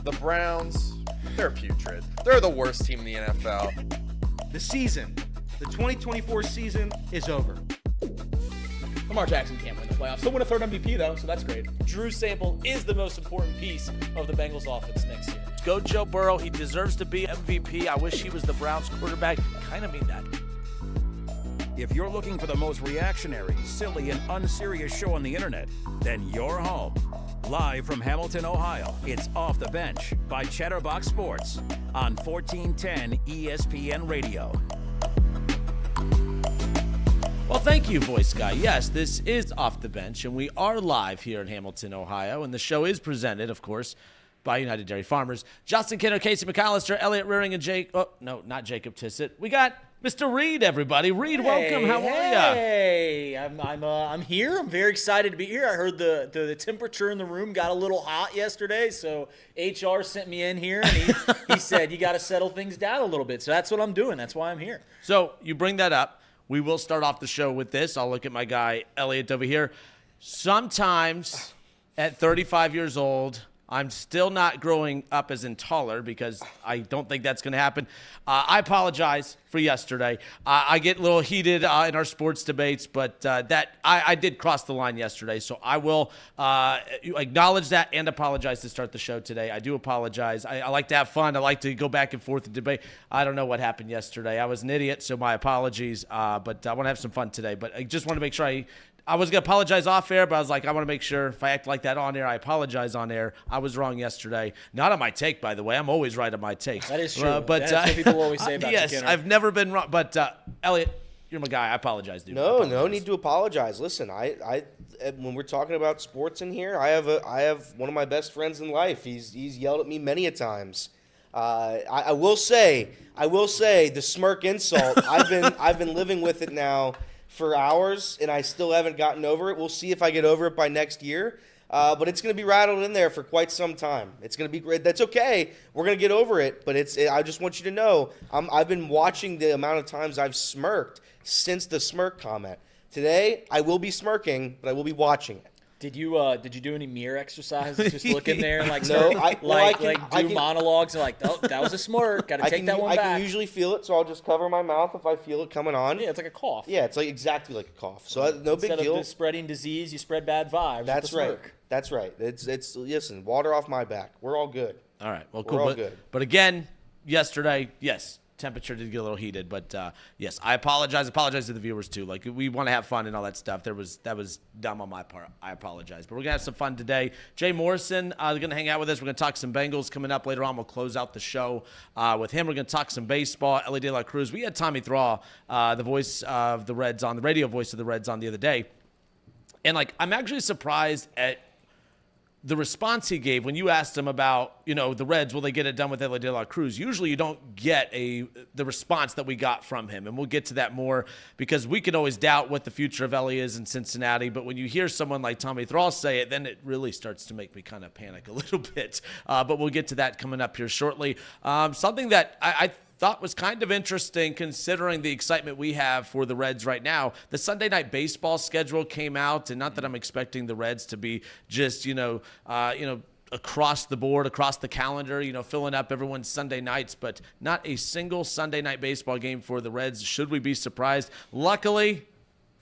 The Browns, they're putrid. They're the worst team in the NFL. The 2024 season is over. Lamar Jackson can't win the playoffs. He'll win a third MVP, though, so that's great. Drew Sample is the most important piece of the Bengals offense next year. Go Joe Burrow. He deserves to be MVP. I wish he was the Browns quarterback. Kind of mean that. If you're looking for the most reactionary, silly, and unserious show on the internet, then you're home. Live from Hamilton, Ohio, it's Off the Bench by Chatterbox Sports on 1410 ESPN Radio. Well, thank you, voice guy. Yes, this is Off the Bench, and we are live here in Hamilton, Ohio, and the show is presented, of course, by United Dairy Farmers. Justin Kinner, Casey McAllister, Elliot Rearing, and not Jacob Tissett. We got Mr. Reed, everybody. Reed, welcome. How are you? Hey, I'm here. I'm very excited to be here. I heard the temperature in the room got a little hot yesterday, so HR sent me in here, and he said you got to settle things down a little bit. So that's what I'm doing. That's why I'm here. So you bring that up. We will start off the show with this. I'll look at my guy, Elliot, over here. Sometimes at 35 years old, I'm still not growing up as in taller because I don't think that's going to happen. I apologize for yesterday. I get a little heated in our sports debates, but I did cross the line yesterday. So I will acknowledge that and apologize to start the show today. I do apologize. I like to have fun. I like to go back and forth and debate. I don't know what happened yesterday. I was an idiot, so my apologies. But I want to have some fun today. But I just want to make sure I was going to apologize off air, but I was like, I want to make sure if I act like that on air, I apologize on air. I was wrong yesterday. Not on my take, by the way. I'm always right on my takes. That is true. That's what people always say about yes, you, Kinner. I've never been wrong. But, Elliot, you're my guy. I apologize, dude. No need to apologize. Listen, I when we're talking about sports in here, I have one of my best friends in life. He's yelled at me many a times. I will say the smirk insult. I've been living with it now for hours, and I still haven't gotten over it. We'll see if I get over it by next year. But it's going to be rattled in there for quite some time. It's going to be great. That's okay. We're going to get over it. But I just want you to know, I've been watching the amount of times I've smirked since the smirk comment. Today, I will be smirking, but I will be watching it. Did you do any mirror exercises? Just look in there and do monologues and oh, that was a smirk. Got to take that one back. I can usually feel it, so I'll just cover my mouth if I feel it coming on. Yeah, it's like a cough. Yeah, it's like exactly like a cough. So no big deal. Instead of spreading disease, you spread bad vibes. That's right. That's right. It's listen, water off my back. We're all good. All right. Well, cool. We're all good. But again, yesterday, yes. Temperature did get a little heated, but yes, I apologize. Apologize to the viewers too. Like, we want to have fun and all that stuff. That was dumb on my part. I apologize, but we're gonna have some fun today. Jay Morrison is gonna hang out with us. We're gonna talk some Bengals coming up later on. We'll close out the show with him. We're gonna talk some baseball. Elly De La Cruz. We had Tommy Thrall, the voice of the Reds on the radio voice of the Reds on the other day, and I'm actually surprised at the response he gave when you asked him about, the Reds, will they get it done with Elly De La Cruz? Usually you don't get the response that we got from him, and we'll get to that more because we can always doubt what the future of Elly is in Cincinnati, but when you hear someone like Tommy Thrall say it, then it really starts to make me kind of panic a little bit. But we'll get to that coming up here shortly. Something that I thought was kind of interesting considering the excitement we have for the Reds right now. The Sunday night baseball schedule came out, and not that I'm expecting the Reds to be just, across the board, across the calendar, filling up everyone's Sunday nights, but not a single Sunday night baseball game for the Reds. Should we be surprised? Luckily,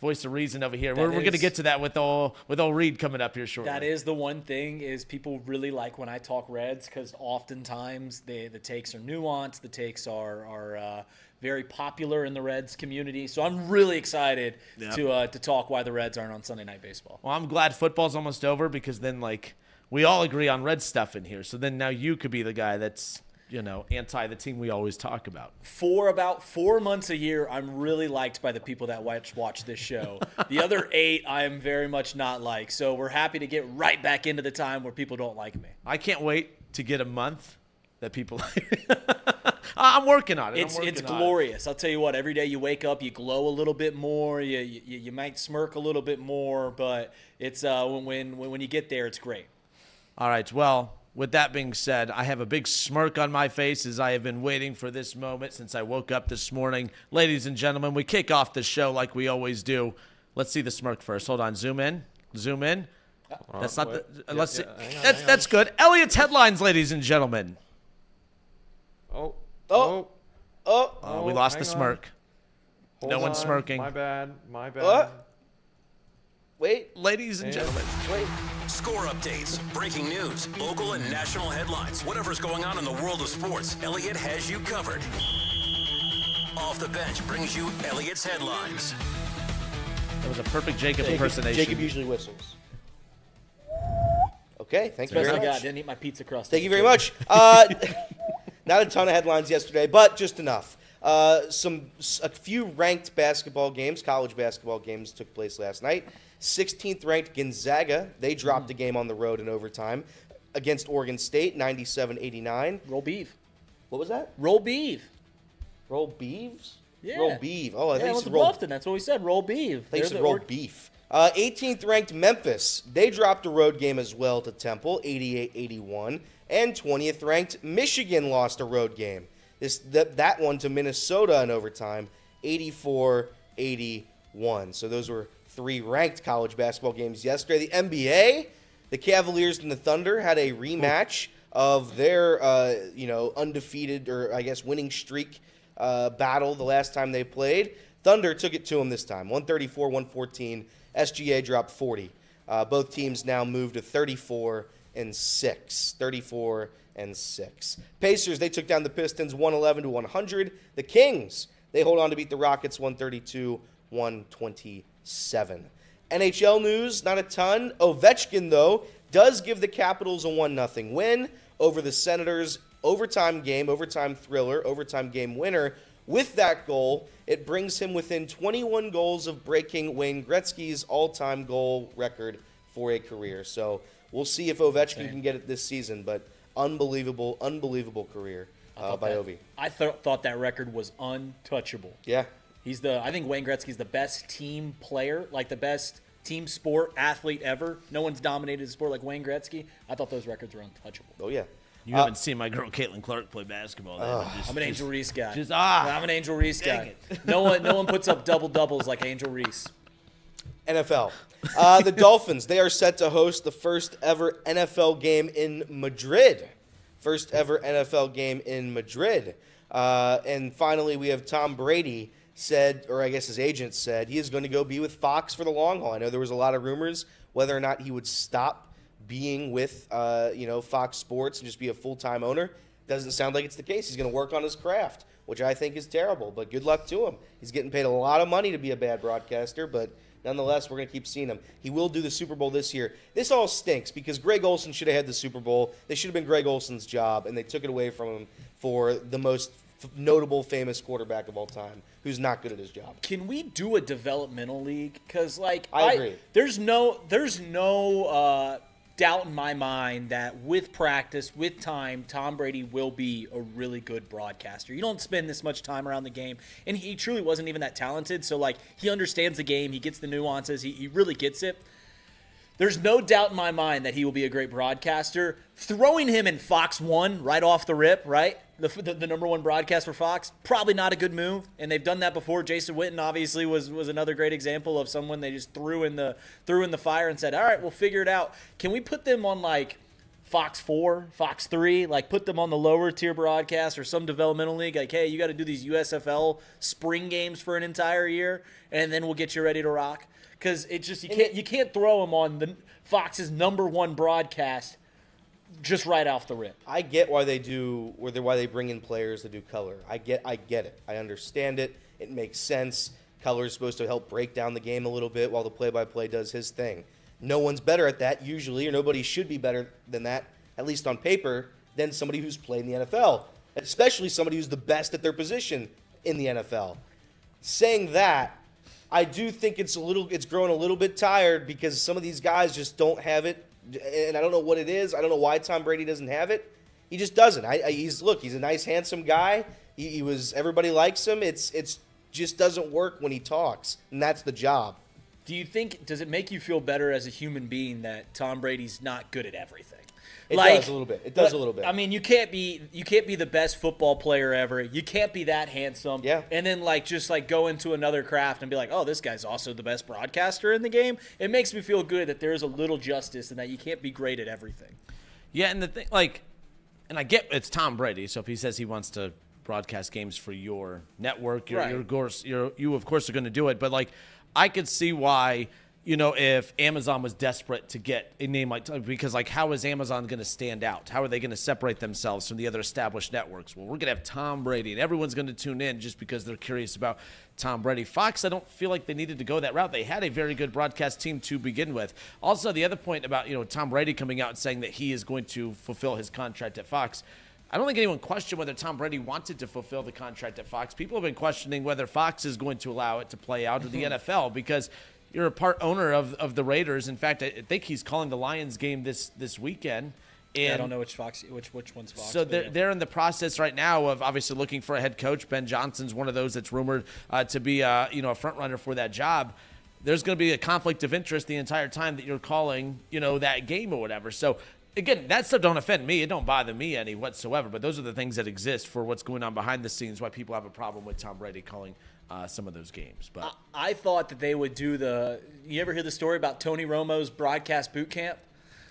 voice of reason over here. We're going to get to that with old Reed coming up here shortly. That is the one thing is people really like when I talk Reds because oftentimes the takes are nuanced. The takes are very popular in the Reds community. So I'm really excited to talk why the Reds aren't on Sunday Night Baseball. Well, I'm glad football's almost over because then we all agree on Red stuff in here. So then now you could be the guy that's anti the team we always talk about. For about 4 months a year, I'm really liked by the people that watch this show. The other 8, I am very much not like. So we're happy to get right back into the time where people don't like me. I can't wait to get a month that people I'm working on it. It's glorious. I'll tell you what, every day you wake up, you glow a little bit more. You might smirk a little bit more, but it's when you get there, it's great. All right, well, with that being said, I have a big smirk on my face as I have been waiting for this moment since I woke up this morning. Ladies and gentlemen, we kick off the show like we always do. Let's see the smirk first. Hold on. Zoom in. That's not wait. the. Let's see. hang on, That's good. Elliot's headlines, ladies and gentlemen. Oh. We lost the hang on. smirk. Hold No one's on. smirking. My bad. Wait. Ladies and gentlemen. Wait. Score updates, breaking news, local and national headlines. Whatever's going on in the world of sports, Elliot has you covered. Off the Bench brings you Elliot's headlines. That was a perfect Jacob impersonation. Jacob usually whistles. Okay, thank you Best very I got. much. Didn't eat my pizza crust. Thank you very much. Not a ton of headlines yesterday, but just enough. A few ranked basketball games, college basketball games took place last night. 16th ranked Gonzaga, they dropped a game on the road in overtime against Oregon State, 97-89. Roll beef. What was that? Roll beef. Roll Beeves? Yeah. Roll Beef. Oh, I Yeah, think it you was said roll. Bluffton. That's what we said. Roll beef. I think you said roll beef. 18th ranked Memphis, they dropped a road game as well to Temple, 88-81. And 20th ranked Michigan lost a road game. That one to Minnesota in overtime, 84-81. So those were 3 ranked college basketball games yesterday. The NBA, the Cavaliers and the Thunder had a rematch of their undefeated, or I guess winning streak battle the last time they played. Thunder took it to them this time, 134-114. SGA dropped 40. Both teams now moved to 34-6. 34-6. Pacers, they took down the Pistons 111-100. The Kings, they hold on to beat the Rockets 132-127. NHL news, not a ton. Ovechkin, though, does give the Capitals a 1-0 win over the Senators. Overtime thriller, overtime game winner. With that goal, it brings him within 21 goals of breaking Wayne Gretzky's all-time goal record for a career. So we'll see if Ovechkin can get it this season, but unbelievable career by Ovi. I thought that record was untouchable. Yeah. I think Wayne Gretzky's the best team player, like the best team sport athlete ever. No one's dominated the sport like Wayne Gretzky. I thought those records were untouchable. Oh, yeah. You haven't seen my girl Caitlin Clark play basketball. I'm an Angel Reese guy. I'm an Angel Reese guy. No one puts up double doubles like Angel Reese. NFL. The Dolphins, they are set to host the first ever NFL game in Madrid. And finally, we have Tom Brady said, or I guess his agent said, he is going to go be with Fox for the long haul. I know there was a lot of rumors whether or not he would stop being with Fox Sports and just be a full-time owner. Doesn't sound like it's the case. He's going to work on his craft, which I think is terrible, but good luck to him. He's getting paid a lot of money to be a bad broadcaster, but nonetheless, we're going to keep seeing him. He will do the Super Bowl this year. This all stinks because Greg Olson should have had the Super Bowl. This should have been Greg Olson's job, and they took it away from him for the most notable, famous quarterback of all time who's not good at his job. Can we do a developmental league? Because I agree. There's no doubt in my mind that with practice, with time, Tom Brady will be a really good broadcaster. You don't spend this much time around the game, and he truly wasn't even that talented. So, he understands the game. He gets the nuances. He really gets it. There's no doubt in my mind that he will be a great broadcaster. Throwing him in Fox 1 right off the rip, right? The number one broadcast for Fox, probably not a good move. And they've done that before. Jason Witten obviously was another great example of someone they just threw in the fire and said, all right, we'll figure it out. Can we put them on Fox 4, Fox 3, put them on the lower tier broadcast or some developmental league? Hey, you got to do these USFL spring games for an entire year, and then we'll get you ready to rock. Because it's just you can't throw them on the Fox's number one broadcast just right off the rip. I get why they bring in players to do color. I get it. I understand it. It makes sense. Color is supposed to help break down the game a little bit while the play-by-play does his thing. No one's better at that usually, or nobody should be better than that, at least on paper, than somebody who's played in the NFL, especially somebody who's the best at their position in the NFL. Saying that, I do think it's growing a little bit tired because some of these guys just don't have it, and I don't know what it is. I don't know why Tom Brady doesn't have it. He just doesn't. He's a nice, handsome guy. Everybody likes him. It's just doesn't work when he talks, and that's the job. Does it make you feel better as a human being that Tom Brady's not good at everything? It does a little bit. It does a little bit. I mean, you can't be the best football player ever. You can't be that handsome. Yeah. And then just go into another craft and be like, oh, this guy's also the best broadcaster in the game. It makes me feel good that there is a little justice and that you can't be great at everything. Yeah, and the thing, and I get it's Tom Brady, so if he says he wants to broadcast games for your network, you of course are going to do it. But I could see why, if Amazon was desperate to get a name because how is Amazon going to stand out? How are they going to separate themselves from the other established networks? Well, we're going to have Tom Brady, and everyone's going to tune in just because they're curious about Tom Brady. Fox, I don't feel like they needed to go that route. They had a very good broadcast team to begin with. Also, the other point about Tom Brady coming out and saying that he is going to fulfill his contract at Fox. I don't think anyone questioned whether Tom Brady wanted to fulfill the contract at Fox. People have been questioning whether Fox is going to allow it to play out in the NFL because you're a part owner of the Raiders. In fact, I think he's calling the Lions game this weekend. And I don't know which one's Fox. So they're in the process right now of obviously looking for a head coach. Ben Johnson's one of those that's rumored to be a front runner for that job. There's going to be a conflict of interest the entire time that you're calling that game or whatever. So again, that stuff don't offend me. It don't bother me any whatsoever. But those are the things that exist for what's going on behind the scenes. Why people have a problem with Tom Brady calling some of those games. But I thought that they would do you ever hear the story about Tony Romo's broadcast boot camp?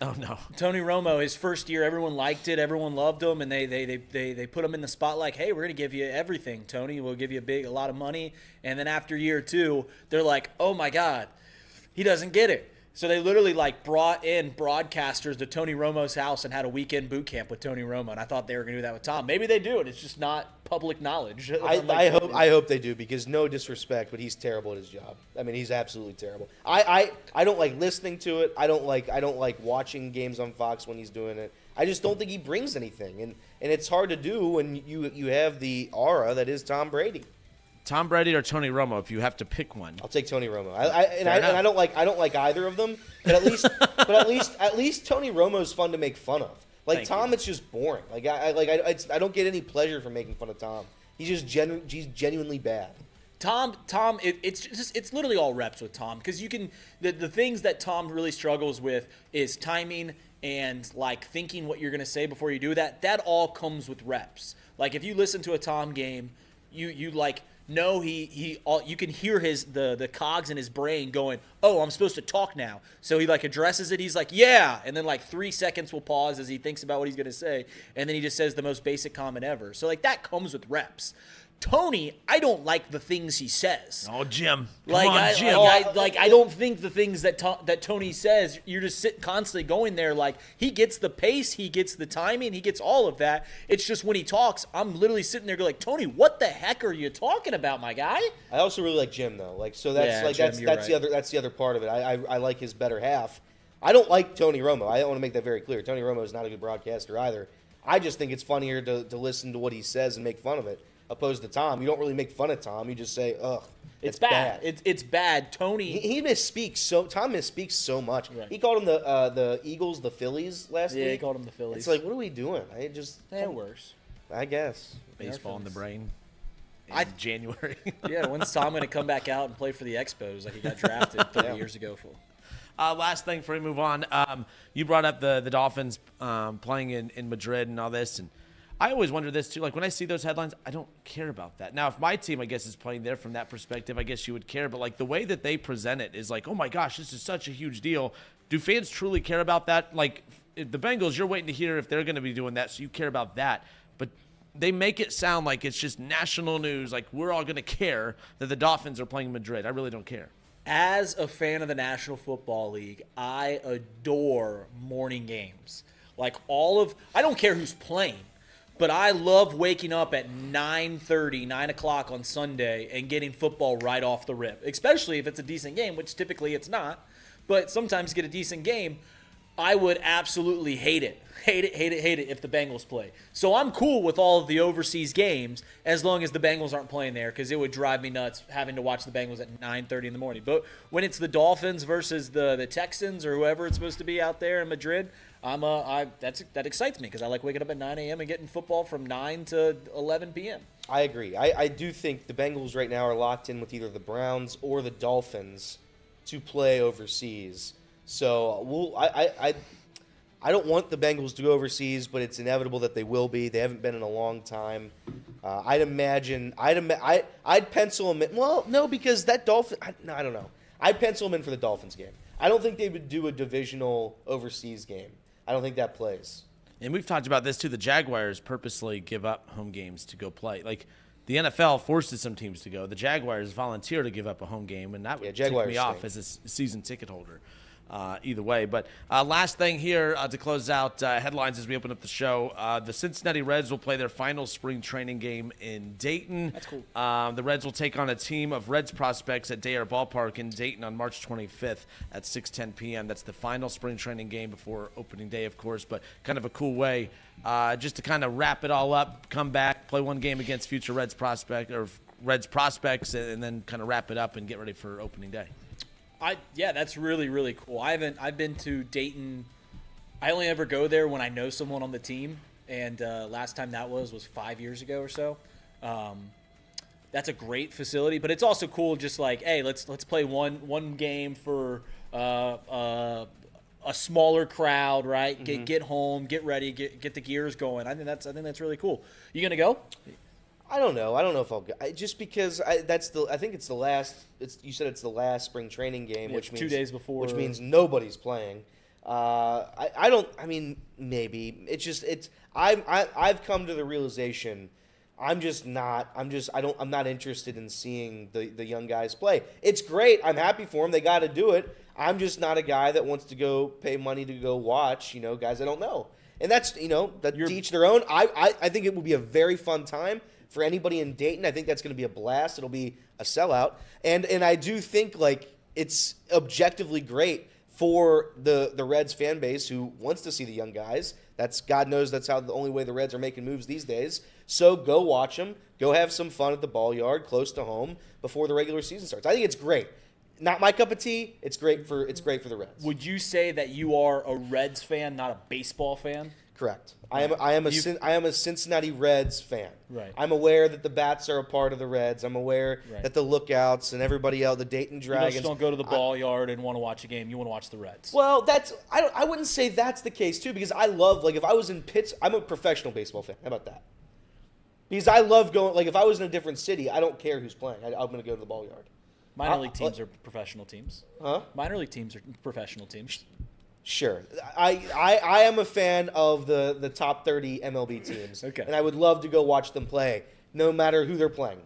Oh, no. Tony Romo, his first year, everyone liked it. Everyone loved him, and they put him in the spot like, hey, we're going to give you everything, Tony. We'll give you a lot of money. And then after year 2, they're like, oh, my God, he doesn't get it. So they literally brought in broadcasters to Tony Romo's house and had a weekend boot camp with Tony Romo. And I thought they were going to do that with Tom. Maybe they do it. It's just not public knowledge. I hope they do, because no disrespect, but he's terrible at his job. I mean, he's absolutely terrible. I don't like listening to it. I don't like watching games on Fox when he's doing it. I just don't think he brings anything, and it's hard to do when you have the aura that is Tom Brady. Tom Brady or Tony Romo, if you have to pick one. I'll take Tony Romo. I don't like either of them, but at least Tony Romo's fun to make fun of. Tom, it's just boring. I don't get any pleasure from making fun of Tom. He's genuinely bad. Tom, it's literally all reps with Tom, because you can the things that Tom really struggles with is timing and thinking what you're going to say before you do that. That all comes with reps. If you listen to a Tom game, you no, you can hear the cogs in his brain going, oh, I'm supposed to talk now. So he addresses it. He's like, yeah. And then 3 seconds will pause as he thinks about what he's going to say. And then he just says the most basic comment ever. So that comes with reps. Tony, I don't like the things he says. Oh, Jim. Jim. I don't think the things that Tony says, you're just constantly going there. He gets the pace, he gets the timing, he gets all of that. It's just when he talks, I'm literally sitting there going, Tony, what the heck are you talking about, my guy? I also really like Jim, though. That's the other part of it. I like his better half. I don't like Tony Romo. I want to make that very clear. Tony Romo is not a good broadcaster either. I just think it's funnier to listen to what he says and make fun of it. Opposed to Tom, you don't really make fun of Tom. You just say, "Ugh, it's bad. It's bad." Tony, he misspeaks Tom misspeaks so much. Right. He called him the Eagles, the Phillies last week. Yeah, he called them the Phillies. It's what are we doing? Worse. I guess baseball in the brain. January. Yeah, when's Tom going to come back out and play for the Expos he got drafted 30 years ago for? Last thing before we move on, you brought up the Dolphins playing in Madrid and all this, and I always wonder this too. When I see those headlines, I don't care about that. Now, if my team, I guess, is playing there from that perspective, I guess you would care. But the way that they present it is oh my gosh, this is such a huge deal. Do fans truly care about that? If the Bengals, you're waiting to hear if they're going to be doing that, so you care about that. But they make it sound like it's just national news. We're all going to care that the Dolphins are playing Madrid. I really don't care. As a fan of the National Football League, I adore morning games. I don't care who's playing. But I love waking up at 9:30, 9 o'clock on Sunday and getting football right off the rip, especially if it's a decent game, which typically it's not. But sometimes you get a decent game. I would absolutely hate it if the Bengals play. So I'm cool with all of the overseas games as long as the Bengals aren't playing there, because it would drive me nuts having to watch the Bengals at 9:30 in the morning. But when it's the Dolphins versus the Texans or whoever it's supposed to be out there in Madrid, that excites me, because I like waking up at 9 a.m. and getting football from 9 to 11 p.m. I agree. I do think the Bengals right now are locked in with either the Browns or the Dolphins to play overseas. So I don't want the Bengals to go overseas, but it's inevitable that they will be. They haven't been in a long time. I'd pencil them in. Well, no, because that Dolphin. I don't know. I'd pencil them in for the Dolphins game. I don't think they would do a divisional overseas game. I don't think that plays. And we've talked about this too. The Jaguars purposely give up home games to go play. Like the NFL forces some teams to go. The Jaguars volunteer to give up a home game, and that would tick me off as a season ticket holder. Either way. But last thing here to close out headlines as we open up the show. The Cincinnati Reds will play their final spring training game in Dayton. That's cool. The Reds will take on a team of Reds prospects at Dare Ballpark in Dayton on March 25th at 6:10 p.m. That's the final spring training game before opening day, of course, but kind of a cool way just to kind of wrap it all up, come back, play one game against future Reds prospects, and then kind of wrap it up and get ready for opening day. Yeah, that's really, really cool. I've been to Dayton. I only ever go there when I know someone on the team, and last time that was 5 years ago or so. That's a great facility, but it's also cool. Just like, hey, let's play one game for a smaller crowd, right? Mm-hmm. Get home, get ready, get the gears going. I think that's really cool. You gonna go? I don't know. I don't know if I'll go. Just because I think it's the last. You said it's the last spring training game, Yeah, which means 2 days before. which means nobody's playing. I don't. I mean, maybe it's just it's. I've come to the realization. I'm not interested in seeing the young guys play. It's great. I'm happy for them. They got to do it. I'm just not a guy that wants to go pay money to go watch. Guys I don't know. And that's to each their own. I think it will be a very fun time for anybody in Dayton. I think that's going to be a blast. It'll be a sellout. And I do think it's objectively great for the Reds fan base who wants to see the young guys. That's God knows that's how the only way the Reds are making moves these days. So go watch them. Go have some fun at the ball yard close to home before the regular season starts. I think it's great. Not my cup of tea. It's great for the Reds. Would you say that you are a Reds fan, not a baseball fan? Correct. I am a Cincinnati Reds fan. Right. I'm aware that the Bats are a part of the Reds. I'm aware that the Lookouts and everybody else, the Dayton Dragons. You just don't go to the ball yard and want to watch a game. You want to watch the Reds. Well, I wouldn't say that's the case too, because I love if I was in Pittsburgh, I'm a professional baseball fan. How about that? Because I love going. If I was in a different city, I don't care who's playing. I'm going to go to the ball yard. Minor league teams are professional teams. Huh? Minor league teams are professional teams. Sure. I am a fan of the top 30 MLB teams. Okay. And I would love to go watch them play, no matter who they're playing.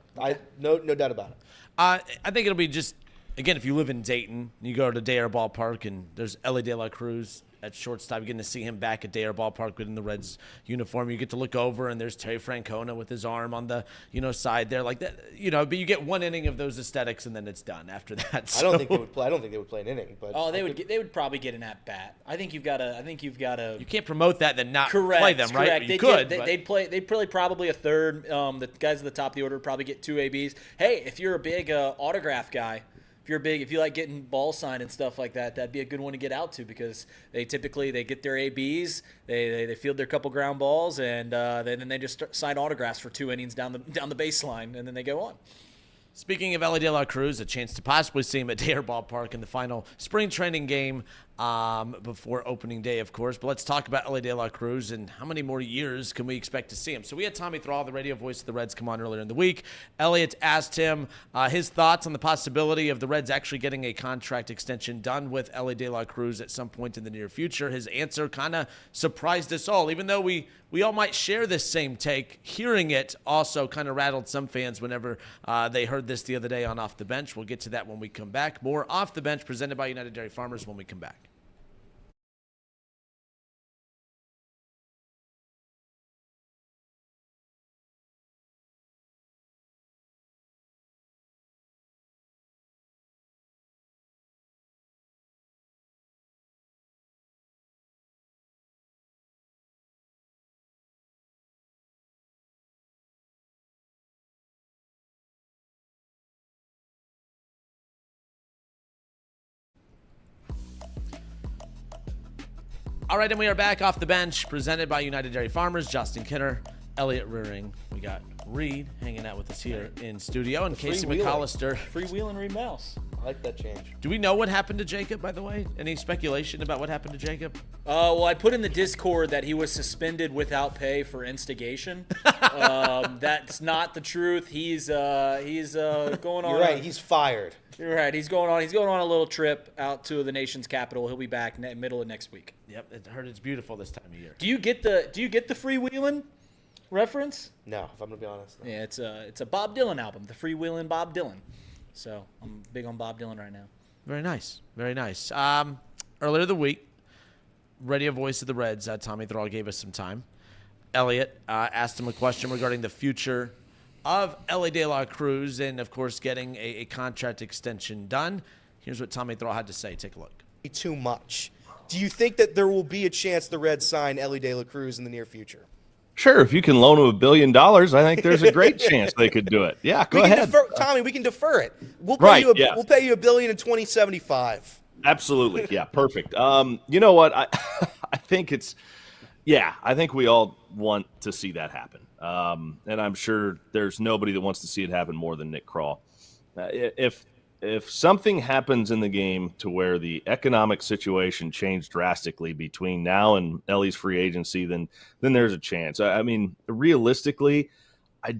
No doubt about it. I think it'll be just, again, if you live in Dayton, you go to Dare Ballpark, and there's Elly De La Cruz at shortstop. You're getting to see him back at Dare Ballpark in the Reds uniform. You get to look over, and there's Terry Francona with his arm on the side there, like that. But you get one inning of those aesthetics, and then it's done after that. So. I don't think they would play an inning, but they would probably get an at bat. I think you've got to. You can't promote that then not correct, play them, right? Correct. They'd They'd play probably a third. The guys at the top of the order would probably get 2 ABs. Hey, if you're a big autograph guy. If you like getting ball signed and stuff like that, that'd be a good one to get out to, because they typically get their ABs, they field their couple ground balls, and then they just sign autographs for 2 innings down the baseline, and then they go on. Speaking of Elly De La Cruz, a chance to possibly see him at Dare Ballpark in the final spring training game before opening day, of course. But let's talk about Elly De La Cruz and how many more years can we expect to see him. So we had Tommy Thrall, the radio voice of the Reds, come on earlier in the week. Elliot asked him his thoughts on the possibility of the Reds actually getting a contract extension done with Elly De La Cruz at some point in the near future. His answer kind of surprised us all, even though we all might share this same take. Hearing it also kind of rattled some fans whenever they heard this the other day on Off the Bench. We'll get to that when we come back. More Off the Bench presented by United Dairy Farmers when we come back. All right, and we are back Off the Bench, presented by United Dairy Farmers. Justin Kinner, Elliot Rearing. We got Reed hanging out with us here in studio, and Casey McAllister. Freewheeling Reed Mouse. I like that change. Do we know what happened to Jacob, by the way? Any speculation about what happened to Jacob? Well, I put in the Discord that he was suspended without pay for instigation. That's not the truth. He's going on. You're right. He's fired. You're right. He's going on a little trip out to the nation's capital. He'll be back middle of next week. Yep, I heard it's beautiful this time of year. Do you get the freewheeling reference? No, if I'm gonna be honest. No. Yeah, it's a Bob Dylan album, the freewheeling Bob Dylan. So I'm big on Bob Dylan right now. Very nice. Very nice. Earlier the week, radio voice of the Reds, Tommy Thrall gave us some time. Elliot asked him a question regarding the future of Elly De La Cruz and, of course, getting a contract extension done. Here's what Tommy Thrall had to say. Take a look. Too much. Do you think that there will be a chance the Reds sign Elly De La Cruz in the near future? Sure, if you can loan them $1 billion, I think there's a great chance they could do it. Yeah, go ahead. Tommy, we can defer it. We'll Right, pay you yeah. We'll pay you $1 billion in 2075. Absolutely. Yeah, perfect. You know what? I think I think we all want to see that happen. And I'm sure there's nobody that wants to see it happen more than Nick Krall. If something happens in the game to where the economic situation changed drastically between now and Elly's free agency, then there's a chance. I mean, realistically, I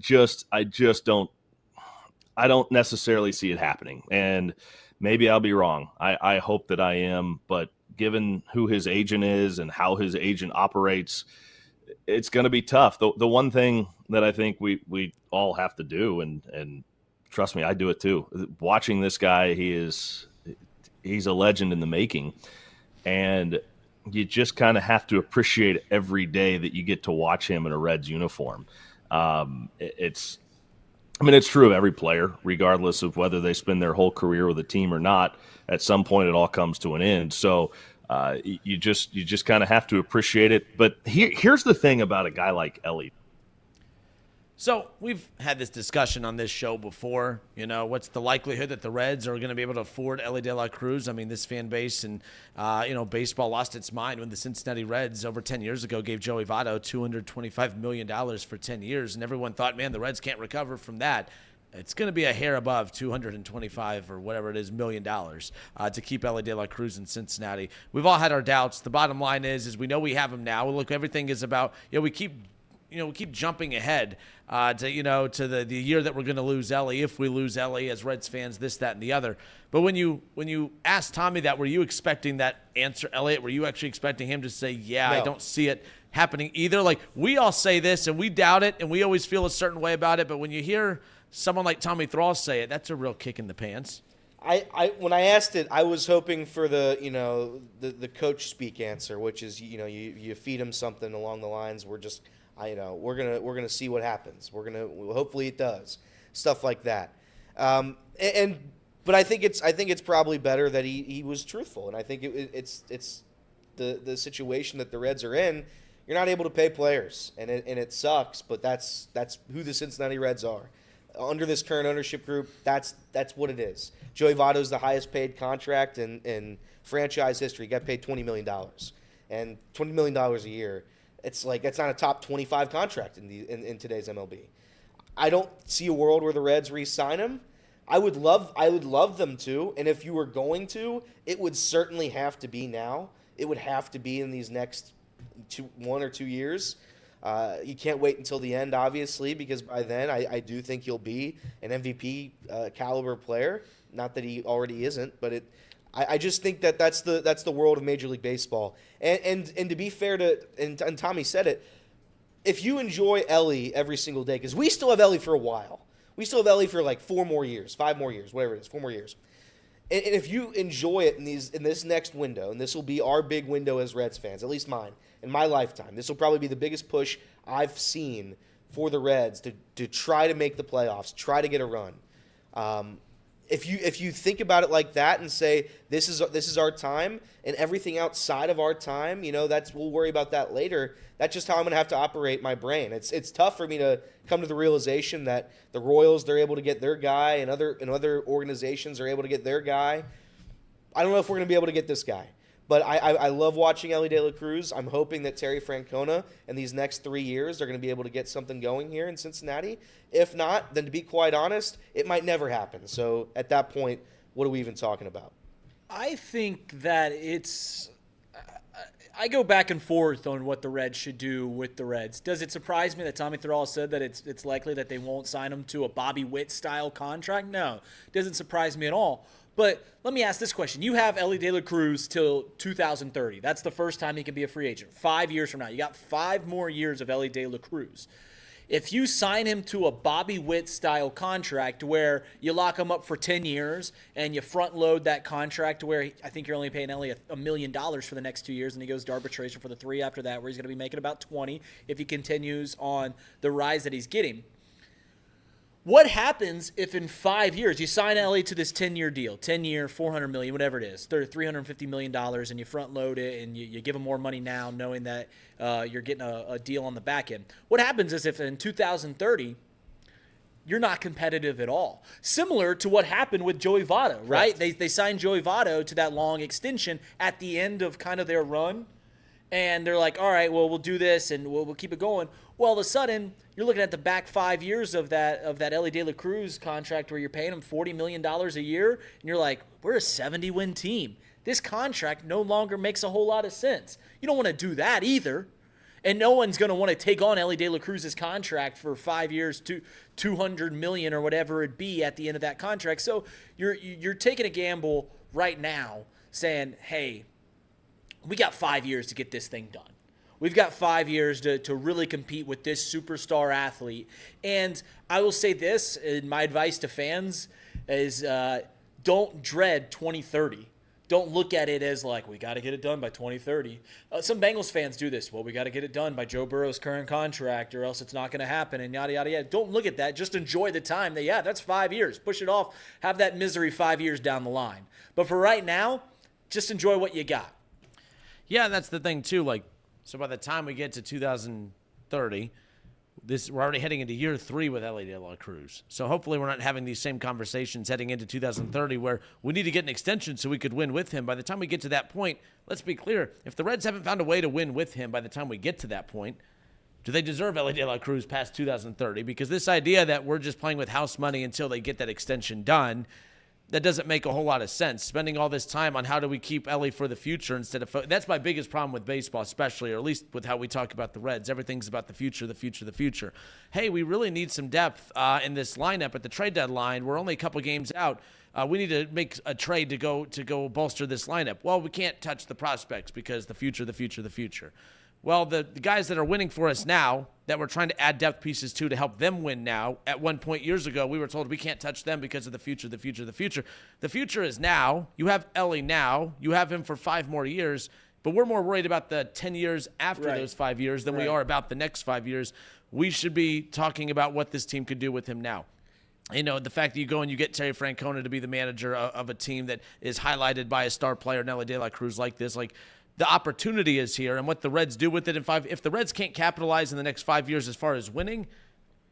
don't necessarily see it happening. And maybe I'll be wrong. I hope that I am, but given who his agent is and how his agent operates, it's going to be tough. The one thing that I think we all have to do, and trust me, I do it too. Watching this guy, he's a legend in the making, and you just kind of have to appreciate every day that you get to watch him in a Reds uniform. It's true of every player, regardless of whether they spend their whole career with a team or not. At some point, it all comes to an end. So you just kind of have to appreciate it. But here's the thing about a guy like Elly. So we've had this discussion on this show before. You know, what's the likelihood that the Reds are going to be able to afford Elly De La Cruz? I mean, this fan base and, baseball lost its mind when the Cincinnati Reds over 10 years ago gave Joey Votto $225 million for 10 years. And everyone thought, man, the Reds can't recover from that. It's going to be a hair above $225 or whatever it is $million to keep Elly De La Cruz in Cincinnati. We've all had our doubts. The bottom line is we know we have him now. Look, everything is about, we keep jumping ahead to the year that we're going to lose Elly, if we lose Elly as Reds fans, this, that, and the other. But when you asked Tommy that, were you expecting that answer, Elliot? Were you actually expecting him to say, yeah, No. I don't see it happening either? Like, we all say this and we doubt it and we always feel a certain way about it. But when you hear someone like Tommy Thrall say it, that's a real kick in the pants. When I asked it, I was hoping for the coach speak answer, which is you feed him something along the lines we're gonna see what happens. Hopefully it does, stuff like that. But I think it's probably better that he was truthful, and I think it's the situation that the Reds are in. You're not able to pay players, and it sucks. But that's who the Cincinnati Reds are. Under this current ownership group, that's what it is. Joey Votto's the highest paid contract in franchise history. He got paid $20 million, and $20 million a year. It's like that's not a top 25 contract in today's MLB. I don't see a world where the Reds re-sign him. I would love them to, and if you were going to, it would certainly have to be now. It would have to be in these next 1 or 2 years. You can't wait until the end, obviously, because by then I do think he'll be an MVP caliber player. Not that he already isn't, but I just think that's the world of Major League Baseball. And to be fair and Tommy said it, if you enjoy Elly every single day, because we still have Elly for a while. We still have Elly for like 4 more years, 5 more years, whatever it is, 4 more years. And if you enjoy it in this next window, and this will be our big window as Reds fans, at least mine, in my lifetime, this will probably be the biggest push I've seen for the Reds to try to make the playoffs, try to get a run. If you think about it like that and say this is our time, and everything outside of our time, we'll worry about that later. That's just how I'm going to have to operate my brain. It's tough for me to come to the realization that the Royals, they're able to get their guy, and other organizations are able to get their guy. I don't know if we're going to be able to get this guy. But I love watching Elly De La Cruz. I'm hoping that Terry Francona in these next 3 years are going to be able to get something going here in Cincinnati. If not, then to be quite honest, it might never happen. So at that point, what are we even talking about? I think that I go back and forth on what the Reds should do with the Reds. Does it surprise me that Tommy Thrall said that it's likely that they won't sign him to a Bobby Witt-style contract? No, it doesn't surprise me at all. But let me ask this question. You have Elly De La Cruz till 2030. That's the first time he can be a free agent. 5 years from now. You got 5 more years of Elly De La Cruz. If you sign him to a Bobby Witt-style contract where you lock him up for 10 years and you front-load that contract where I think you're only paying Elly $1 million for the next 2 years and he goes to arbitration for the 3 after that where he's going to be making about 20 if he continues on the rise that he's getting. What happens if in 5 years you sign Elly to this 10-year deal, 10-year, $400 million, whatever it is, $350 million, and you front load it and you give him more money now knowing that you're getting a deal on the back end? What happens is if in 2030 you're not competitive at all? Similar to what happened with Joey Votto, right? They signed Joey Votto to that long extension at the end of kind of their run. And they're like, all right, well, we'll do this and we'll keep it going. Well, all of a sudden, you're looking at the back 5 years of that Elly De La Cruz contract where you're paying him $40 million a year, and you're like, we're a 70-win team. This contract no longer makes a whole lot of sense. You don't want to do that either. And no one's going to want to take on Elly De La Cruz's contract for 5 years, $200 million or whatever it be at the end of that contract. So you're taking a gamble right now saying, hey, we got 5 years to get this thing done. We've got 5 years to really compete with this superstar athlete. And I will say this, and my advice to fans is don't dread 2030. Don't look at it as like, we got to get it done by 2030. Some Bengals fans do this. Well, we got to get it done by Joe Burrow's current contract or else it's not going to happen and yada, yada, yada. Don't look at that. Just enjoy the time. That's 5 years. Push it off. Have that misery 5 years down the line. But for right now, just enjoy what you got. Yeah, and that's the thing, too. Like, so by the time we get to 2030, we're already heading into year 3 with Elly De La Cruz. So hopefully we're not having these same conversations heading into 2030 where we need to get an extension so we could win with him. By the time we get to that point, let's be clear, if the Reds haven't found a way to win with him by the time we get to that point, do they deserve Elly De La Cruz past 2030? Because this idea that we're just playing with house money until they get that extension done, that doesn't make a whole lot of sense. Spending all this time on how do we keep Elly for the future instead of that's my biggest problem with baseball, especially, or at least with how we talk about the Reds. Everything's about the future, the future, the future. Hey, we really need some depth in this lineup at the trade deadline. We're only a couple games out. We need to make a trade to go bolster this lineup. Well, we can't touch the prospects because the future, the future, the future. Well, the guys that are winning for us now, that we're trying to add depth pieces to help them win now, at one point years ago, we were told we can't touch them because of the future, the future, the future. The future is now. You have Elly now. You have him for 5 more years, but we're more worried about the 10 years after those 5 years than we are about the next 5 years. We should be talking about what this team could do with him now. You know, the fact that you go and you get Terry Francona to be the manager of a team that is highlighted by a star player, Elly De La Cruz, like this, like, the opportunity is here, and what the Reds do with it in 5. If the Reds can't capitalize in the next 5 years as far as winning,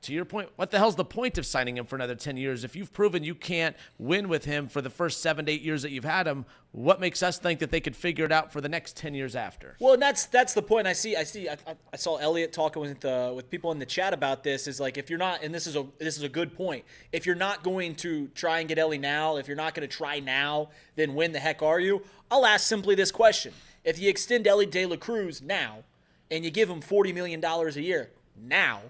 to your point, what the hell's the point of signing him for another 10 years? If you've proven you can't win with him for the first 7 to 8 years that you've had him, what makes us think that they could figure it out for the next 10 years after? Well, and that's the point. I saw Elliot talking with people in the chat about this. Is like, if you're not, and this is a good point. If you're not going to try and get Elly now, if you're not going to try now, then when the heck are you? I'll ask simply this question. If you extend Elly De La Cruz now and you give him $40 million a year now,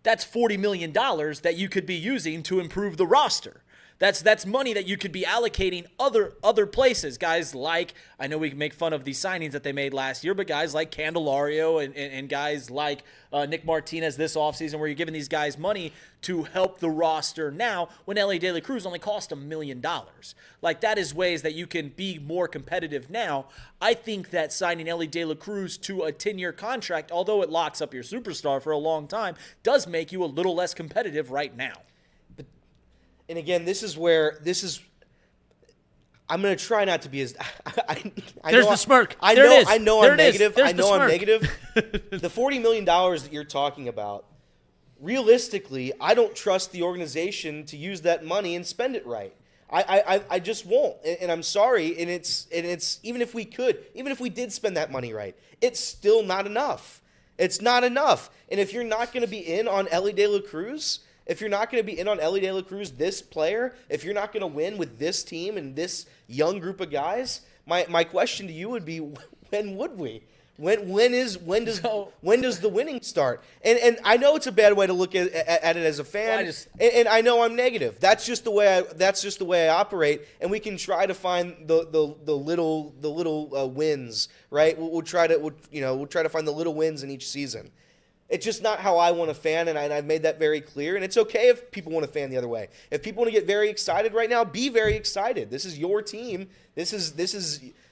that's $40 million that you could be using to improve the roster. That's money that you could be allocating other places. Guys like, I know we can make fun of these signings that they made last year, but guys like Candelario and guys like Nick Martinez this offseason, where you're giving these guys money to help the roster now when Elly De La Cruz only cost $1 million. Like, that is ways that you can be more competitive now. I think that signing Elly De La Cruz to a 10-year contract, although it locks up your superstar for a long time, does make you a little less competitive right now. And again, I'm going to try not to be as. There's the smirk. I know I'm negative. The $40 million that you're talking about, realistically, I don't trust the organization to use that money and spend it right. I just won't, and I'm sorry. And it's even if we did spend that money right, it's still not enough. It's not enough. And if you're not going to be in on Elly De La Cruz, If you're not going to be in on Elly De La Cruz, this player, if you're not going to win with this team and this young group of guys, my question to you would be, when would we? When does the winning start? And I know it's a bad way to look at it as a fan, and I know I'm negative. That's just the way I operate. And we can try to find the little wins, right? We'll try to find the little wins in each season. It's just not how I want to fan, and I've made that very clear. And it's okay if people want to fan the other way. If people want to get very excited right now, be very excited. This is your team. This is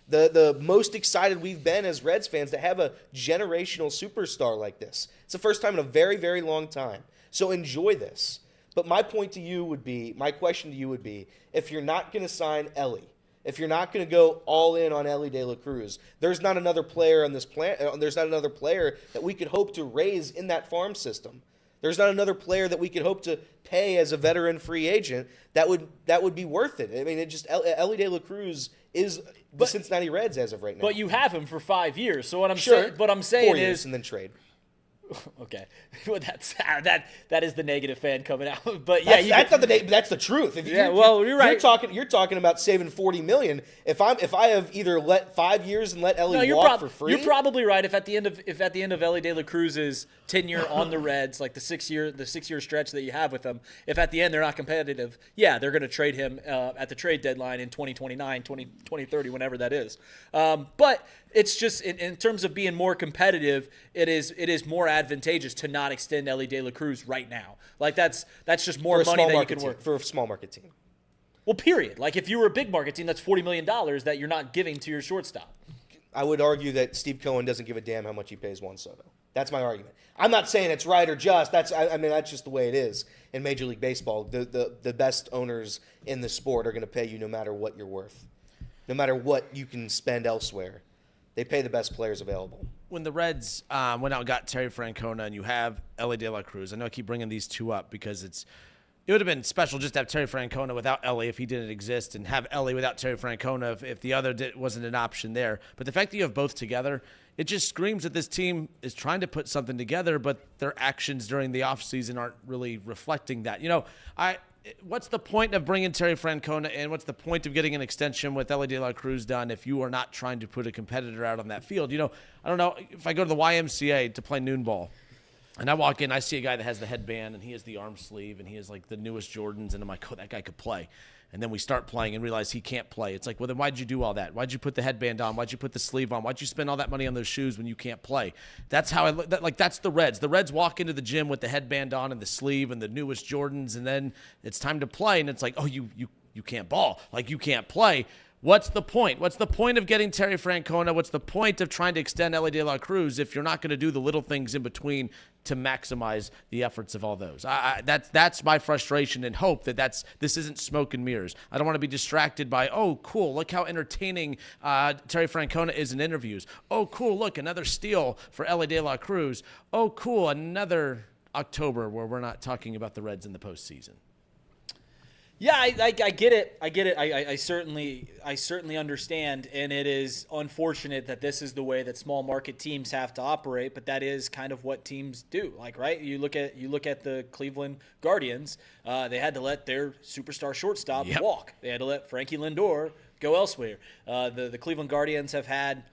the most excited we've been as Reds fans to have a generational superstar like this. It's the first time in a very, very long time. So enjoy this. But my question to you would be, if you're not going to sign Elly, if you're not going to go all in on Elly De La Cruz, there's not another player on this planet. There's not another player that we could hope to raise in that farm system. There's not another player that we could hope to pay as a veteran free agent that would be worth it. I mean, Elly De La Cruz is the Cincinnati Reds as of right now. But you have him for 5 years. So what I'm sure, saying, what I'm saying 4 years is, and then trade. Okay, well, that is the negative fan coming out. But yeah, that's not the that's the truth. You're right. You're talking about saving $40 million. If I have either let 5 years and let Elly walk for free, you're probably right. If at the end of Elly De La Cruz's tenure on the Reds, like the 6 year stretch that you have with them, if at the end they're not competitive, yeah, they're going to trade him at the trade deadline in 2029, 2030, whenever that is. But it's just in terms of being more competitive, it is more advantageous to not extend Elly De La Cruz right now. Like that's just more money that you can work for a small market team. Well, period. Like if you were a big market team, that's $40 million that you're not giving to your shortstop. I would argue that Steve Cohen doesn't give a damn how much he pays Juan Soto. That's my argument. I'm not saying it's right or just. That's just the way it is in Major League Baseball. The best owners in the sport are going to pay you no matter what you're worth, no matter what you can spend elsewhere. They pay the best players available. When the Reds went out and got Terry Francona and you have Elly De La Cruz, I know I keep bringing these two up because it would have been special just to have Terry Francona without Elly if he didn't exist, and have Elly without Terry Francona if the other wasn't an option there. But the fact that you have both together, it just screams that this team is trying to put something together, but their actions during the offseason aren't really reflecting that. What's the point of bringing Terry Francona in? What's the point of getting an extension with Elly De La Cruz done if you are not trying to put a competitor out on that field? I don't know. If I go to the YMCA to play noon ball, and I walk in, I see a guy that has the headband, and he has the arm sleeve, and he has like the newest Jordans, and I'm like, oh, that guy could play. And then we start playing and realize he can't play. It's like, well, then why'd you do all that? Why'd you put the headband on? Why'd you put the sleeve on? Why'd you spend all that money on those shoes when you can't play? That's how that's the Reds. The Reds walk into the gym with the headband on and the sleeve and the newest Jordans, and then it's time to play, and it's like, oh, you can't ball. Like, you can't play. What's the point? What's the point of getting Terry Francona? What's the point of trying to extend Elly De La Cruz if you're not going to do the little things in between to maximize the efforts of all those? That's my frustration and hope this isn't smoke and mirrors. I don't want to be distracted by, oh, cool, look how entertaining Terry Francona is in interviews. Oh, cool, look, another steal for Elly De La Cruz. Oh, cool, another October where we're not talking about the Reds in the postseason. Yeah, I get it. I certainly understand, and it is unfortunate that this is the way that small market teams have to operate. But that is kind of what teams do. Like, right? You look at the Cleveland Guardians. They had to let their superstar shortstop walk. They had to let Frankie Lindor go elsewhere. The Cleveland Guardians have had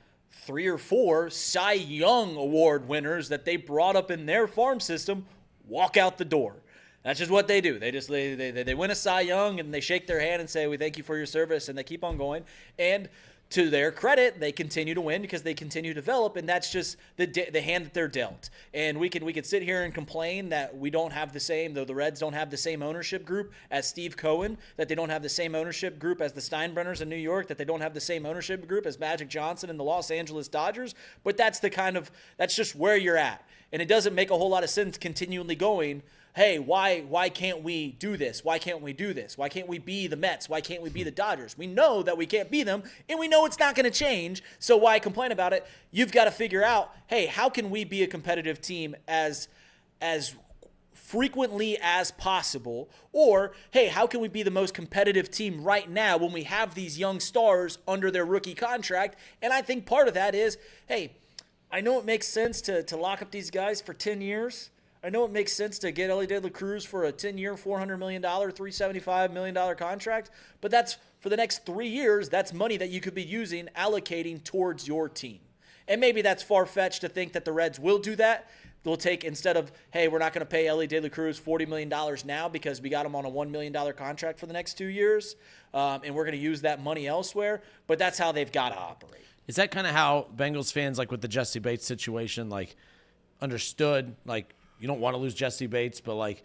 3 or 4 Cy Young Award winners that they brought up in their farm system walk out the door. That's just what they do. They win a Cy Young and they shake their hand and say, we thank you for your service, and they keep on going. And to their credit, they continue to win because they continue to develop, and that's just the hand that they're dealt. And we could sit here and complain that we don't have the same, though the Reds don't have the same ownership group as Steve Cohen, that they don't have the same ownership group as the Steinbrenners in New York, that they don't have the same ownership group as Magic Johnson and the Los Angeles Dodgers. But that's just where you're at. And it doesn't make a whole lot of sense continually going, hey, why can't we do this? Why can't we do this? Why can't we be the Mets? Why can't we be the Dodgers? We know that we can't be them, and we know it's not going to change, so why complain about it? You've got to figure out, hey, how can we be a competitive team as frequently as possible? Or, hey, how can we be the most competitive team right now when we have these young stars under their rookie contract? And I think part of that is, hey, I know it makes sense to lock up these guys for 10 years. I know it makes sense to get Elly De La Cruz for a 10-year, $400 million, $375 million contract, but that's for the next 3 years. That's money that you could be using, allocating towards your team. And maybe that's far-fetched to think that the Reds will do that. They'll take, instead of, hey, we're not going to pay Elly De La Cruz $40 million now because we got him on a $1 million contract for the next 2 years, and we're going to use that money elsewhere. But that's how they've got to operate. Is that kind of how Bengals fans, like with the Jesse Bates situation, like understood, like you don't want to lose Jesse Bates, but like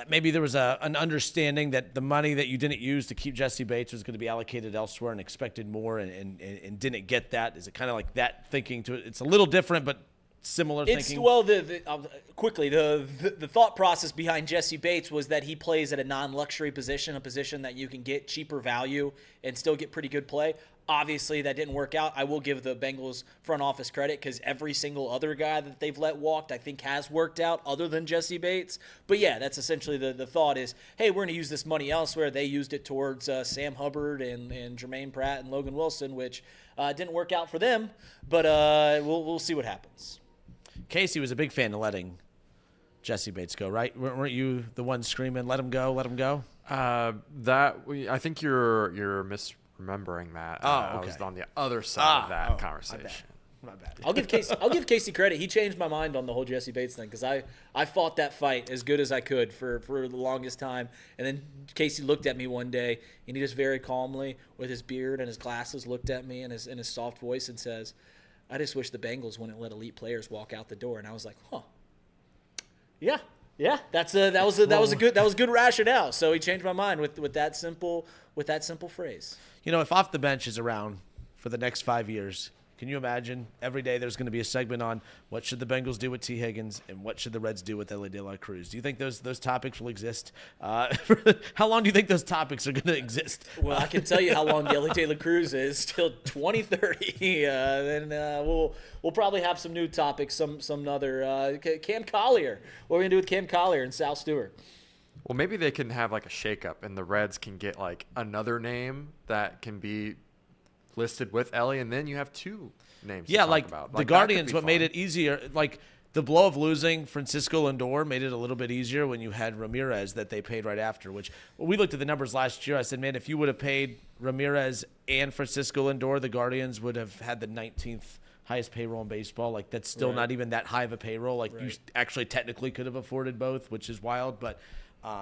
maybe there was an understanding that the money that you didn't use to keep Jesse Bates was going to be allocated elsewhere and expected more and didn't get that? Is it kind of like that thinking to it? It's a little different, but similar thinking? Well, quickly, the thought process behind Jesse Bates was that he plays at a non-luxury position, a position that you can get cheaper value and still get pretty good play. Obviously, that didn't work out. I will give the Bengals front office credit because every single other guy that they've let walk, I think, has worked out other than Jesse Bates. But, yeah, that's essentially the thought is, hey, we're going to use this money elsewhere. They used it towards Sam Hubbard and Jermaine Pratt and Logan Wilson, which didn't work out for them. But we'll see what happens. Casey was a big fan of letting Jesse Bates go, right? Weren't you the one screaming, let him go, let him go? I think you're misremembering that. Oh, okay. I was on the other side of that conversation. My bad. I'll give Casey credit. He changed my mind on the whole Jesse Bates thing because I fought that fight as good as I could for the longest time. And then Casey looked at me one day and he just very calmly, with his beard and his glasses, looked at me in his soft voice and says, I just wish the Bengals wouldn't let elite players walk out the door. And I was like, huh. Yeah. That was good rationale. So he changed my mind with that simple phrase. You know, if Off the Bench is around for the next 5 years, can you imagine every day there's going to be a segment on what should the Bengals do with T. Higgins and what should the Reds do with Elly De La Cruz? Do you think those topics will exist? How long do you think those topics are going to exist? Well, I can tell you how long Elly De La Cruz is, till 2030. Then we'll probably have some new topics, some other. Cam Collier. What are we going to do with Cam Collier and Sal Stewart? Well, maybe they can have like a shakeup, and the Reds can get like another name that can be listed with Elly, and then you have two names. Yeah, to like talk about. the Guardians, what made it easier, like the blow of losing Francisco Lindor made it a little bit easier when you had Ramirez that they paid right after, which we looked at the numbers last year. I said, man, if you would have paid Ramirez and Francisco Lindor, the Guardians would have had the 19th highest payroll in baseball. Like that's still not even that high of a payroll. Like you actually technically could have afforded both, which is wild, but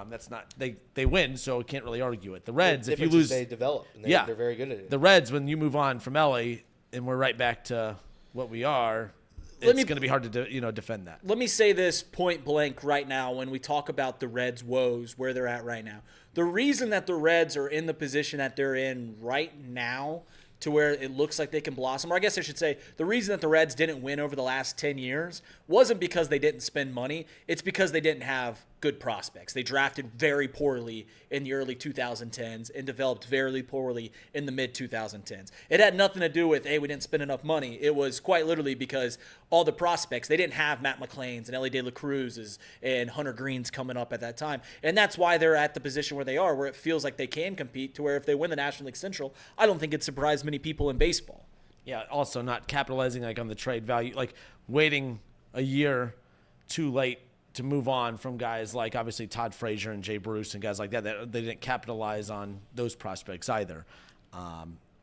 that's not they win, so we can't really argue it. The Reds, if you lose, they develop. And they're very good at it. The Reds, when you move on from Elly and we're right back to what we are, it's going to be hard to defend that. Let me say this point blank right now when we talk about the Reds' woes, where they're at right now. The reason that the Reds are in the position that they're in right now, to where it looks like they can blossom, or I guess I should say the reason that the Reds didn't win over the last 10 years wasn't because they didn't spend money. It's because they didn't have good prospects. They drafted very poorly in the early 2010s and developed very poorly in the mid-2010s. It had nothing to do with, hey, we didn't spend enough money. It was quite literally because all the prospects, they didn't have Matt McClains and Elly De La Cruz's and Hunter Greens coming up at that time. And that's why they're at the position where they are, where it feels like they can compete, to where if they win the National League Central, I don't think it surprised many people in baseball. Yeah, also not capitalizing like on the trade value, like waiting a year too late to move on from guys like obviously Todd Frazier and Jay Bruce and guys like that. They didn't capitalize on those prospects either.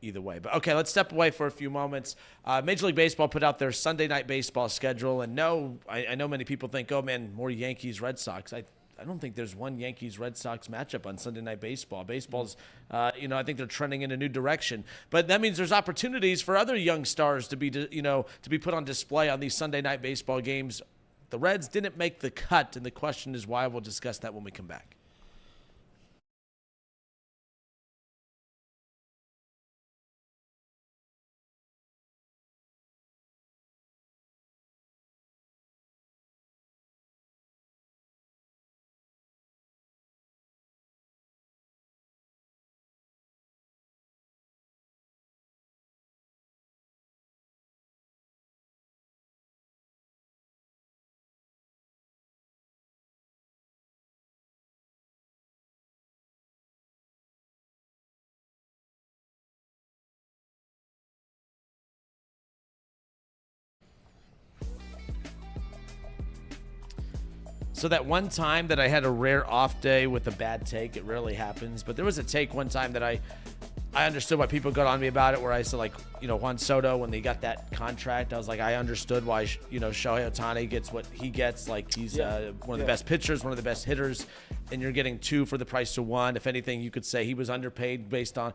Either way. But okay, let's step away for a few moments. Major League Baseball put out their Sunday Night Baseball schedule, and I know many people think, oh man, more Yankees Red Sox. I don't think there's one Yankees Red Sox matchup on Sunday Night Baseball. Baseball's, I think they're trending in a new direction. But that means there's opportunities for other young stars to be put on display on these Sunday Night Baseball games. The Reds didn't make the cut, and the question is why. We'll discuss that when we come back. So that one time that I had a rare off day with a bad take, it rarely happens, but there was a take one time that I understood why people got on me about it, where I said, like, Juan Soto, when they got that contract, I was like, I understood why, Shohei Ohtani gets what he gets. Like, he's one of the best pitchers, one of the best hitters, and you're getting 2 for the price of 1. If anything, you could say he was underpaid based on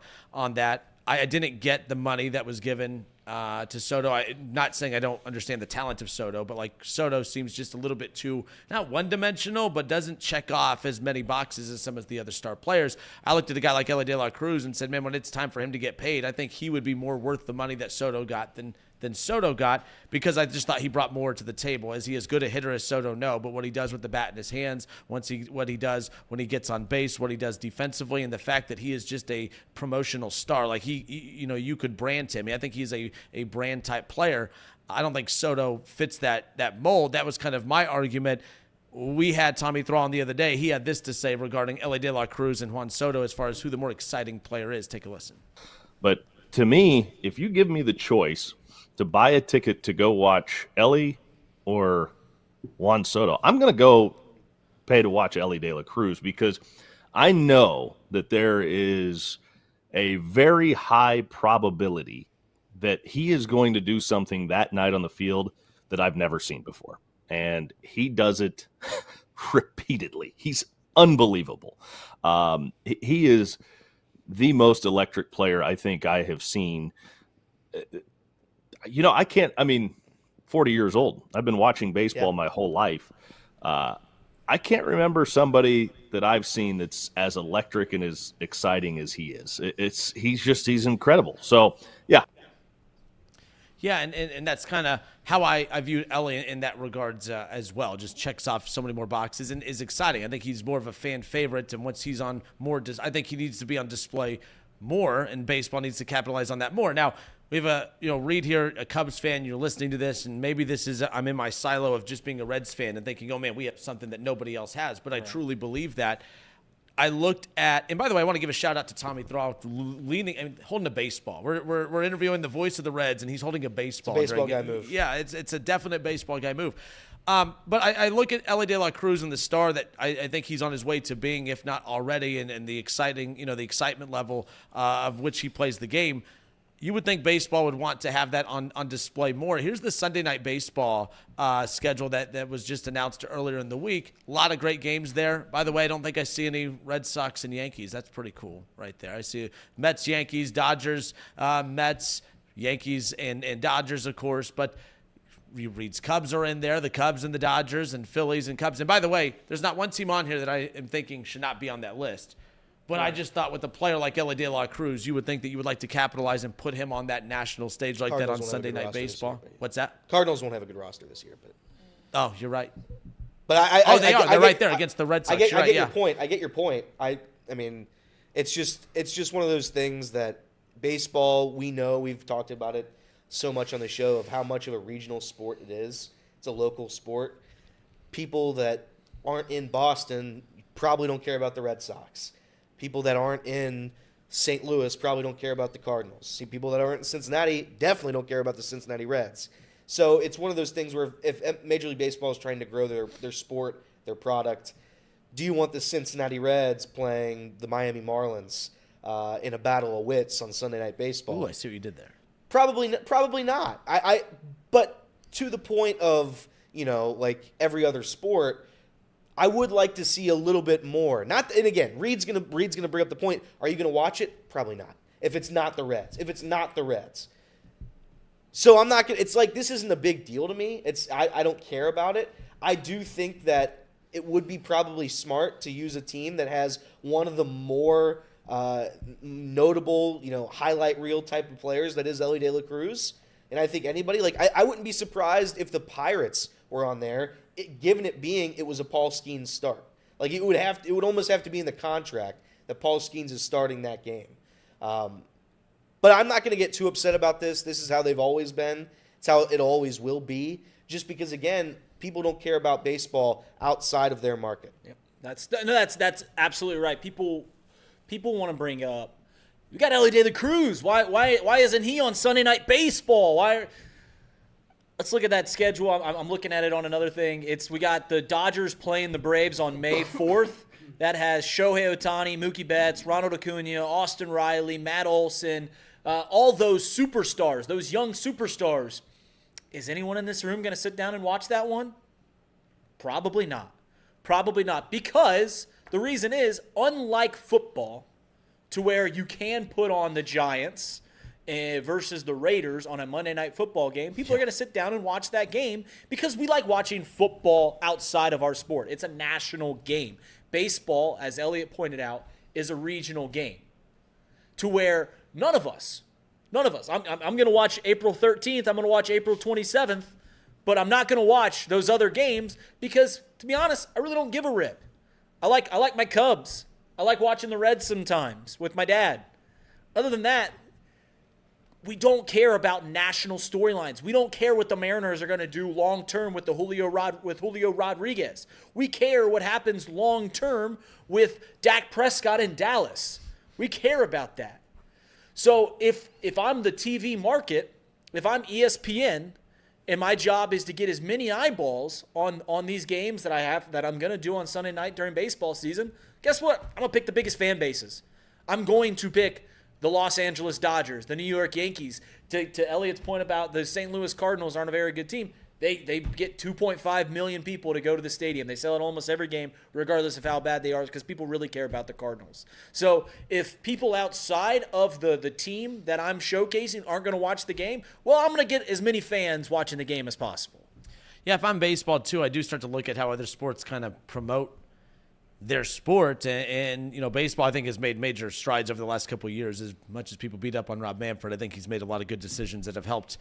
that. I didn't get the money that was given to Soto. I'm not saying I don't understand the talent of Soto, but like Soto seems just a little bit too, not one-dimensional, but doesn't check off as many boxes as some of the other star players. I looked at a guy like Elly De La Cruz and said, man, when it's time for him to get paid, I think he would be more worth the money that Soto got than Soto got, because I just thought he brought more to the table. Is he as good a hitter as Soto? No, but what he does with the bat in his hands, what he does when he gets on base, what he does defensively, and the fact that he is just a promotional star, like you could brand him. I think he's a brand type player. I don't think Soto fits that mold. That was kind of my argument. We had Tommy Thrall on the other day. He had this to say regarding Elly De La Cruz and Juan Soto as far as who the more exciting player is. Take a listen. But to me, if you give me the choice to buy a ticket to go watch Elly or Juan Soto, I'm going to go pay to watch Elly De La Cruz, because I know that there is a very high probability that he is going to do something that night on the field that I've never seen before. And he does it repeatedly. He's unbelievable. He is the most electric player I think I have seen. 40 years old. I've been watching baseball my whole life. I can't remember somebody that I've seen that's as electric and as exciting as he is. He's incredible. So, yeah. Yeah, and that's kind of how I view Elly in that regards as well. Just checks off so many more boxes and is exciting. I think he's more of a fan favorite, and once he's on more, I think he needs to be on display more, and baseball needs to capitalize on that more. Now, we have Reed here, a Cubs fan. You're listening to this, and maybe this is I'm in my silo of just being a Reds fan and thinking, oh man, we have something that nobody else has. But I truly believe that. I looked at, and by the way, I want to give a shout out to Tommy Thrall holding a baseball. We're interviewing the voice of the Reds, and he's holding a baseball. It's a baseball guy move. Yeah, it's a definite baseball guy move. But I look at Elly De La Cruz and the star that I think he's on his way to being, if not already, and the excitement level of which he plays the game. You would think baseball would want to have that on display more. Here's the Sunday Night Baseball schedule that was just announced earlier in the week. A lot of great games there. By the way, I don't think I see any Red Sox and Yankees. That's pretty cool right there. I see Mets, Yankees, Dodgers, Mets, Yankees, and Dodgers, of course. But Reed's Cubs are in there, the Cubs and the Dodgers and Phillies and Cubs. And by the way, there's not one team on here that I am thinking should not be on that list. But I just thought with a player like Elly De La Cruz, you would think that you would like to capitalize and put him on that national stage like Cardinals that on Sunday Night Baseball. What's that? Cardinals won't have a good roster this year, but Oh, you're right. but They are. They're right there against the Red Sox. I You're right, get yeah. your point. I get your point. I mean, it's just one of those things that baseball, we know, we've talked about it so much on the show of how much of a regional sport it is. It's a local sport. People that aren't in Boston probably don't care about the Red Sox. People that aren't in St. Louis probably don't care about the Cardinals. See, people that aren't in Cincinnati definitely don't care about the Cincinnati Reds. So it's one of those things where if Major League Baseball is trying to grow their sport, their product, do you want the Cincinnati Reds playing the Miami Marlins in a battle of wits on Sunday Night Baseball? Ooh, I see what you did there. Probably not. But to the point of, like every other sport, I would like to see a little bit more. And again, Reed's gonna bring up the point. Are you gonna watch it? Probably not. If it's not the Reds. So I'm not gonna. It's like this isn't a big deal to me. I don't care about it. I do think that it would be probably smart to use a team that has one of the more notable, highlight reel type of players that is Elly De La Cruz. And I think anybody I wouldn't be surprised if the Pirates were on there. Given it being it was a Paul Skeens start, like it would almost have to be in the contract that Paul Skeens is starting that game. But I'm not going to get too upset about this. This is how they've always been. It's how it always will be. Just because again, people don't care about baseball outside of their market. Yep. That's absolutely right. People want to bring up, we got Elly De La Cruz. Why isn't he on Sunday Night Baseball? Why? Let's look at that schedule. I'm looking at it on another thing. We got the Dodgers playing the Braves on May 4th. That has Shohei Ohtani, Mookie Betts, Ronald Acuna, Austin Riley, Matt Olson, all those superstars, those young superstars. Is anyone in this room going to sit down and watch that one? Probably not. Probably not. Because the reason is, unlike football, to where you can put on the Giants versus the Raiders on a Monday Night Football game, people are going to sit down and watch that game because we like watching football outside of our sport. It's a national game. Baseball, as Elliot pointed out, is a regional game. To where none of us, I'm going to watch April 13th, I'm going to watch April 27th, but I'm not going to watch those other games because, to be honest, I really don't give a rip. I like my Cubs. I like watching the Reds sometimes with my dad. Other than that, we don't care about national storylines. We don't care what the Mariners are going to do long term with Julio Rodriguez. We care what happens long term with Dak Prescott in Dallas. We care about that. So if I'm the TV market, if I'm ESPN, and my job is to get as many eyeballs on these games that I'm going to do on Sunday night during baseball season, guess what? I'm going to pick the biggest fan bases. I'm going to pick the Los Angeles Dodgers, the New York Yankees. To Elliot's point about the St. Louis Cardinals aren't a very good team, they get 2.5 million people to go to the stadium. They sell it almost every game, regardless of how bad they are, because people really care about the Cardinals. So if people outside of the team that I'm showcasing aren't going to watch the game, well, I'm going to get as many fans watching the game as possible. Yeah, if I'm baseball too, I do start to look at how other sports kind of promote their sport, and baseball I think has made major strides over the last couple of years. As much as people beat up on Rob Manfred, I think he's made a lot of good decisions that have helped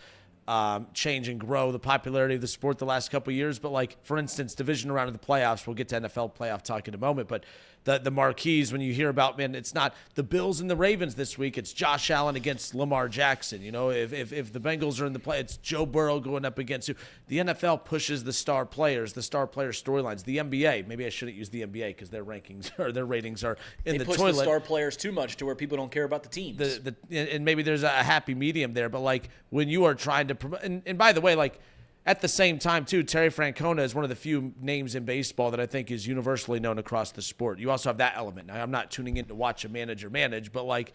change and grow the popularity of the sport the last couple of years. But like, for instance, division round of the playoffs, we'll get to NFL playoff talk in a moment, but the marquees, when you hear about, man, it's not the Bills and the Ravens this week, it's Josh Allen against Lamar Jackson. If the Bengals are in the play, it's Joe Burrow going up against you. The NFL pushes the star players storylines. The NBA, maybe I shouldn't use the NBA because their rankings or their ratings are in the toilet. They push the star players too much to where people don't care about the teams. And maybe there's a happy medium there, but like when you are trying to promote, and by the way, like, at the same time, too, Terry Francona is one of the few names in baseball that I think is universally known across the sport. You also have that element. Now, I'm not tuning in to watch a manager manage, but, like,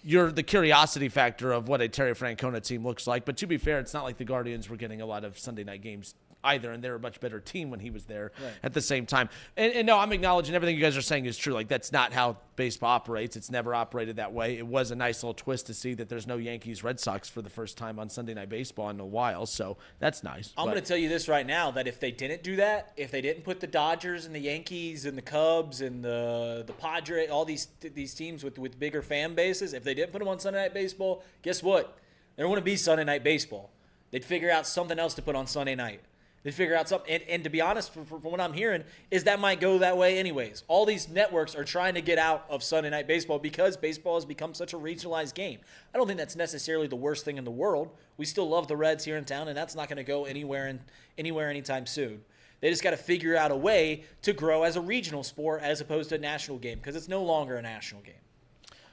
you're the curiosity factor of what a Terry Francona team looks like. But to be fair, it's not like the Guardians were getting a lot of Sunday night games either, and they were a much better team when he was there at the same time. And no, I'm acknowledging everything you guys are saying is true. Like, that's not how baseball operates. It's never operated that way. It was a nice little twist to see that there's no Yankees-Red Sox for the first time on Sunday Night Baseball in a while, so that's nice. I'm going to tell you this right now, that if they didn't do that, if they didn't put the Dodgers and the Yankees and the Cubs and the Padres, all these teams with bigger fan bases, if they didn't put them on Sunday Night Baseball, guess what? There wouldn't be Sunday Night Baseball. They'd figure out something else to put on Sunday night. They figure out something, and to be honest, from what I'm hearing, is that might go that way anyways. All these networks are trying to get out of Sunday Night Baseball because baseball has become such a regionalized game. I don't think that's necessarily the worst thing in the world. We still love the Reds here in town, and that's not going to go anywhere anytime soon. They just got to figure out a way to grow as a regional sport as opposed to a national game, because it's no longer a national game.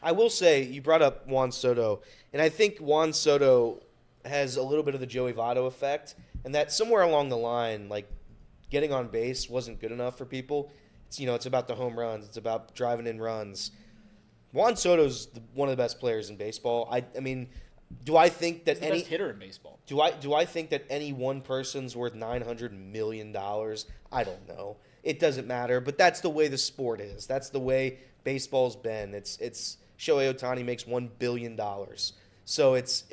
I will say, you brought up Juan Soto, and I think Juan Soto has a little bit of the Joey Votto effect. And that somewhere along the line, like, getting on base wasn't good enough for people. It's about the home runs. It's about driving in runs. Juan Soto's one of the best players in baseball. I mean, do I think that He's the best hitter in baseball? Do I think that any one person's worth $900 million? I don't know. It doesn't matter. But that's the way the sport is. That's the way baseball's been. It's Shohei Ohtani makes $1 billion. So it's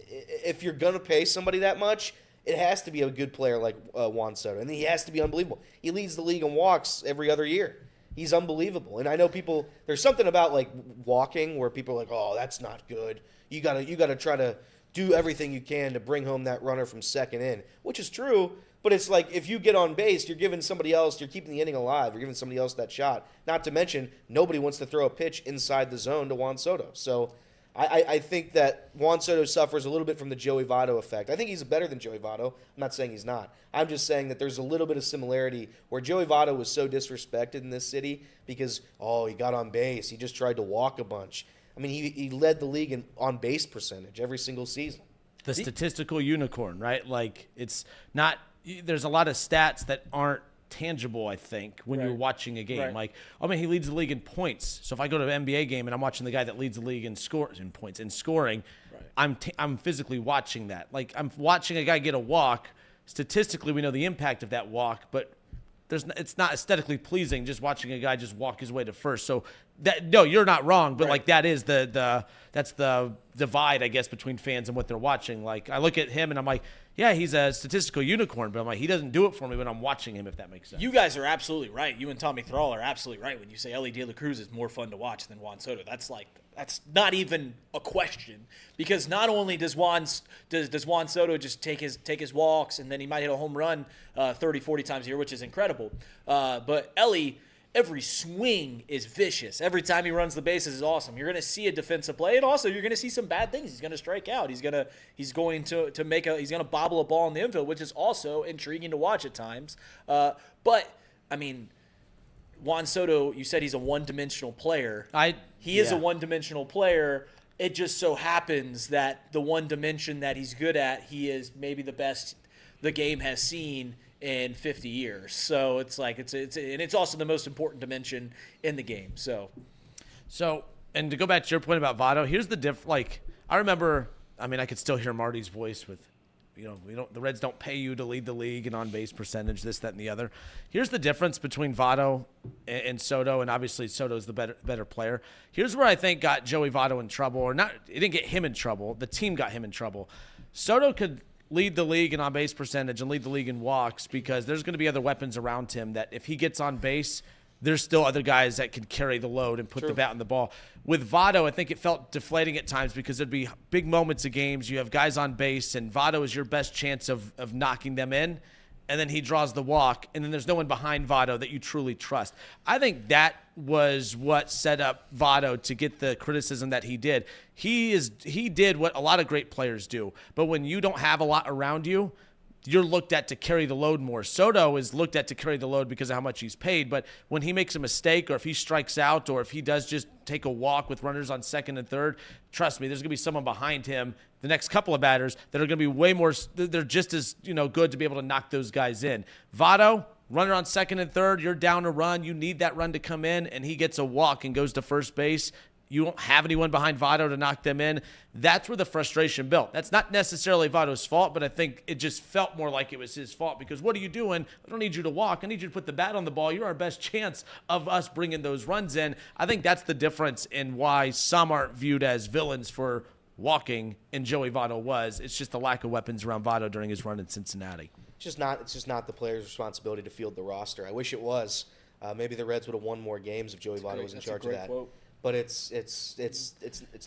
if you're gonna pay somebody that much, it has to be a good player like Juan Soto. And he has to be unbelievable. He leads the league in walks every other year. He's unbelievable. And I know there's something about, like, walking where people are like, oh, that's not good. You gotta try to do everything you can to bring home that runner from second in, which is true. But it's like, if you get on base, you're giving somebody else, you're keeping the inning alive. You're giving somebody else that shot. Not to mention, nobody wants to throw a pitch inside the zone to Juan Soto. So I think that Juan Soto suffers a little bit from the Joey Votto effect. I think he's better than Joey Votto. I'm not saying he's not. I'm just saying that there's a little bit of similarity where Joey Votto was so disrespected in this city because, he got on base. He just tried to walk a bunch. I mean, he led the league in on-base percentage every single season. the statistical unicorn, right? Like it's not. There's a lot of stats that aren't tangible, I think, when you're watching a game. Right. Like, I mean, he leads the league in points. So if I go to an NBA game and I'm watching the guy that leads the league in points in scoring, I'm physically watching that. Like I'm watching a guy get a walk. Statistically, we know the impact of that walk, but it's not aesthetically pleasing just watching a guy just walk his way to first. So you're not wrong, but like that is that's the divide, I guess, between fans and what they're watching. Like I look at him and I'm like, yeah, he's a statistical unicorn, but I'm like, he doesn't do it for me when I'm watching him, if that makes sense. You guys are absolutely right. You and Tommy Thrall are absolutely right when you say Elly De La Cruz is more fun to watch than Juan Soto. That's not even a question, because not only does Juan Soto just take his walks and then he might hit a home run 30, 40 times a year, which is incredible, but Elly, every swing is vicious. Every time he runs the bases is awesome. You're going to see a defensive play, and also you're going to see some bad things. He's going to strike out. He's going to bobble a ball in the infield, which is also intriguing to watch at times. But I mean, Juan Soto, you said he's a one-dimensional player. He is a one-dimensional player. It just so happens that the one dimension that he's good at, he is maybe the best the game has seen in 50 years. So it's like and it's also the most important dimension in the game. So and to go back to your point about Votto, here's the diff. Like I remember, I mean, I could still hear Marty's voice with, the Reds don't pay you to lead the league in on-base percentage, this, that, and the other. Here's the difference between Votto and Soto, and obviously Soto's the better player. Here's where I think got Joey Votto in trouble, or not. It didn't get him in trouble. The team got him in trouble. Soto could lead the league in on-base percentage and lead the league in walks because there's going to be other weapons around him that if he gets on base, there's still other guys that can carry the load and put the bat on the ball. With Votto, I think it felt deflating at times because there'd be big moments of games. You have guys on base, and Votto is your best chance of knocking them in, and then he draws the walk, and then there's no one behind Votto that you truly trust. I think that was what set up Votto to get the criticism that he did. He did what a lot of great players do, but when you don't have a lot around you, you're looked at to carry the load more. Soto is looked at to carry the load because of how much he's paid, but when he makes a mistake or if he strikes out or if he does just take a walk with runners on second and third, trust me, there's going to be someone behind him, the next couple of batters, that are going to be way more, they're just as good to be able to knock those guys in. Votto, runner on second and third, you're down a run, you need that run to come in, and he gets a walk and goes to first base. You don't have anyone behind Votto to knock them in. That's where the frustration built. That's not necessarily Votto's fault, but I think it just felt more like it was his fault because what are you doing? I don't need you to walk. I need you to put the bat on the ball. You're our best chance of us bringing those runs in. I think that's the difference in why some aren't viewed as villains for walking and Joey Votto was. It's just the lack of weapons around Votto during his run in Cincinnati. It's just not the player's responsibility to field the roster. I wish it was. Maybe the Reds would have won more games if Joey Votto was in charge of that. Quote. But it's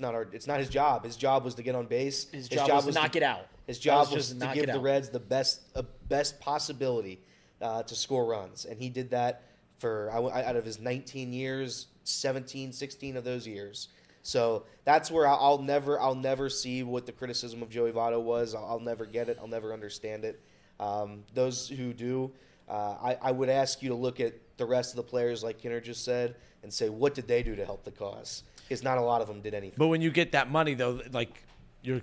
not his job. His job was to get on base. His job was to knock it out. His job was to give the Reds the best possibility to score runs, and he did that for out of his 19 years, 16 of those years. So that's where I'll never see what the criticism of Joey Votto was. I'll never get it. I'll never understand it. Those who do, I would ask you to look at the rest of the players, like Kinner just said, and say, what did they do to help the cause? Because not a lot of them did anything. But when you get that money, though, like you're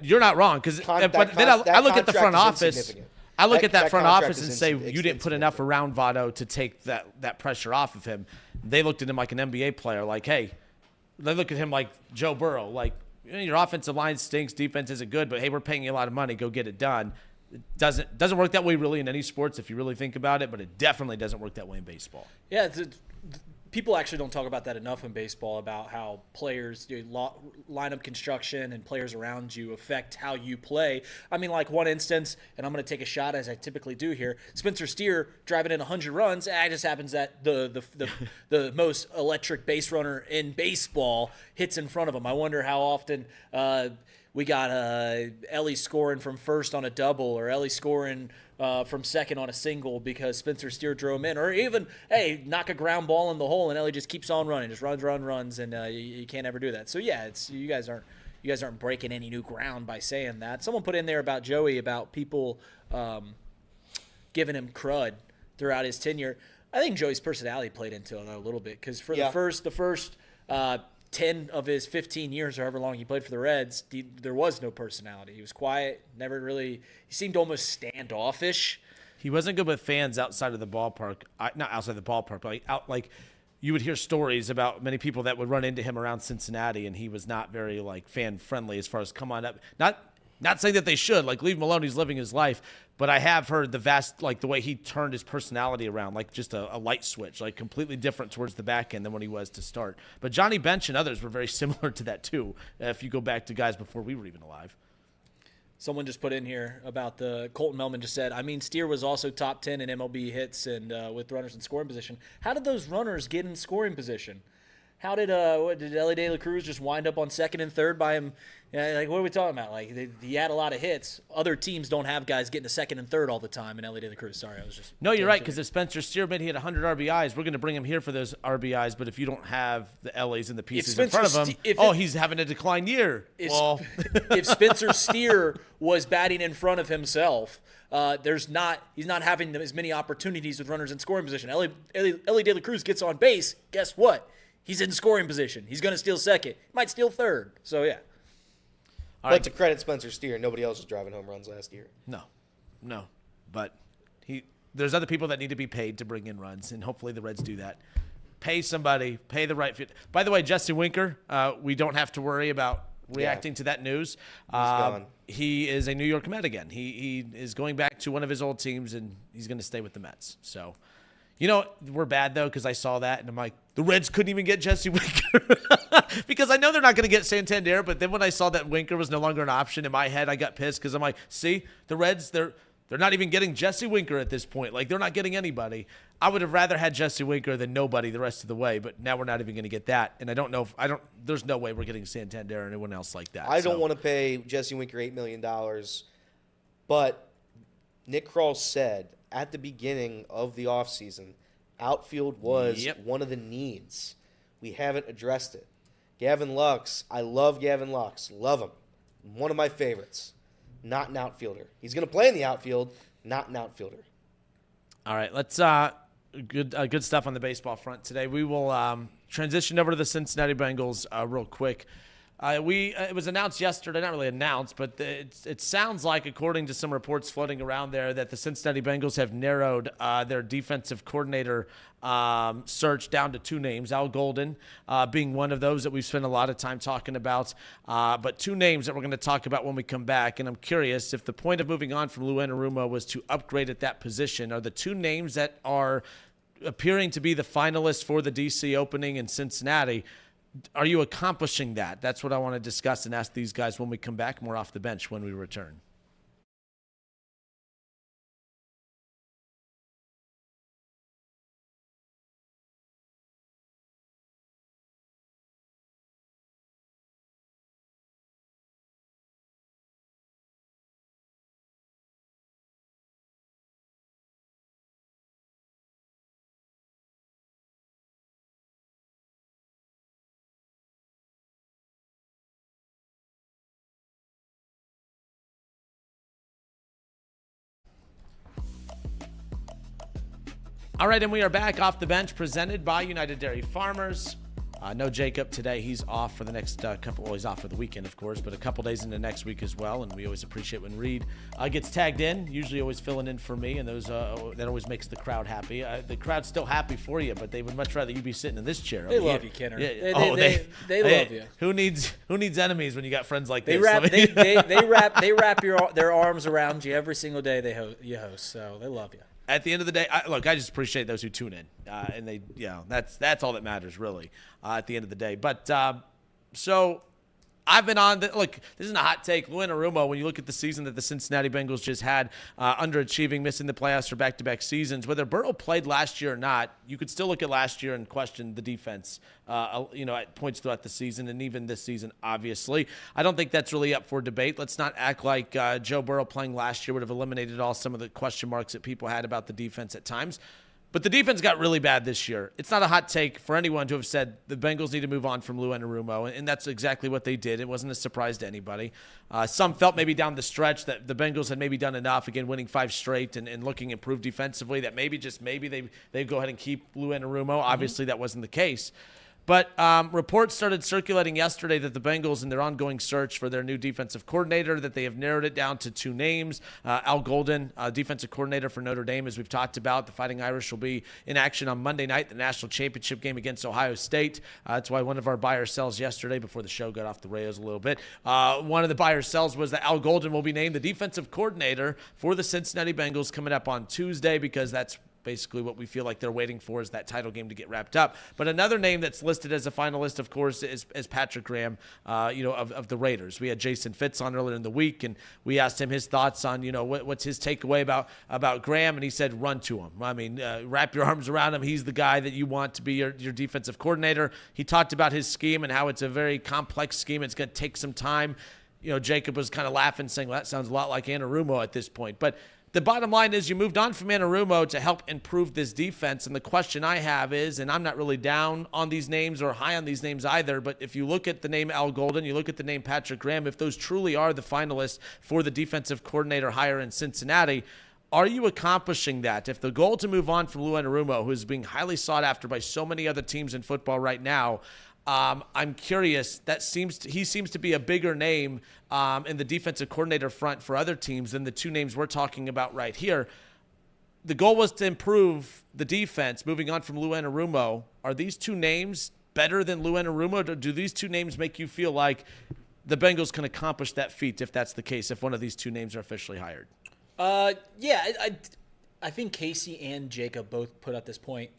you're not wrong. Because but then I look at the front office. I look at that front office and say you didn't put enough around Votto to take that pressure off of him. They looked at him like an NBA player. Like, hey, they look at him like Joe Burrow. Like, your offensive line stinks, defense isn't good, but hey, we're paying you a lot of money. Go get it done. It doesn't work that way really in any sports if you really think about it, but it definitely doesn't work that way in baseball. Yeah, people actually don't talk about that enough in baseball, about how players, lineup construction and players around you affect how you play. I mean, like one instance, and I'm going to take a shot as I typically do here, Spencer Steer driving in 100 runs. It just happens that the most electric base runner in baseball hits in front of him. I wonder how often we got Elly scoring from first on a double, or Elly scoring from second on a single because Spencer Steer drove him in, or even, hey, knock a ground ball in the hole and Elly just keeps on running, just runs, and you can't ever do that. So yeah, you guys aren't breaking any new ground by saying that. Someone put in there about Joey, about people giving him crud throughout his tenure. I think Joey's personality played into it a little bit, because for the first 10 of his 15 years, or however long he played for the Reds, there was no personality. He was quiet, never really – he seemed almost standoffish. He wasn't good with fans outside of the ballpark. Not outside the ballpark, but you would hear stories about many people that would run into him around Cincinnati, and he was not very fan friendly as far as come on up. Not saying that they should, leave him alone. He's living his life. But I have heard the way he turned his personality around, just a light switch, completely different towards the back end than when he was to start. But Johnny Bench and others were very similar to that too, if you go back to guys before we were even alive. Someone just put in here about the Colton Melman just said, Steer was also top 10 in MLB hits and with runners in scoring position. How did those runners get in scoring position? How did Elly De La Cruz just wind up on second and third by him? What are we talking about? He had a lot of hits. Other teams don't have guys getting to second and third all the time. And Elly De La Cruz, sorry, I was just. No, you're right, because if Spencer Steer he had 100 RBIs, we're going to bring him here for those RBIs. But if you don't have the Ellys and the pieces in front of him, he's having a decline year. If Spencer Steer was batting in front of himself, he's not having as many opportunities with runners in scoring position. Elly De La Cruz gets on base. Guess what? He's in scoring position. He's going to steal second. He might steal third. So, yeah. But to credit Spencer Steer, nobody else was driving home runs last year. No. But there's other people that need to be paid to bring in runs, and hopefully the Reds do that. Pay somebody. Pay the right fit. By the way, Jesse Winker, we don't have to worry about reacting to that news. He's gone. He is a New York Met again. He is going back to one of his old teams, and he's going to stay with the Mets. So, we're bad, though, because I saw that, and I'm like, the Reds couldn't even get Jesse Winker. Because I know they're not going to get Santander, but then when I saw that Winker was no longer an option, in my head I got pissed because I'm like, see, the Reds, they're not even getting Jesse Winker at this point. They're not getting anybody. I would have rather had Jesse Winker than nobody the rest of the way, but now we're not even going to get that. And there's no way we're getting Santander or anyone else like that. I don't want to pay Jesse Winker $8 million, but Nick Kroll said at the beginning of the offseason, outfield was one of the needs. We haven't addressed it. Gavin Lux, I love Gavin Lux. Love him. One of my favorites. Not an outfielder. He's going to play in the outfield, not an outfielder. All right, let's good stuff on the baseball front today. We will transition over to the Cincinnati Bengals real quick. It was announced yesterday, not really announced, but it sounds like, according to some reports floating around there, that the Cincinnati Bengals have narrowed their defensive coordinator search down to 2 names, Al Golden being one of those that we've spent a lot of time talking about, but 2 names that we're going to talk about when we come back. And I'm curious if the point of moving on from Lou Anarumo was to upgrade at that position. Are the 2 names that are appearing to be the finalists for the DC opening in Cincinnati, are you accomplishing that? That's what I want to discuss and ask these guys when we come back, more off the bench when we return. All right, and we are back off the bench, presented by United Dairy Farmers. No Jacob today. He's off for the next couple. Well, he's off for the weekend, of course, but a couple days into next week as well. And we always appreciate when Reed gets tagged in. Usually, always filling in for me, and that always makes the crowd happy. The crowd's still happy for you, but they would much rather you be sitting in this chair. They love you, Kenner. Yeah. They love you. Who needs enemies when you got friends like they this? They wrap their arms around you every single day you host. So they love you. At the end of the day, I just appreciate those who tune in, and that's all that matters really. At the end of the day, but so I've been on look, this isn't a hot take. Lou Anarumo, when you look at the season that the Cincinnati Bengals just had, underachieving, missing the playoffs for back-to-back seasons, whether Burrow played last year or not, you could still look at last year and question the defense, at points throughout the season and even this season, obviously. I don't think that's really up for debate. Let's not act like Joe Burrow playing last year would have eliminated some of the question marks that people had about the defense at times. But the defense got really bad this year. It's not a hot take for anyone to have said the Bengals need to move on from Lou Anarumo, and that's exactly what they did. It wasn't a surprise to anybody. Some felt maybe down the stretch that the Bengals had maybe done enough, again, winning 5 straight and looking improved defensively, that maybe they go ahead and keep Lou Anarumo. Obviously, that wasn't the case. But reports started circulating yesterday that the Bengals, in their ongoing search for their new defensive coordinator, that they have narrowed it down to 2 names. Al Golden, defensive coordinator for Notre Dame, as we've talked about. The Fighting Irish will be in action on Monday night, the national championship game against Ohio State. That's why one of our buyer sells yesterday, before the show got off the rails a little bit, one of the buyer sells was that Al Golden will be named the defensive coordinator for the Cincinnati Bengals coming up on Tuesday, because that's basically what we feel like they're waiting for, is that title game to get wrapped up. But another name that's listed as a finalist, of course, is Patrick Graham, of the Raiders. We had Jason Fitz on earlier in the week, and we asked him his thoughts on, what's his takeaway about Graham, and he said, run to him. I mean, wrap your arms around him. He's the guy that you want to be your defensive coordinator. He talked about his scheme and how it's a very complex scheme. It's going to take some time. Jacob was kind of laughing, saying, well, that sounds a lot like Anarumo at this point. But the bottom line is, you moved on from Anarumo to help improve this defense. And the question I have is, and I'm not really down on these names or high on these names either, but if you look at the name Al Golden, you look at the name Patrick Graham, if those truly are the finalists for the defensive coordinator hire in Cincinnati, are you accomplishing that? If the goal to move on from Lou Anarumo, who is being highly sought after by so many other teams in football right now, I'm curious. He seems to be a bigger name in the defensive coordinator front for other teams than the 2 names we're talking about right here. The goal was to improve the defense, moving on from Lou Anarumo. Are these 2 names better than Lou Anarumo? Do these 2 names make you feel like the Bengals can accomplish that feat, if that's the case, if one of these 2 names are officially hired? Yeah, I think Casey and Jacob both put up this point.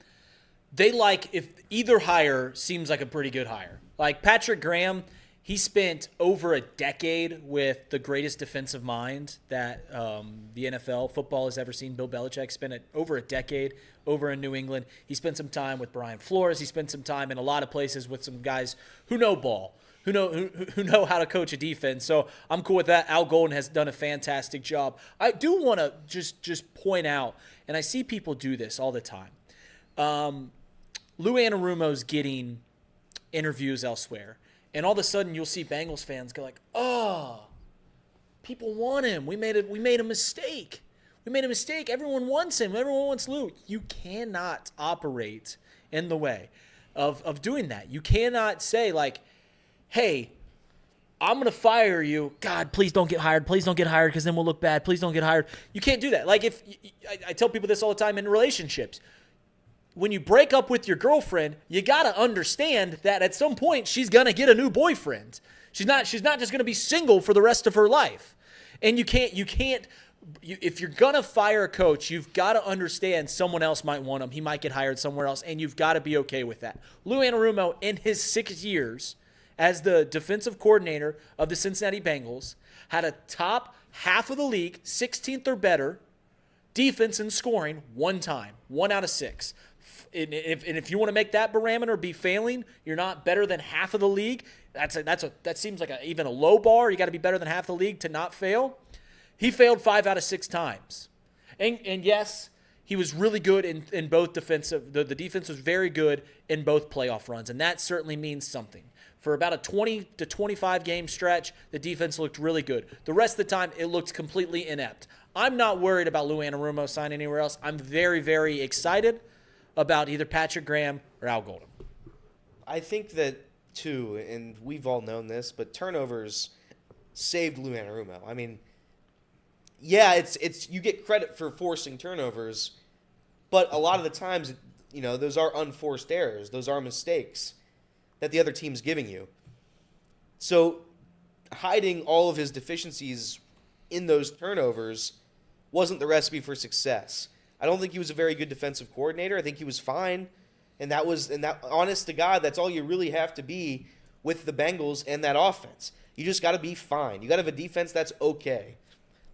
They if either hire seems like a pretty good hire. Like Patrick Graham, he spent over a decade with the greatest defensive mind that the NFL football has ever seen. Bill Belichick spent over a decade over in New England. He spent some time with Brian Flores. He spent some time in a lot of places with some guys who know ball, who know how to coach a defense. So I'm cool with that. Al Golden has done a fantastic job. I do want to just point out, and I see people do this all the time. Lou Anarumo's getting interviews elsewhere, and all of a sudden you'll see Bengals fans go like, "Oh, people want him. We made a mistake. We made a mistake. Everyone wants him. Everyone wants Lou." You cannot operate in the way of doing that. You cannot say like, "Hey, I'm going to fire you. God, please don't get hired. Please don't get hired, because then we'll look bad. Please don't get hired." You can't do that. Like I tell people this all the time in relationships. When you break up with your girlfriend, you got to understand that at some point she's going to get a new boyfriend. She's not just going to be single for the rest of her life. And you can't if you're going to fire a coach, you've got to understand someone else might want him. He might get hired somewhere else, and you've got to be okay with that. Lou Anarumo, in his 6 years as the defensive coordinator of the Cincinnati Bengals, had a top half of the league, 16th or better, defense and scoring 1 time, 1 out of 6. And if you want to make that barometer be failing, you're not better than half of the league. That seems like even a low bar. You got to be better than half the league to not fail. He failed 5 out of 6 times, and yes, he was really good in both defensive. The defense was very good in both playoff runs, and that certainly means something. For about a 20 to 25 game stretch, the defense looked really good. The rest of the time, it looked completely inept. I'm not worried about Lou Anarumo signing anywhere else. I'm very, very excited about either Patrick Graham or Al Golden. I think that, too, and we've all known this, but turnovers saved Lou Anarumo. I mean, yeah, it's you get credit for forcing turnovers, but a lot of the times, those are unforced errors. Those are mistakes that the other team's giving you. So hiding all of his deficiencies in those turnovers wasn't the recipe for success. I don't think he was a very good defensive coordinator. I think he was fine. And that honest to God, that's all you really have to be with the Bengals and that offense. You just got to be fine. You got to have a defense that's okay.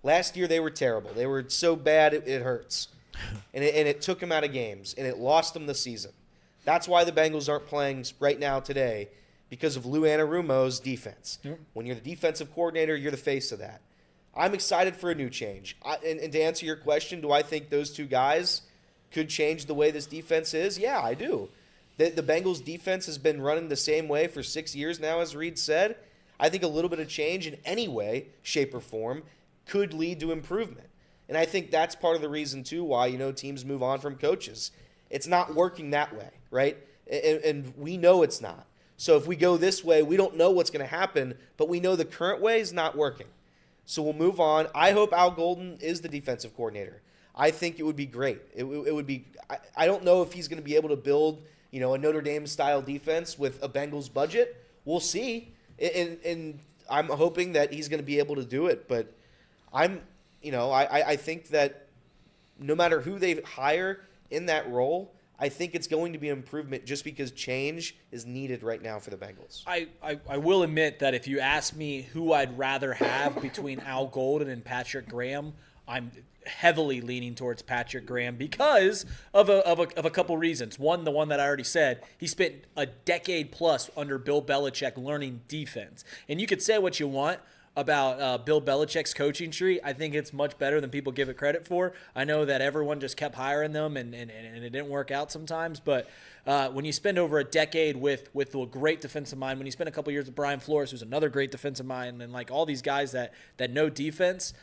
Last year they were terrible. They were so bad it hurts. And it took them out of games, and it lost them the season. That's why the Bengals aren't playing right now today, because of Lou Anarumo's defense. Yep. When you're the defensive coordinator, you're the face of that. I'm excited for a new change. And to answer your question, do I think those 2 guys could change the way this defense is? Yeah, I do. The Bengals defense has been running the same way for 6 years now, as Reed said. I think a little bit of change in any way, shape, or form could lead to improvement. And I think that's part of the reason, too, why, teams move on from coaches. It's not working that way, right? and we know it's not. So if we go this way, we don't know what's going to happen, but we know the current way is not working. So we'll move on. I hope Al Golden is the defensive coordinator. I think it would be great. It would be. I don't know if he's going to be able to build, a Notre Dame style defense with a Bengals budget. We'll see. And I'm hoping that he's going to be able to do it. But I think that no matter who they hire in that role, I think it's going to be an improvement just because change is needed right now for the Bengals. I will admit that if you ask me who I'd rather have between Al Golden and Patrick Graham, I'm heavily leaning towards Patrick Graham because of a couple reasons. One, the one that I already said, he spent a decade plus under Bill Belichick learning defense. And you could say what you want about Bill Belichick's coaching tree. I think it's much better than people give it credit for. I know that everyone just kept hiring them and it didn't work out sometimes. But when you spend over a decade with a great defensive mind, when you spend a couple years with Brian Flores, who's another great defensive mind, and like all these guys that know defense,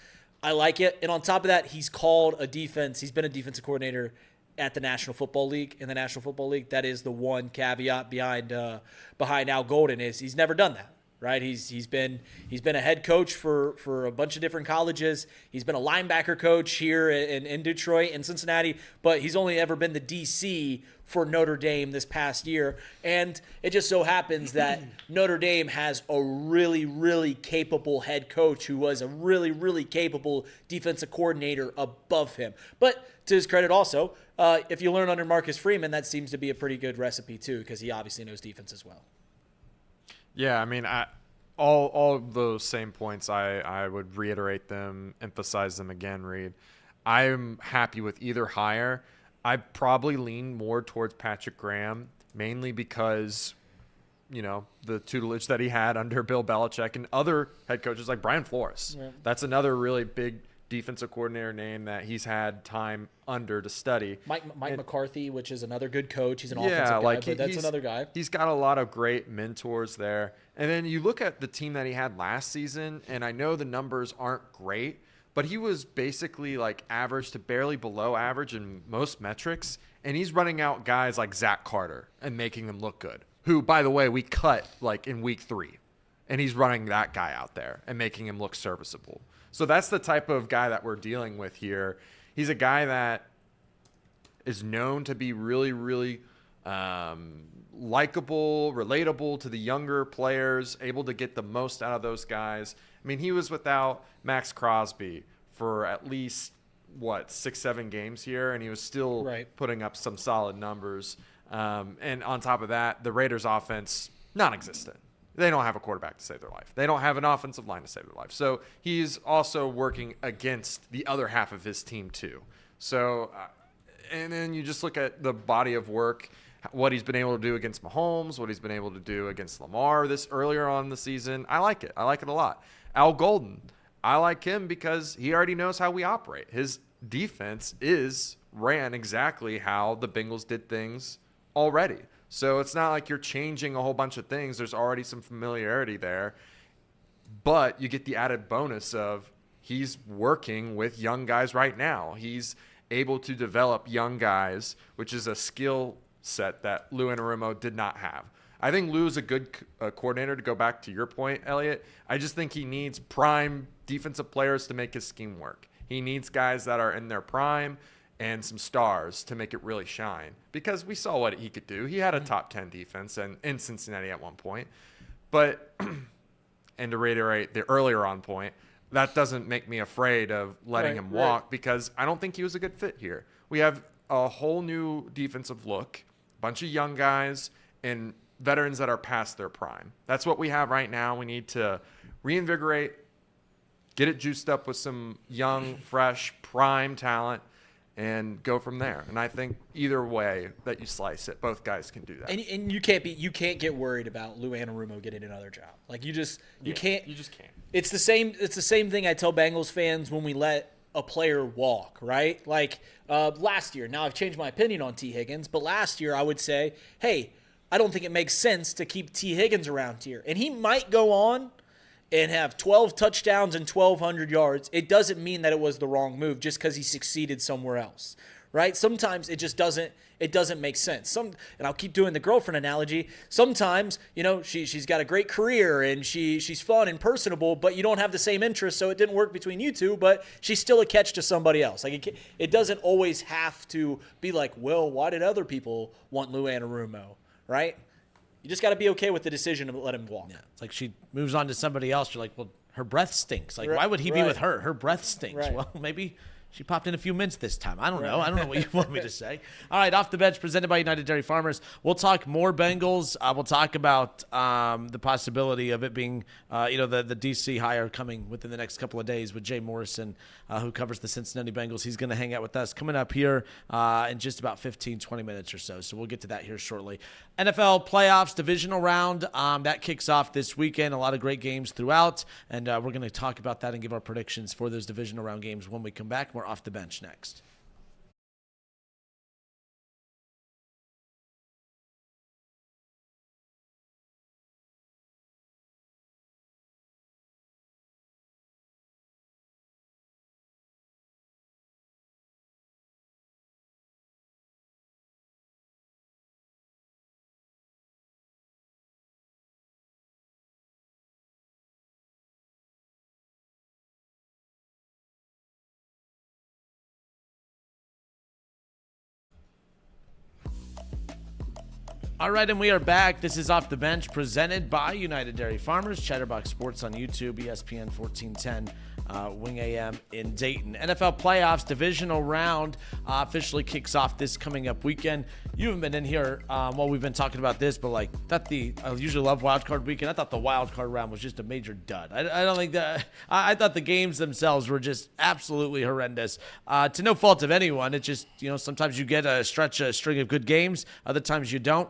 I like it. And on top of that, he's called a defense. He's been a defensive coordinator at the National Football League. In the National Football League, that is the one caveat behind Al Golden is he's never done that. Right, he's been a head coach for a bunch of different colleges. He's been a linebacker coach here in Detroit and Cincinnati, but he's only ever been the DC for Notre Dame this past year. And it just so happens that Notre Dame has a really, really capable head coach who was a really, really capable defensive coordinator above him. But to his credit also, if you learn under Marcus Freeman, that seems to be a pretty good recipe too, because he obviously knows defense as well. Yeah, I mean, all of those same points, I would reiterate them, emphasize them again, Reed. I'm happy with either hire. I probably lean more towards Patrick Graham, mainly because, the tutelage that he had under Bill Belichick and other head coaches like Brian Flores. Yeah. That's another really big defensive coordinator name that he's had time under to study. Mike McCarthy, which is another good coach. He's an offensive guy, but that's another guy. He's got a lot of great mentors there. And then you look at the team that he had last season, and I know the numbers aren't great, but he was basically like average to barely below average in most metrics, and he's running out guys like Zach Carter and making them look good, who, by the way, we cut like in week 3, and he's running that guy out there and making him look serviceable. So that's the type of guy that we're dealing with here. He's a guy that is known to be really, really likable, relatable to the younger players, able to get the most out of those guys. I mean, he was without Max Crosby for at least, 6-7 games here, and he was still putting up some solid numbers. And on top of that, the Raiders' offense, non-existent. They don't have a quarterback to save their life. They don't have an offensive line to save their life. So he's also working against the other half of his team too. So, and then you just look at the body of work, what he's been able to do against Mahomes, what he's been able to do against Lamar this earlier on in the season. I like it. I like it a lot. Al Golden, I like him because he already knows how we operate. His defense ran exactly how the Bengals did things already. So it's not like you're changing a whole bunch of things. There's already some familiarity there. But you get the added bonus of he's working with young guys right now. He's able to develop young guys, which is a skill set that Lou Anarumo did not have. I think Lou's a good coordinator, to go back to your point, Elliot. I just think he needs prime defensive players to make his scheme work. He needs guys that are in their prime and some stars to make it really shine, because we saw what he could do. He had a top 10 defense in Cincinnati at one point. But, and to reiterate the earlier on point, that doesn't make me afraid of letting him walk, because I don't think he was a good fit here. We have a whole new defensive look, a bunch of young guys, and veterans that are past their prime. That's what we have right now. We need to reinvigorate, get it juiced up with some young, fresh, prime talent, and go from there. And I think either way that you slice it, both guys can do that. And you can't get worried about Lou Anarumo getting another job. Like you just can't. It's the same thing I tell Bengals fans when we let a player walk, right? Like last year. Now I've changed my opinion on T. Higgins, but last year I would say, hey, I don't think it makes sense to keep T. Higgins around here. And he might go on and have 12 touchdowns and 1,200 yards, it doesn't mean that it was the wrong move just because he succeeded somewhere else, right? Sometimes it just doesn't make sense. And I'll keep doing the girlfriend analogy. Sometimes, she's got a great career and she's fun and personable, but you don't have the same interests, so it didn't work between you two, but she's still a catch to somebody else. Like it doesn't always have to be like, well, why did other people want Lou Anarumo, right? You just got to be okay with the decision to let him walk. Yeah, it's like she moves on to somebody else. You're like, well, her breath stinks. Like, why would he be with her? Her breath stinks. Right. Well, maybe she popped in a few mints this time. I don't know. I don't know what you want me to say. All right, Off the Bench presented by United Dairy Farmers. We'll talk more Bengals. We'll talk about the possibility of it being, the D.C. hire coming within the next couple of days with Jay Morrison, who covers the Cincinnati Bengals. He's going to hang out with us coming up here in just about 15, 20 minutes or so. So we'll get to that here shortly. NFL playoffs, divisional round, that kicks off this weekend. A lot of great games throughout, and we're going to talk about that and give our predictions for those divisional round games when we come back. More Off the Bench next. All right, and we are back. This is Off the Bench presented by United Dairy Farmers, Chatterbox Sports on YouTube, ESPN 1410, Wing AM in Dayton. NFL playoffs, divisional round officially kicks off this coming up weekend. You haven't been in here while we've been talking about this, but I usually love wild card weekend. I thought the wild card round was just a major dud. I don't think that. I thought the games themselves were just absolutely horrendous. To no fault of anyone. It's just sometimes you get a string of good games, other times you don't.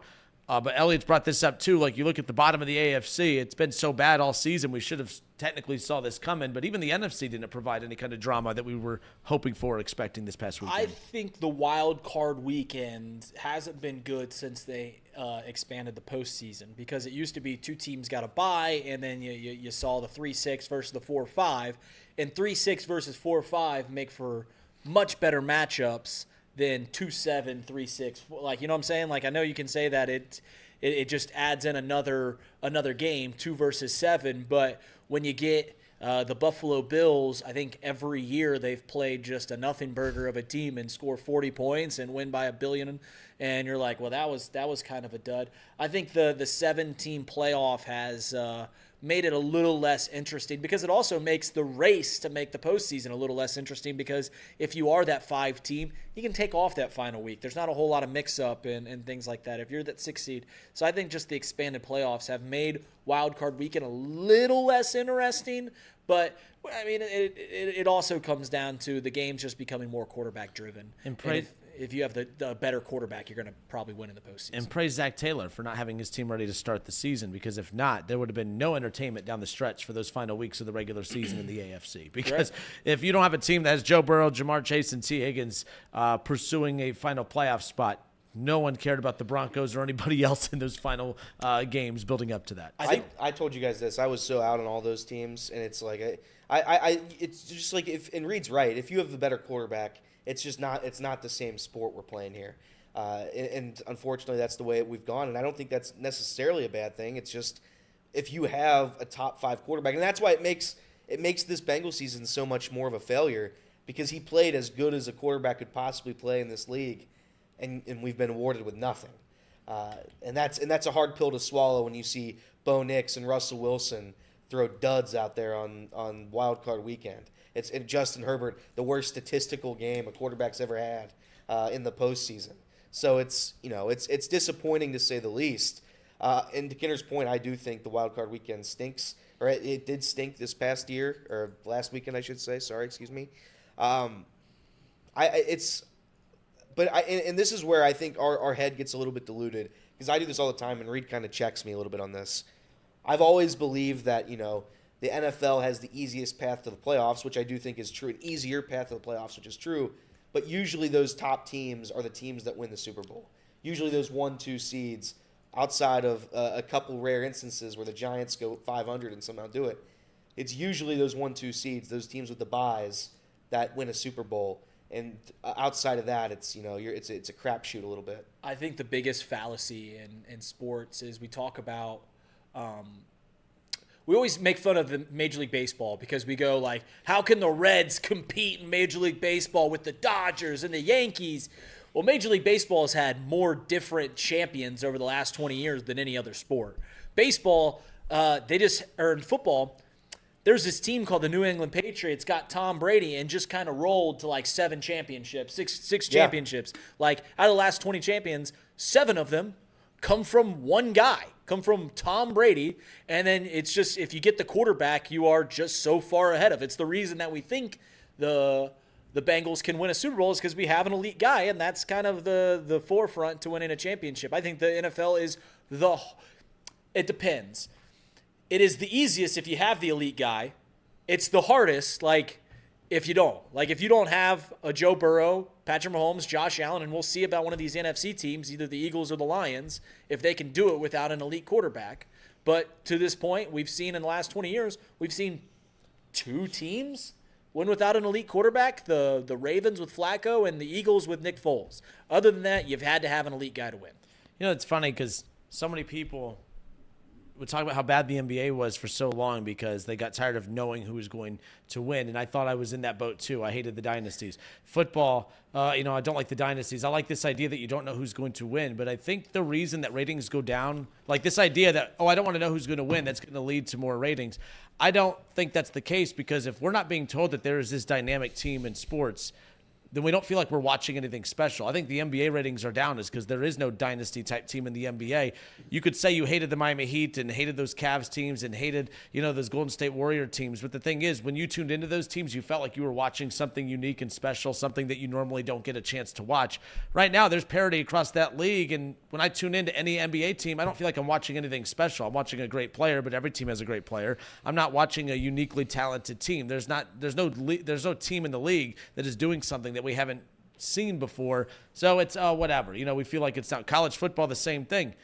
But Elliot's brought this up too. Like, you look at the bottom of the AFC, it's been so bad all season. We should have technically saw this coming, but even the NFC didn't provide any kind of drama that we were hoping for or expecting this past weekend. I think the wild card weekend hasn't been good since they expanded the postseason, because it used to be two teams got a bye, and then you saw the 3-6 versus the 4-5, and 3-6 versus 4-5 make for much better matchups than 2-7, 3-6. Like, you know what I'm saying? Like, I know you can say that it just adds in another game, 2 versus 7, but when you get the Buffalo Bills, I think every year they've played just a nothing burger of a team and score 40 points and win by $1 billion, and you're like, well, that was kind of a dud. I think the 7-team playoff has made it a little less interesting, because it also makes the race to make the postseason a little less interesting, because if you are that 5 team, you can take off that final week. There's not a whole lot of mix-up and things like that if you're that 6 seed. So I think just the expanded playoffs have made wild card weekend a little less interesting, but I mean, it also comes down to the games just becoming more quarterback driven. And if you have the better quarterback, you're going to probably win in the postseason. And praise Zach Taylor for not having his team ready to start the season, because if not, there would have been no entertainment down the stretch for those final weeks of the regular season in the AFC. Because if you don't have a team that has Joe Burrow, Jamar Chase, and T. Higgins pursuing a final playoff spot, no one cared about the Broncos or anybody else in those final games building up to that. I told you guys this. I was so out on all those teams, and it's like it's just like and Reed's right. If you have the better quarterback, it's not the same sport we're playing here. And unfortunately, that's the way we've gone. And I don't think that's necessarily a bad thing. It's just if you have a top 5 quarterback, and that's why it makes this Bengals season so much more of a failure, because he played as good as a quarterback could possibly play in this league, and we've been awarded with nothing. And that's a hard pill to swallow when you see Bo Nix and Russell Wilson throw duds out there on wild card weekend. It's Justin Herbert, the worst statistical game a quarterback's ever had in the postseason. So it's disappointing to say the least. And to Kinner's point, I do think the wild card weekend stinks, or it did stink this past year, or last weekend, I should say. Sorry, excuse me. And this is where I think our head gets a little bit diluted, because I do this all the time, and Reed kind of checks me a little bit on this. I've always believed that, the NFL has the easiest path to the playoffs, which I do think is true, an easier path to the playoffs, which is true, but usually those top teams are the teams that win the Super Bowl. Usually those 1-2 seeds, outside of a couple rare instances where the Giants go 500 and somehow do it, it's usually those 1-2 seeds, those teams with the byes that win a Super Bowl. And outside of that, it's it's a crapshoot a little bit. I think the biggest fallacy in sports is we talk about we always make fun of the Major League Baseball because we go like, how can the Reds compete in Major League Baseball with the Dodgers and the Yankees? Well, Major League Baseball has had more different champions over the last 20 years than any other sport. Baseball, in football, there's this team called the New England Patriots, got Tom Brady, and just kind of rolled to like 7 championships, six championships. Like out of the last 20 champions, 7 of them come from one guy, come from Tom Brady. And then it's just, if you get the quarterback, you are just so far ahead of. It's the reason that we think the Bengals can win a Super Bowl is because we have an elite guy, and that's kind of the forefront to winning a championship. I think the NFL is it depends. It is the easiest if you have the elite guy. It's the hardest, like, if you don't. Like, if you don't have a Joe Burrow, Patrick Mahomes, Josh Allen, and we'll see about one of these NFC teams, either the Eagles or the Lions, if they can do it without an elite quarterback. But to this point, we've seen in the last 20 years, we've seen 2 teams win without an elite quarterback, the Ravens with Flacco and the Eagles with Nick Foles. Other than that, you've had to have an elite guy to win. You know, it's funny because so many people would talk about how bad the NBA was for so long because they got tired of knowing who was going to win. And I thought I was in that boat too. I hated the dynasties. Football, I don't like the dynasties. I like this idea that you don't know who's going to win. But I think the reason that ratings go down, like this idea that, I don't want to know who's going to win, that's going to lead to more ratings. I don't think that's the case because if we're not being told that there is this dynamic team in sports, then we don't feel like we're watching anything special. I think the NBA ratings are down is because there is no dynasty type team in the NBA. You could say you hated the Miami Heat and hated those Cavs teams and hated, those Golden State Warrior teams. But the thing is, when you tuned into those teams, you felt like you were watching something unique and special, something that you normally don't get a chance to watch. Right now, there's parity across that league. And when I tune into any NBA team, I don't feel like I'm watching anything special. I'm watching a great player, but every team has a great player. I'm not watching a uniquely talented team. There's no team in the league that is doing something that we haven't seen before. So it's whatever. We feel like it's not. College football, the same thing.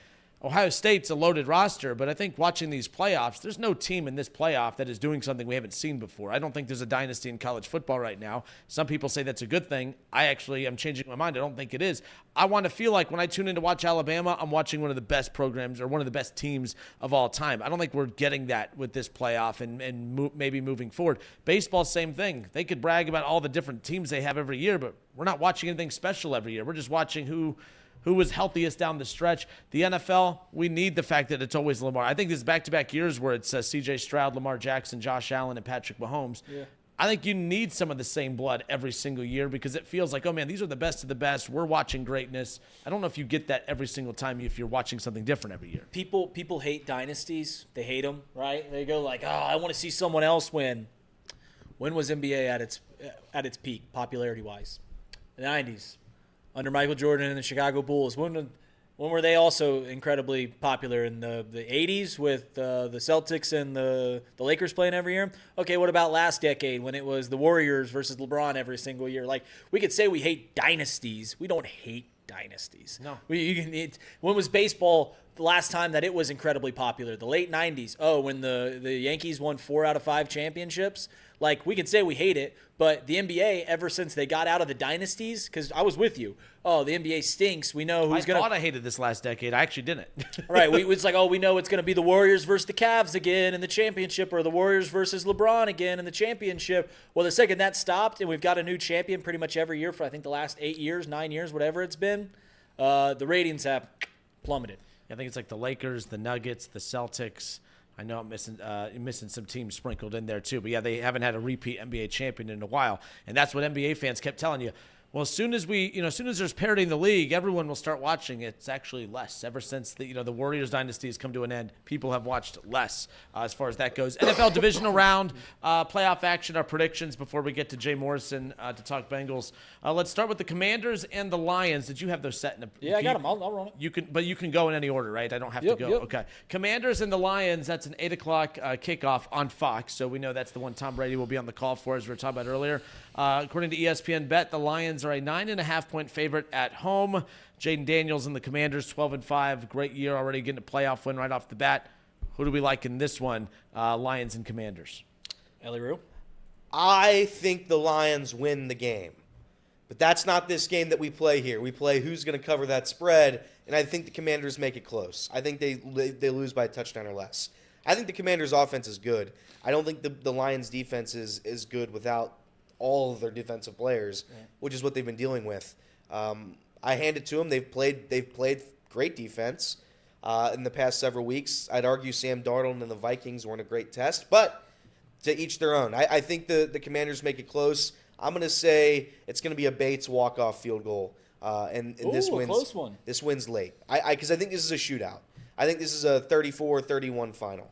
Ohio State's a loaded roster, but I think watching these playoffs, there's no team in this playoff that is doing something we haven't seen before. I don't think there's a dynasty in college football right now. Some people say that's a good thing. I actually am changing my mind. I don't think it is. I want to feel like when I tune in to watch Alabama, I'm watching one of the best programs or one of the best teams of all time. I don't think we're getting that with this playoff and maybe moving forward. Baseball, same thing. They could brag about all the different teams they have every year, but we're not watching anything special every year. We're just watching who was healthiest down the stretch. The NFL, we need the fact that it's always Lamar. I think this back-to-back years where it's C.J. Stroud, Lamar Jackson, Josh Allen, and Patrick Mahomes. Yeah. I think you need some of the same blood every single year because it feels like, oh, man, these are the best of the best. We're watching greatness. I don't know if you get that every single time if you're watching something different every year. People hate dynasties. They hate them, right? They go like, I want to see someone else win. When was NBA at its peak, popularity-wise? The 90s. Under Michael Jordan and the Chicago Bulls. When were they also incredibly popular? In the 80s with the Celtics and the Lakers playing every year? Okay, what about last decade when it was the Warriors versus LeBron every single year? Like, we could say we hate dynasties. We don't hate dynasties. No. When was baseball the last time that it was incredibly popular? The late 90s. Oh, when the Yankees won 4 out of 5 championships? Like, we can say we hate it, but the NBA, ever since they got out of the dynasties, because I was with you, the NBA stinks. We know who's going to... I thought I hated this last decade. I actually didn't. Right. It's like, we know it's going to be the Warriors versus the Cavs again in the championship, or the Warriors versus LeBron again in the championship. Well, the second that stopped, and we've got a new champion pretty much every year for, I think, the last 8 years, 9 years, whatever it's been, the ratings have plummeted. I think it's like the Lakers, the Nuggets, the Celtics. I know I'm missing some teams sprinkled in there too. But, yeah, they haven't had a repeat NBA champion in a while. And that's what NBA fans kept telling you. Well, as soon as there's parity in the league, everyone will start watching. It's actually less. Ever since the Warriors dynasty has come to an end, people have watched less as far as that goes. NFL divisional round, playoff action, our predictions before we get to Jay Morrison to talk Bengals. Let's start with the Commanders and the Lions. Did you have those set in a? Yeah, I got them. I'll run it. You can go in any order, right? I don't have to go. Yep. Okay. Commanders and the Lions. That's an 8:00 kickoff on Fox. So we know that's the one Tom Brady will be on the call for, as we were talking about earlier. According to ESPN Bet, the Lions are a 9.5-point favorite at home. Jaden Daniels and the Commanders, 12-5. Great year already, getting a playoff win right off the bat. Who do we like in this one, Lions and Commanders? Elly Roo? I think the Lions win the game. But that's not this game that we play here. We play who's going to cover that spread, and I think the Commanders make it close. I think they lose by a touchdown or less. I think the Commanders' offense is good. I don't think the Lions' defense is good without all of their defensive players, which is what they've been dealing with. I hand it to them. They've played great defense in the past several weeks. I'd argue Sam Darnold and the Vikings weren't a great test, but to each their own. I think the Commanders make it close. I'm going to say it's going to be a Bates walk-off field goal, and this wins. Close one. This wins late. Because I think this is a shootout. I think this is a 34-31 final.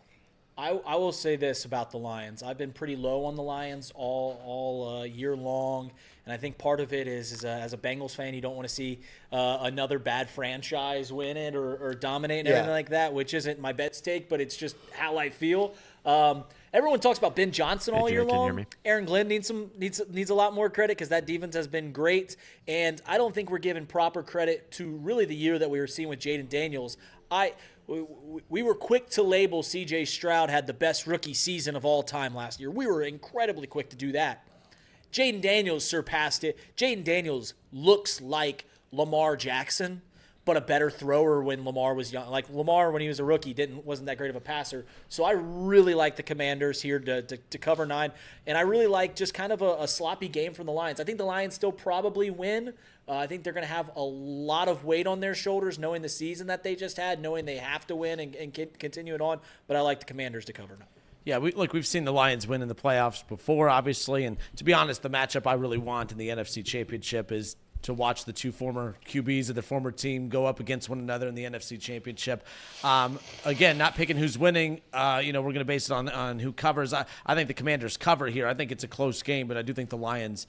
I will say this about the Lions. I've been pretty low on the Lions all year long, and I think part of it is as a Bengals fan, you don't want to see another bad franchise win it or dominate and everything like that, which isn't my bet stake, but it's just how I feel. Everyone talks about Ben Johnson all year long. Aaron Glenn needs a lot more credit because that defense has been great, and I don't think we're giving proper credit to really the year that we were seeing with Jaden Daniels. We were quick to label C.J. Stroud had the best rookie season of all time last year. We were incredibly quick to do that. Jaden Daniels surpassed it. Jaden Daniels looks like Lamar Jackson, but a better thrower when Lamar was young. Like Lamar, when he was a rookie, wasn't that great of a passer. So I really like the Commanders here to cover 9, and I really like just kind of a sloppy game from the Lions. I think the Lions still probably win. I think they're going to have a lot of weight on their shoulders, knowing the season that they just had, knowing they have to win and continue it on. But I like the Commanders to cover 9. Yeah, we've seen the Lions win in the playoffs before, obviously. And to be honest, the matchup I really want in the NFC Championship is to watch the two former QBs of the former team go up against one another in the NFC Championship. Again, not picking who's winning. We're going to base it on who covers. I think the Commanders cover here. I think it's a close game, but I do think the Lions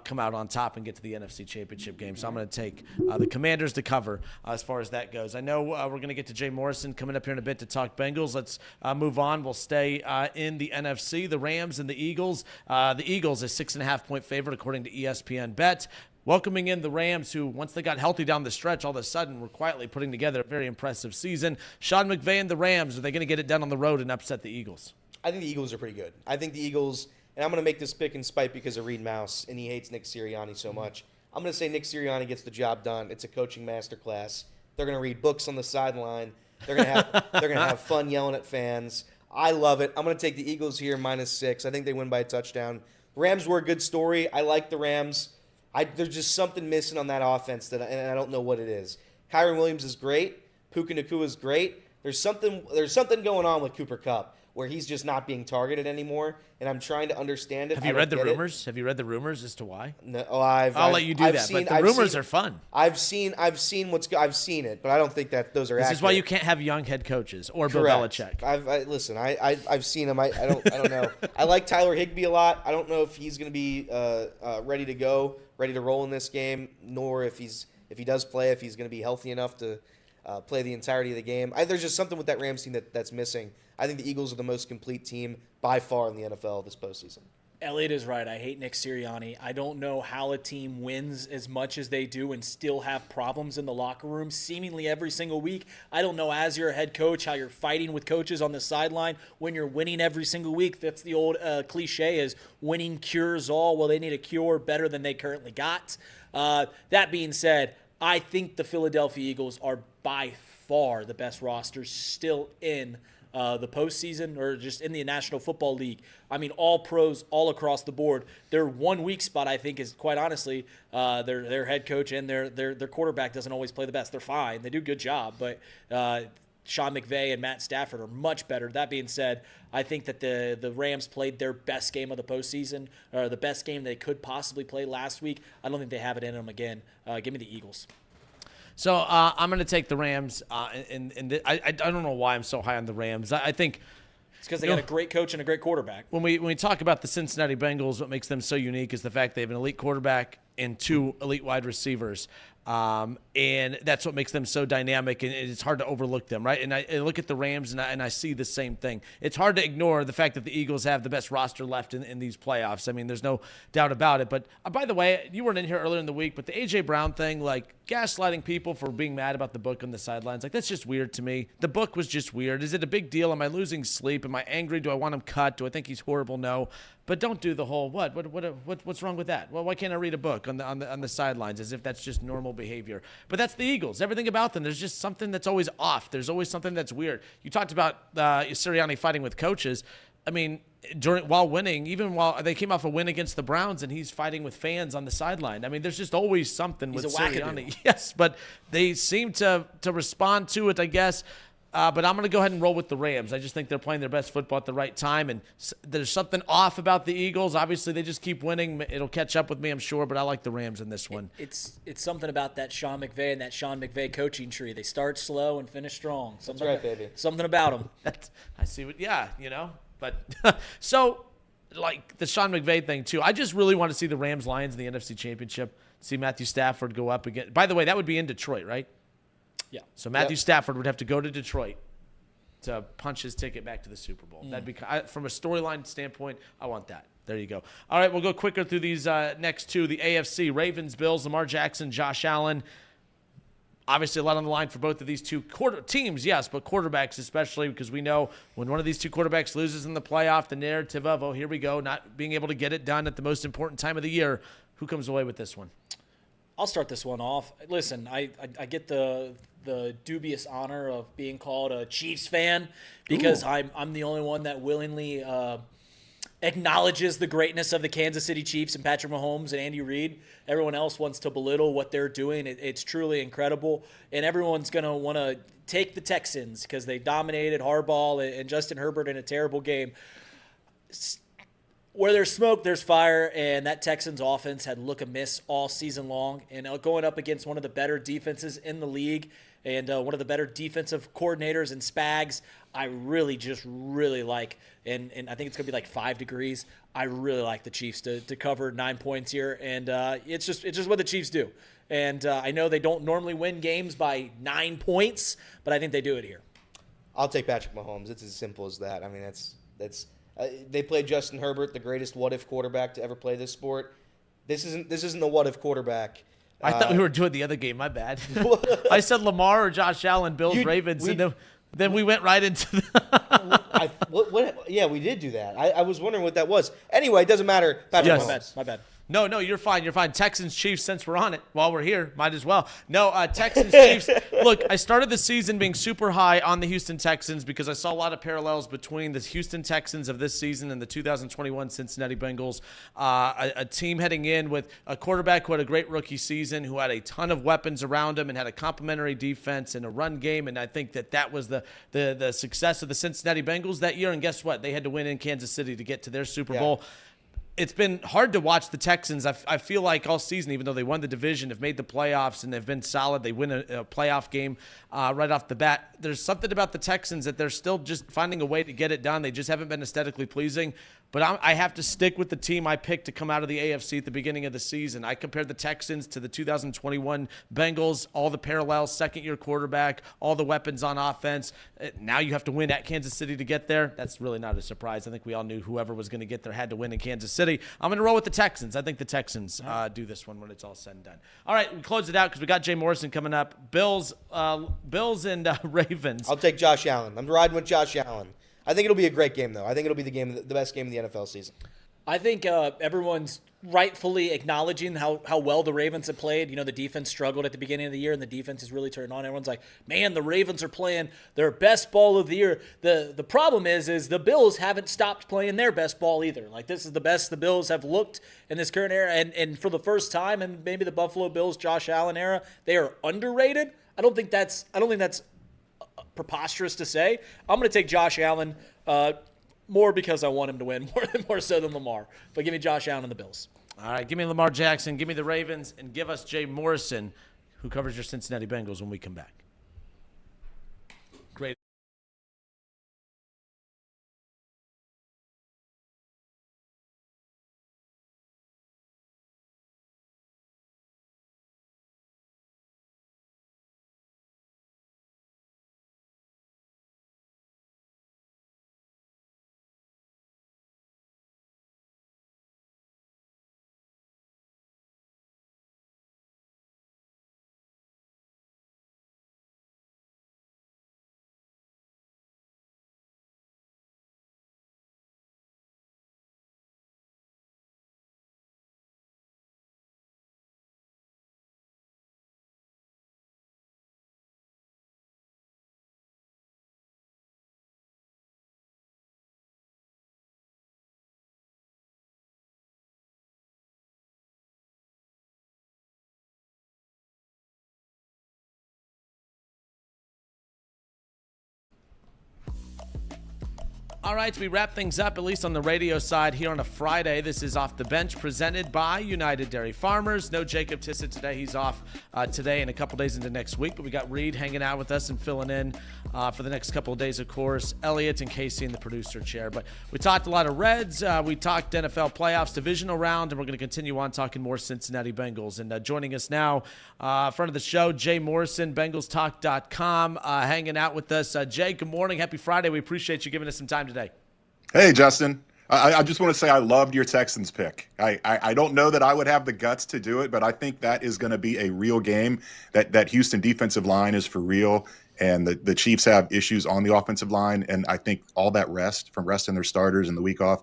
come out on top and get to the NFC Championship game. So I'm going to take the Commanders to cover as far as that goes. I know we're going to get to Jay Morrison coming up here in a bit to talk Bengals. Let's move on. We'll stay in the NFC. The Rams and the Eagles. The Eagles, a 6.5-point favorite according to ESPN Bet. Welcoming in the Rams, who, once they got healthy down the stretch, all of a sudden were quietly putting together a very impressive season. Sean McVay and the Rams, are they going to get it done on the road and upset the Eagles? I think the Eagles are pretty good. I think the Eagles, and I'm going to make this pick in spite because of Reed Mouse, and he hates Nick Sirianni so much. I'm going to say Nick Sirianni gets the job done. It's a coaching masterclass. They're going to read books on the sideline. They're going to have fun yelling at fans. I love it. I'm going to take the Eagles here -6. I think they win by a touchdown. Rams were a good story. I like the Rams. There's just something missing on that offense, and I don't know what it is. Kyron Williams is great. Puka Nacua is great. There's something going on with Cooper Kupp where he's just not being targeted anymore, and I'm trying to understand it. Have you read the rumors? Have you read the rumors as to why? No, I'll let you do that. But the rumors are fun. I've seen it, but I don't think that those are. This accurate. is why you can't have young head coaches or Bill Correct. Belichick. Listen. I've seen him. I don't know. I like Tyler Higbee a lot. I don't know if he's going to be ready to go, ready to roll in this game, nor if he does play, if he's going to be healthy enough to play the entirety of the game. There's just something with that Rams team that's missing. I think the Eagles are the most complete team by far in the NFL this postseason. Elliot is right. I hate Nick Sirianni. I don't know how a team wins as much as they do and still have problems in the locker room seemingly every single week. I don't know, as your head coach, how you're fighting with coaches on the sideline when you're winning every single week. That's the old cliche is winning cures all. Well, they need a cure better than they currently got. That being said, I think the Philadelphia Eagles are by far the best roster still in the postseason or just in the National Football League. I mean, all pros all across the board. Their one weak spot, I think, is quite honestly their head coach and their quarterback doesn't always play the best. They're fine. They do a good job, but Sean McVay and Matt Stafford are much better. That being said, I think that the Rams played their best game of the postseason, or the best game they could possibly play last week. I don't think they have it in them again. Give me the Eagles. So I'm going to take the Rams, and I don't know why I'm so high on the Rams. I think it's because they got a great coach and a great quarterback. When we talk about the Cincinnati Bengals, what makes them so unique is the fact they have an elite quarterback and 2 elite wide receivers. And that's what makes them so dynamic, and it's hard to overlook them, right? And I look at the Rams, and I see the same thing. It's hard to ignore the fact that the Eagles have the best roster left in these playoffs. I mean, there's no doubt about it. But by the way, you weren't in here earlier in the week, but the A.J. Brown thing, like gaslighting people for being mad about the book on the sidelines, like that's just weird to me. The book was just weird. Is it a big deal? Am I losing sleep? Am I angry? Do I want him cut? Do I think he's horrible? No. But don't do the whole what's wrong with that? Well, why can't I read a book on the sidelines as if that's just normal behavior? But that's the Eagles. Everything about them, there's just something that's always off. There's always something that's weird. You talked about Sirianni fighting with coaches. I mean, while winning, even while they came off a win against the Browns, and he's fighting with fans on the sideline. I mean, there's just always something with Sirianni. Yes, but they seem to respond to it, I guess. But I'm going to go ahead and roll with the Rams. I just think they're playing their best football at the right time, and there's something off about the Eagles. Obviously, they just keep winning. It'll catch up with me, I'm sure, but I like the Rams in this one. It's something about that Sean McVay and that Sean McVay coaching tree. They start slow and finish strong. That's right, baby. Something about them. I see what, But so, like the Sean McVay thing, too. I just really want to see the Rams-Lions in the NFC Championship, see Matthew Stafford go up again. By the way, that would be in Detroit, right? Yeah. So Matthew Stafford would have to go to Detroit to punch his ticket back to the Super Bowl. That'd be from a storyline standpoint. I want that. There you go. All right, we'll go quicker through these next two. The AFC: Ravens, Bills, Lamar Jackson, Josh Allen. Obviously, a lot on the line for both of these two teams, yes, but quarterbacks especially, because we know when one of these two quarterbacks loses in the playoff, the narrative of, oh, here we go, not being able to get it done at the most important time of the year. Who comes away with this one? I'll start this one off. Listen, I get the dubious honor of being called a Chiefs fan because I'm the only one that willingly acknowledges the greatness of the Kansas City Chiefs and Patrick Mahomes and Andy Reid. Everyone else wants to belittle what they're doing. It's truly incredible, and everyone's going to want to take the Texans because they dominated Harbaugh and Justin Herbert in a terrible game. Where there's smoke, there's fire, and that Texans offense had look amiss all season long. And going up against one of the better defenses in the league and one of the better defensive coordinators in Spags, I really like, and I think it's going to be like 5 degrees. I really like the Chiefs to cover 9 points here, and it's just what the Chiefs do. And I know they don't normally win games by 9 points, but I think they do it here. I'll take Patrick Mahomes. It's as simple as that. I mean, that's. They played Justin Herbert, the greatest what-if quarterback to ever play this sport. This isn't a what-if quarterback. I thought we were doing the other game. My bad. I said Lamar or Josh Allen, Bills, Ravens, and then we went right into the Yeah, we did do that. I was wondering what that was. Anyway, it doesn't matter. Patrick Mahomes. My bad. No, you're fine. You're fine. Texans, Chiefs, since we're on it, while we're here, might as well. No, Texans, Chiefs. Look, I started the season being super high on the Houston Texans because I saw a lot of parallels between the Houston Texans of this season and the 2021 Cincinnati Bengals. A team heading in with a quarterback who had a great rookie season, who had a ton of weapons around him and had a complementary defense and a run game. And I think that was the success of the Cincinnati Bengals that year. And guess what? They had to win in Kansas City to get to their Super Bowl. It's been hard to watch the Texans. I feel like all season, even though they won the division, have made the playoffs, and they've been solid. They win a playoff game right off the bat. There's something about the Texans that they're still just finding a way to get it done. They just haven't been aesthetically pleasing. But I have to stick with the team I picked to come out of the AFC at the beginning of the season. I compared the Texans to the 2021 Bengals, all the parallels, second-year quarterback, all the weapons on offense. Now you have to win at Kansas City to get there. That's really not a surprise. I think we all knew whoever was going to get there had to win in Kansas City. I'm going to roll with the Texans. I think the Texans do this one when it's all said and done. All right, we close it out because we got Jay Morrison coming up. Bills and Ravens. I'll take Josh Allen. I'm riding with Josh Allen. I think it'll be a great game, though. I think it'll be the best game of the NFL season. I think everyone's rightfully acknowledging how well the Ravens have played. You know, the defense struggled at the beginning of the year, and the defense has really turned on. Everyone's like, man, the Ravens are playing their best ball of the year. The problem is the Bills haven't stopped playing their best ball either. Like, this is the best the Bills have looked in this current era. And for the first time in maybe the Buffalo Bills, Josh Allen era, they are underrated. I don't think that's preposterous to say. I'm going to take Josh Allen more because I want him to win more so than Lamar. But give me Josh Allen and the Bills. All right, give me Lamar Jackson, give me the Ravens, and give us Jay Morrison, who covers your Cincinnati Bengals when we come back. Great. All right, we wrap things up, at least on the radio side here on a Friday. This is Off the Bench presented by United Dairy Farmers. No Jacob Tissett today. He's off today and a couple days into next week. But we got Reed hanging out with us and filling in for the next couple of days, of course. Elliot and Casey in the producer chair. But we talked a lot of Reds. We talked NFL playoffs, divisional round, and we're going to continue on talking more Cincinnati Bengals. And joining us now, front of the show, Jay Morrison, BengalsTalk.com, hanging out with us. Jay, good morning. Happy Friday. We appreciate you giving us some time today. Hey, Justin. I just want to say I loved your Texans pick. I don't know that I would have the guts to do it, but I think that is going to be a real game. That Houston defensive line is for real, and the Chiefs have issues on the offensive line, and I think all that rest from resting their starters and the week off.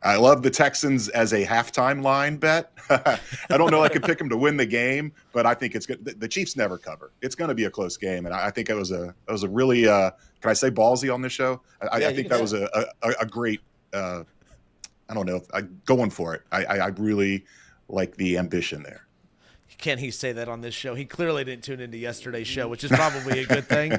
I love the Texans as a halftime line bet. I don't know I could pick them to win the game, but I think it's good. The Chiefs never cover. It's going to be a close game, and I think it was a really can I say ballsy on this show? I think that was a great. I don't know. Going for it. I really like the ambition there. Can he say that on this show? He clearly didn't tune into yesterday's show, which is probably a good thing.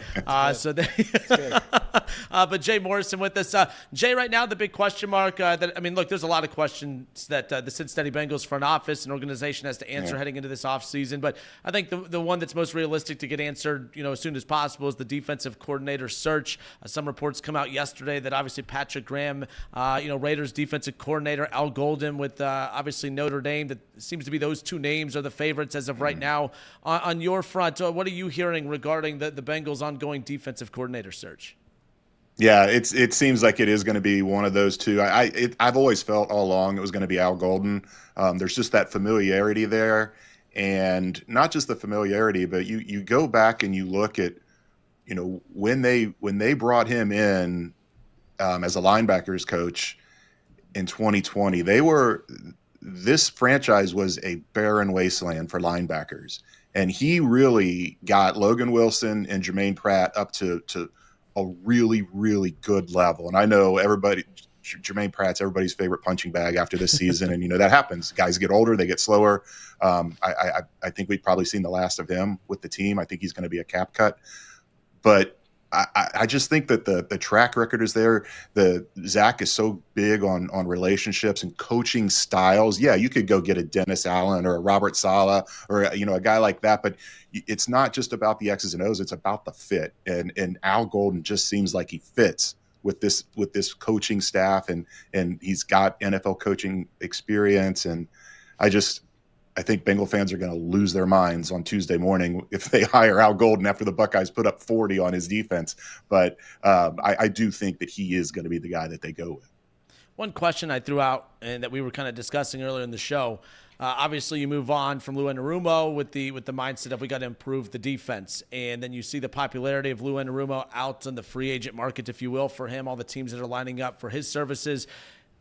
But Jay Morrison with us. Jay, right now, the big question mark look, there's a lot of questions that the Cincinnati Bengals front office and organization has to answer heading into this offseason. But I think the one that's most realistic to get answered, as soon as possible is the defensive coordinator search. Some reports come out yesterday that obviously Patrick Graham, Raiders defensive coordinator, Al Golden with obviously Notre Dame, that seems to be those two names are the favorites as of right now. On your front, what are you hearing regarding the Bengals' ongoing defensive coordinator search? Yeah, it seems like it is going to be one of those two. I've always felt all along it was going to be Al Golden. There's just that familiarity there, and not just the familiarity, but you go back and you look at, when they brought him in as a linebackers coach in 2020, this franchise was a barren wasteland for linebackers, and he really got Logan Wilson and Jermaine Pratt up to a really, really good level. And I know Jermaine Pratt's everybody's favorite punching bag after this season, and that happens. Guys get older, they get slower. I think we've probably seen the last of him with the team. I think he's going to be a cap cut, but I just think that the track record is there. Zach is so big on relationships and coaching styles. Yeah, you could go get a Dennis Allen or a Robert Saleh or a guy like that, but it's not just about the X's and O's. It's about the fit. And Al Golden just seems like he fits with this coaching staff, and he's got NFL coaching experience. And I think Bengal fans are going to lose their minds on Tuesday morning if they hire Al Golden after the Buckeyes put up 40 on his defense. But I do think that he is going to be the guy that they go with. One question I threw out and that we were kind of discussing earlier in the show, obviously you move on from Lou Anarumo with the mindset of we got to improve the defense. And then you see the popularity of Lou Anarumo out on the free agent market, if you will, for him, all the teams that are lining up for his services.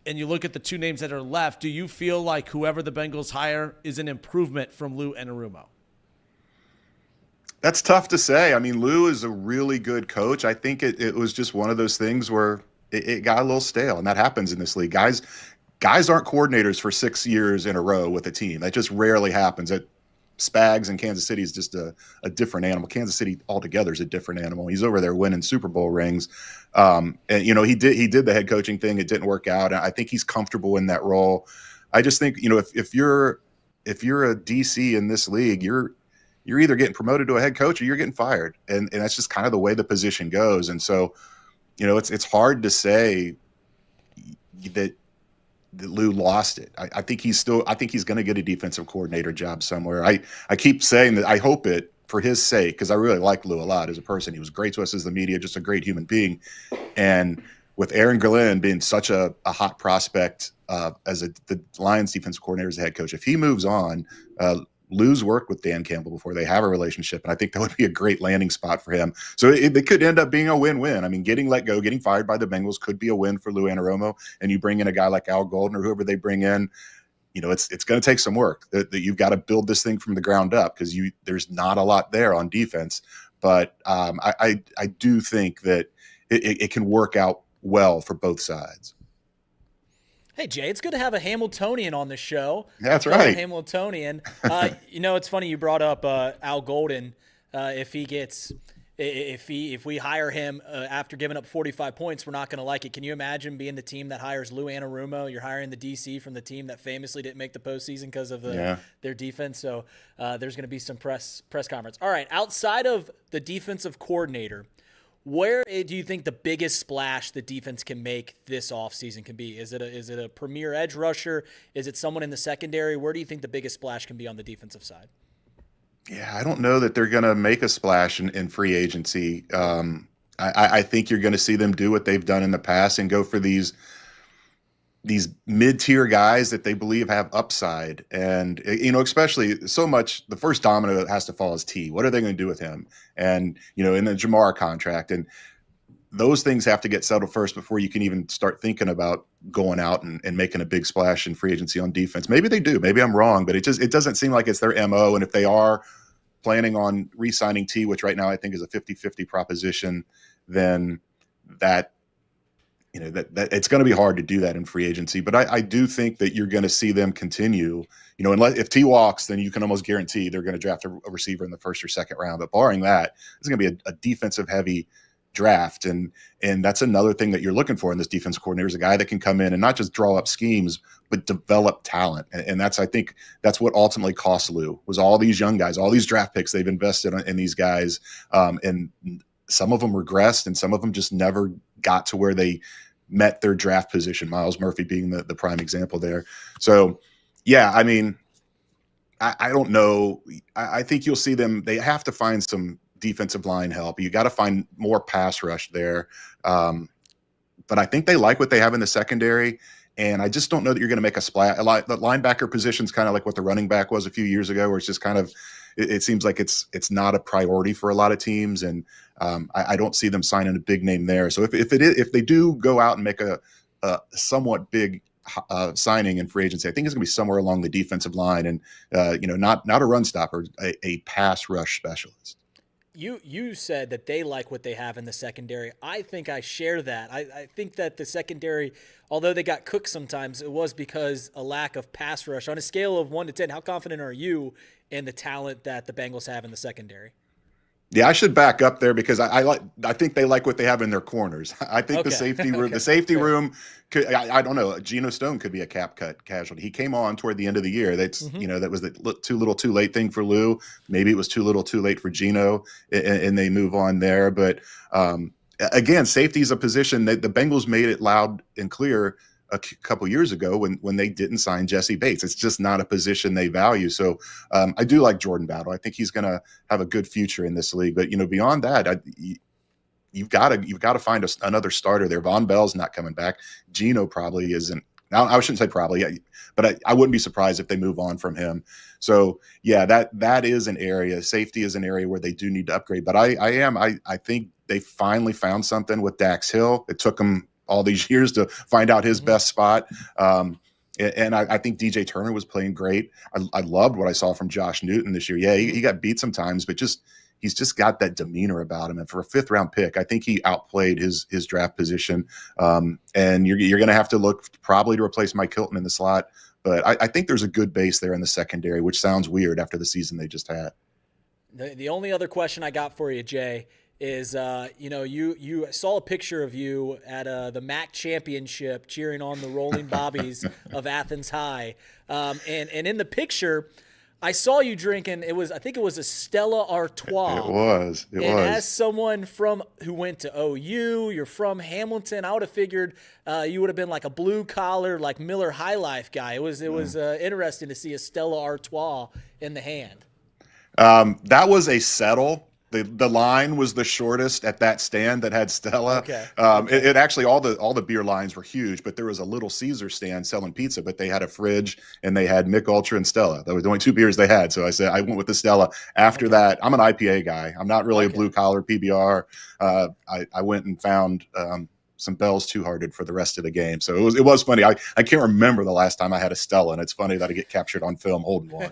And you look at the two names that are left, do you feel like whoever the Bengals hire is an improvement from Lou Anarumo? That's tough to say. I mean, Lou is a really good coach. I think it was just one of those things where it got a little stale, and that happens in this league. Guys aren't coordinators for 6 years in a row with a team. That just rarely happens. Spags in Kansas City is just a different animal. Kansas City altogether is a different animal. He's over there winning Super Bowl rings. And he did the head coaching thing. It didn't work out. I think he's comfortable in that role. I just think, if you're a DC in this league, you're either getting promoted to a head coach or you're getting fired. And that's just kind of the way the position goes. And so, it's hard to say that Lou lost it. I think he's going to get a defensive coordinator job somewhere. I keep saying that I hope it for his sake, because I really like Lou a lot as a person. He was great to us as the media, just a great human being. And with Aaron Glenn being such a hot prospect as the Lions defensive coordinator, as a head coach, if he moves on, Lou's worked with Dan Campbell before. They have a relationship, and I think that would be a great landing spot for him. So it could end up being a win-win. I mean, getting let go, getting fired by the Bengals could be a win for Lou Anarumo, and you bring in a guy like Al Golden or whoever they bring in. It's going to take some work. That you've got to build this thing from the ground up, because there's not a lot there on defense. But I do think that it can work out well for both sides. Hey, Jay, it's good to have a Hamiltonian on the show. That's right. Hamiltonian. It's funny you brought up Al Golden. If he gets if we hire him after giving up 45 points, we're not going to like it. Can you imagine being the team that hires Lou Anarumo? You're hiring the DC from the team that famously didn't make the postseason because of their defense. So there's going to be some press conference. All right, outside of the defensive coordinator, where do you think the biggest splash the defense can make this offseason can be? Is it a premier edge rusher? Is it someone in the secondary? Where do you think the biggest splash can be on the defensive side? Yeah, I don't know that they're going to make a splash in free agency. I think you're going to see them do what they've done in the past and go for these mid-tier guys that they believe have upside. And, especially so much, the first domino that has to fall is T. What are they going to do with him? And, in the Jamar contract. And those things have to get settled first before you can even start thinking about going out and making a big splash in free agency on defense. Maybe they do. Maybe I'm wrong, but it doesn't seem like it's their MO. And if they are planning on re-signing T, which right now I think is a 50-50 proposition, then that it's going to be hard to do that in free agency. But I do think that you're going to see them continue, unless if T walks, then you can almost guarantee they're going to draft a receiver in the first or second round. But barring that, it's going to be a defensive heavy draft. And that's another thing that you're looking for in this defense coordinator is a guy that can come in and not just draw up schemes, but develop talent. And I think that's what ultimately cost Lou, was all these young guys, all these draft picks they've invested in these guys. And some of them regressed and some of them just never got to where they met their draft position, Miles Murphy being the prime example there. So, yeah, I mean, I don't know. I think you'll see them. They have to find some defensive line help. You got to find more pass rush there. But I think they like what they have in the secondary. And I just don't know that you're going to make a splash. The linebacker position is kind of like what the running back was a few years ago, where it's just kind of, it seems like it's not a priority for a lot of teams. And I don't see them signing a big name there. So if they do go out and make a somewhat big signing in free agency, I think it's going to be somewhere along the defensive line and, not a run stopper, a pass rush specialist. You said that they like what they have in the secondary. I think I share that. I think that the secondary, although they got cooked sometimes, it was because a lack of pass rush. On a scale of 1 to 10, how confident are you in the talent that the Bengals have in the secondary? Yeah, I should back up there because I think they like what they have in their corners. I think the safety room, room could, I don't know. Geno Stone could be a cap cut casualty. He came on toward the end of the year. That's that was the too little, too late thing for Lou. Maybe it was too little, too late for Geno, and they move on there. But again, safety is a position that the Bengals made it loud and clear a couple years ago when they didn't sign Jesse Bates. It's just not a position they value. So I do like Jordan Battle. I think he's going to have a good future in this league. But beyond that, you've got to find another starter there. Von Bell's not coming back. Geno probably isn't. Now, I shouldn't say probably, but I wouldn't be surprised if they move on from him. So yeah, that is an area. Safety is an area where they do need to upgrade. But I think they finally found something with Dax Hill. It took them all these years to find out his best spot. And I think DJ Turner was playing great. I loved what I saw from Josh Newton this year. Yeah, he got beat sometimes, but he's just got that demeanor about him. And for a 5th round pick, I think he outplayed his draft position. And you're going to have to look probably to replace Mike Hilton in the slot. But I think there's a good base there in the secondary, which sounds weird after the season they just had. The only other question I got for you, Jay, is you saw a picture of you at the MAC championship cheering on the Rolling Bobbies of Athens High, and in the picture I saw you drinking. I think it was a Stella Artois. It was. As someone who went to OU, you're from Hamilton. I would have figured you would have been like a blue collar, like Miller High Life guy. It was interesting to see a Stella Artois in the hand. That was a settle. The line was the shortest at that stand that had Stella. Okay. It actually all the beer lines were huge, but there was a Little Caesar stand selling pizza, but they had a fridge and they had Mick Ultra and Stella. That was the only 2 beers they had. So I said I went with the Stella. After that, I'm an IPA guy. I'm not really a blue collar PBR. I went and found some Bell's Two Hearted for the rest of the game. So it was funny. I can't remember the last time I had a Stella, and it's funny that I get captured on film holding one.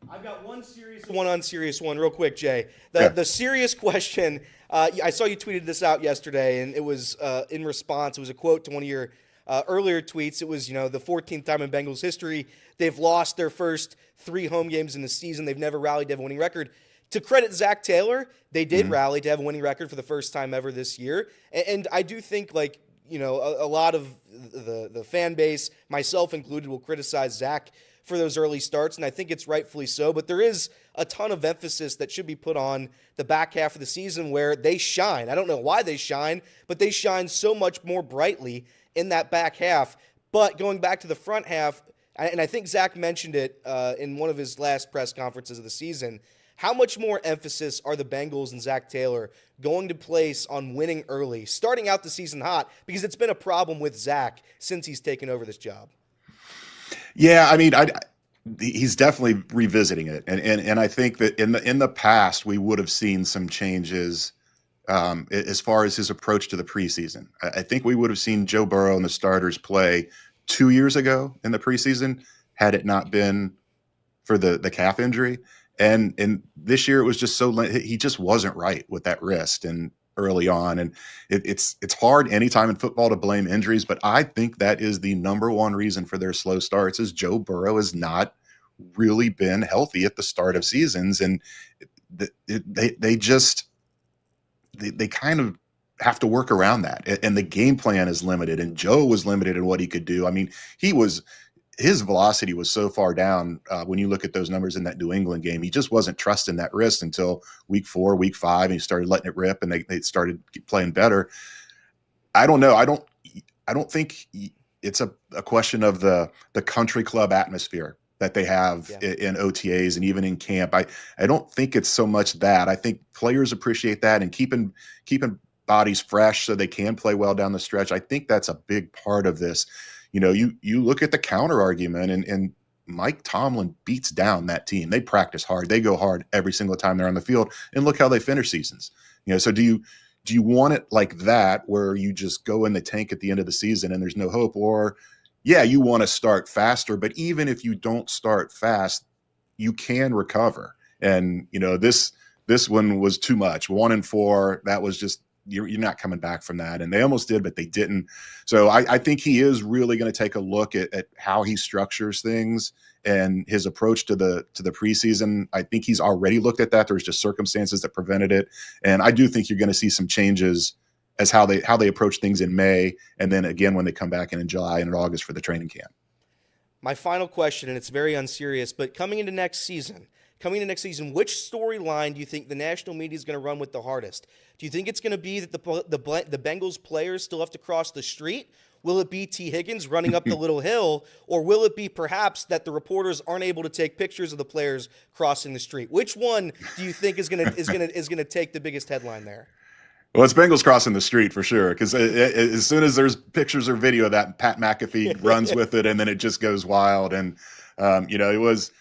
I've got one serious one, unserious one, real quick, Jay. The serious question, I saw you tweeted this out yesterday, and it was in response. It was a quote to one of your earlier tweets. It was, the 14th time in Bengals history they've lost their first 3 home games in the season. They've never rallied to have a winning record. to credit Zach Taylor, they did rally to have a winning record for the first time ever this year. And I do think, like, you know, a lot of the fan base, myself included, will criticize Zach for those early starts, and I think it's rightfully so. But there is a ton of emphasis that should be put on the back half of the season where they shine. I don't know why they shine, but they shine so much more brightly in that back half. But going back to the front half, and I think Zach mentioned it in one of his last press conferences of the season, how much more emphasis are the Bengals and Zach Taylor going to place on winning early, starting out the season hot? Because it's been a problem with Zach since he's taken over this job. Yeah, I mean, he's definitely revisiting it, and I think that in the past we would have seen some changes as far as his approach to the preseason. I think we would have seen Joe Burrow and the starters play 2 years ago in the preseason had it not been for the calf injury. And this year it was just he just wasn't right with that wrist and early on. And it's hard anytime in football to blame injuries, but I think that is the number one reason for their slow starts is Joe Burrow has not really been healthy at the start of seasons. And they kind of have to work around that. And the game plan is limited, and Joe was limited in what he could do. I mean, his velocity was so far down when you look at those numbers in that New England game. He just wasn't trusting that wrist until week 4, week 5, and he started letting it rip, and they started playing better. I don't know. I don't think it's a question of the country club atmosphere that they have in OTAs and even in camp. I don't think it's so much that. I think players appreciate that and keeping bodies fresh so they can play well down the stretch. I think that's a big part of this. You know, you look at the counter argument, and Mike Tomlin beats down that team. They practice hard. They go hard every single time they're on the field, and look how they finish seasons. You know, so do you want it like that where you just go in the tank at the end of the season and there's no hope? Or, yeah, you want to start faster, but even if you don't start fast, you can recover. And, you know, this one was too much. 1-4, that was just, you're not coming back from that. And they almost did, but they didn't. So I think he is really going to take a look at how he structures things and his approach to the preseason. I think he's already looked at that. There's just circumstances that prevented it. And I do think you're going to see some changes as how they approach things in May. And then again, when they come back in July and in August for the training camp. My final question, and it's very unserious, but coming into next season, which storyline do you think the national media is going to run with the hardest? Do you think it's going to be that the Bengals players still have to cross the street? Will it be T. Higgins running up the little hill, or will it be perhaps that the reporters aren't able to take pictures of the players crossing the street? Which one do you think is going to take the biggest headline there? Well, it's Bengals crossing the street for sure, because as soon as there's pictures or video of that, Pat McAfee runs with it, and then it just goes wild. And you know, it was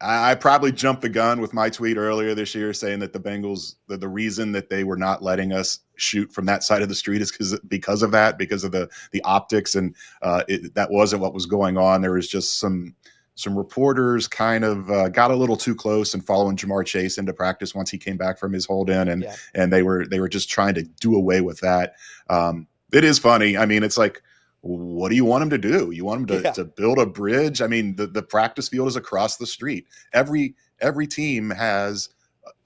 I probably jumped the gun with my tweet earlier this year saying that the Bengals, the reason that they were not letting us shoot from that side of the street is because of the optics, and that wasn't what was going on. There was just some reporters kind of got a little too close and following Jamar Chase into practice once he came back from his hold in, and they were just trying to do away with that. It is funny. I mean, it's like, what do you want him to do? You want him to build a bridge? I mean, the practice field is across the street. Every team has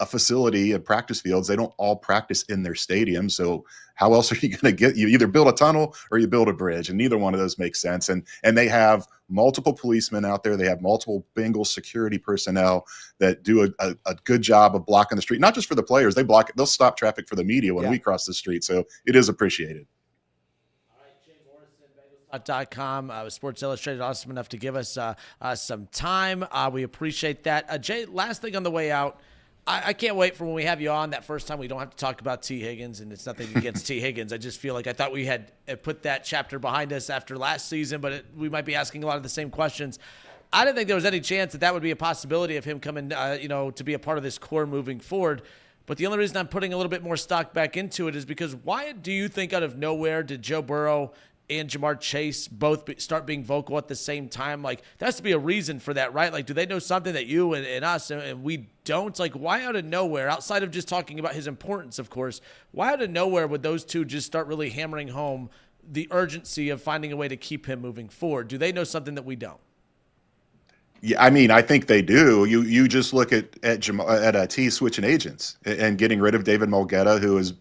a facility and practice fields. They don't all practice in their stadium. So how else are you going to get? You either build a tunnel or you build a bridge, and neither one of those makes sense. And they have multiple policemen out there. They have multiple Bengals security personnel that do a good job of blocking the street, not just for the players. They'll stop traffic for the media when we cross the street. So it is appreciated. .com, Sports Illustrated, awesome enough to give us some time. We appreciate that. Jay, last thing on the way out, I can't wait for when we have you on that first time. We don't have to talk about T. Higgins, and it's nothing against T. Higgins. I just feel like I thought we had put that chapter behind us after last season, but we might be asking a lot of the same questions. I didn't think there was any chance that would be a possibility of him coming, to be a part of this core moving forward. But the only reason I'm putting a little bit more stock back into it is because why do you think out of nowhere did Joe Burrow and Jamar Chase both start being vocal at the same time? Like, there has to be a reason for that, right? Like, do they know something that you and us and we don't? Like, why out of nowhere, outside of just talking about his importance, of course, why out of nowhere would those two just start really hammering home the urgency of finding a way to keep him moving forward? Do they know something that we don't? Yeah, I mean, I think they do. You just look at T switching agents and getting rid of David Mulgeta, who has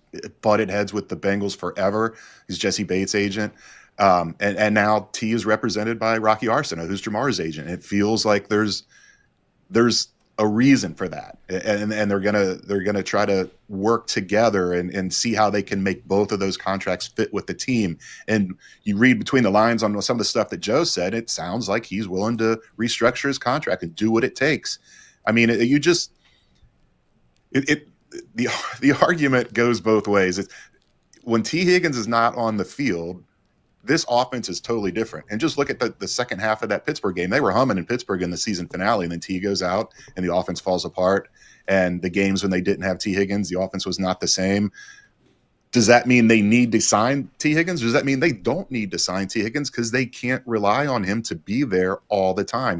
butted heads with the Bengals forever. He's Jesse Bates' agent, and now T is represented by Rocky Arsenault, who's Jamar's agent. It feels like there's a reason for that, and they're gonna try to work together and see how they can make both of those contracts fit with the team. And you read between the lines on some of the stuff that Joe said, it sounds like he's willing to restructure his contract and do what it takes. I mean, the argument goes both ways. When T Higgins is not on the field, this offense is totally different. And just look at the second half of that Pittsburgh game. They were humming in Pittsburgh in the season finale, and then T goes out and the offense falls apart. And the games when they didn't have T Higgins, the offense was not the same. Does that mean they need to sign T Higgins? Does that mean they don't need to sign T Higgins because they can't rely on him to be there all the time?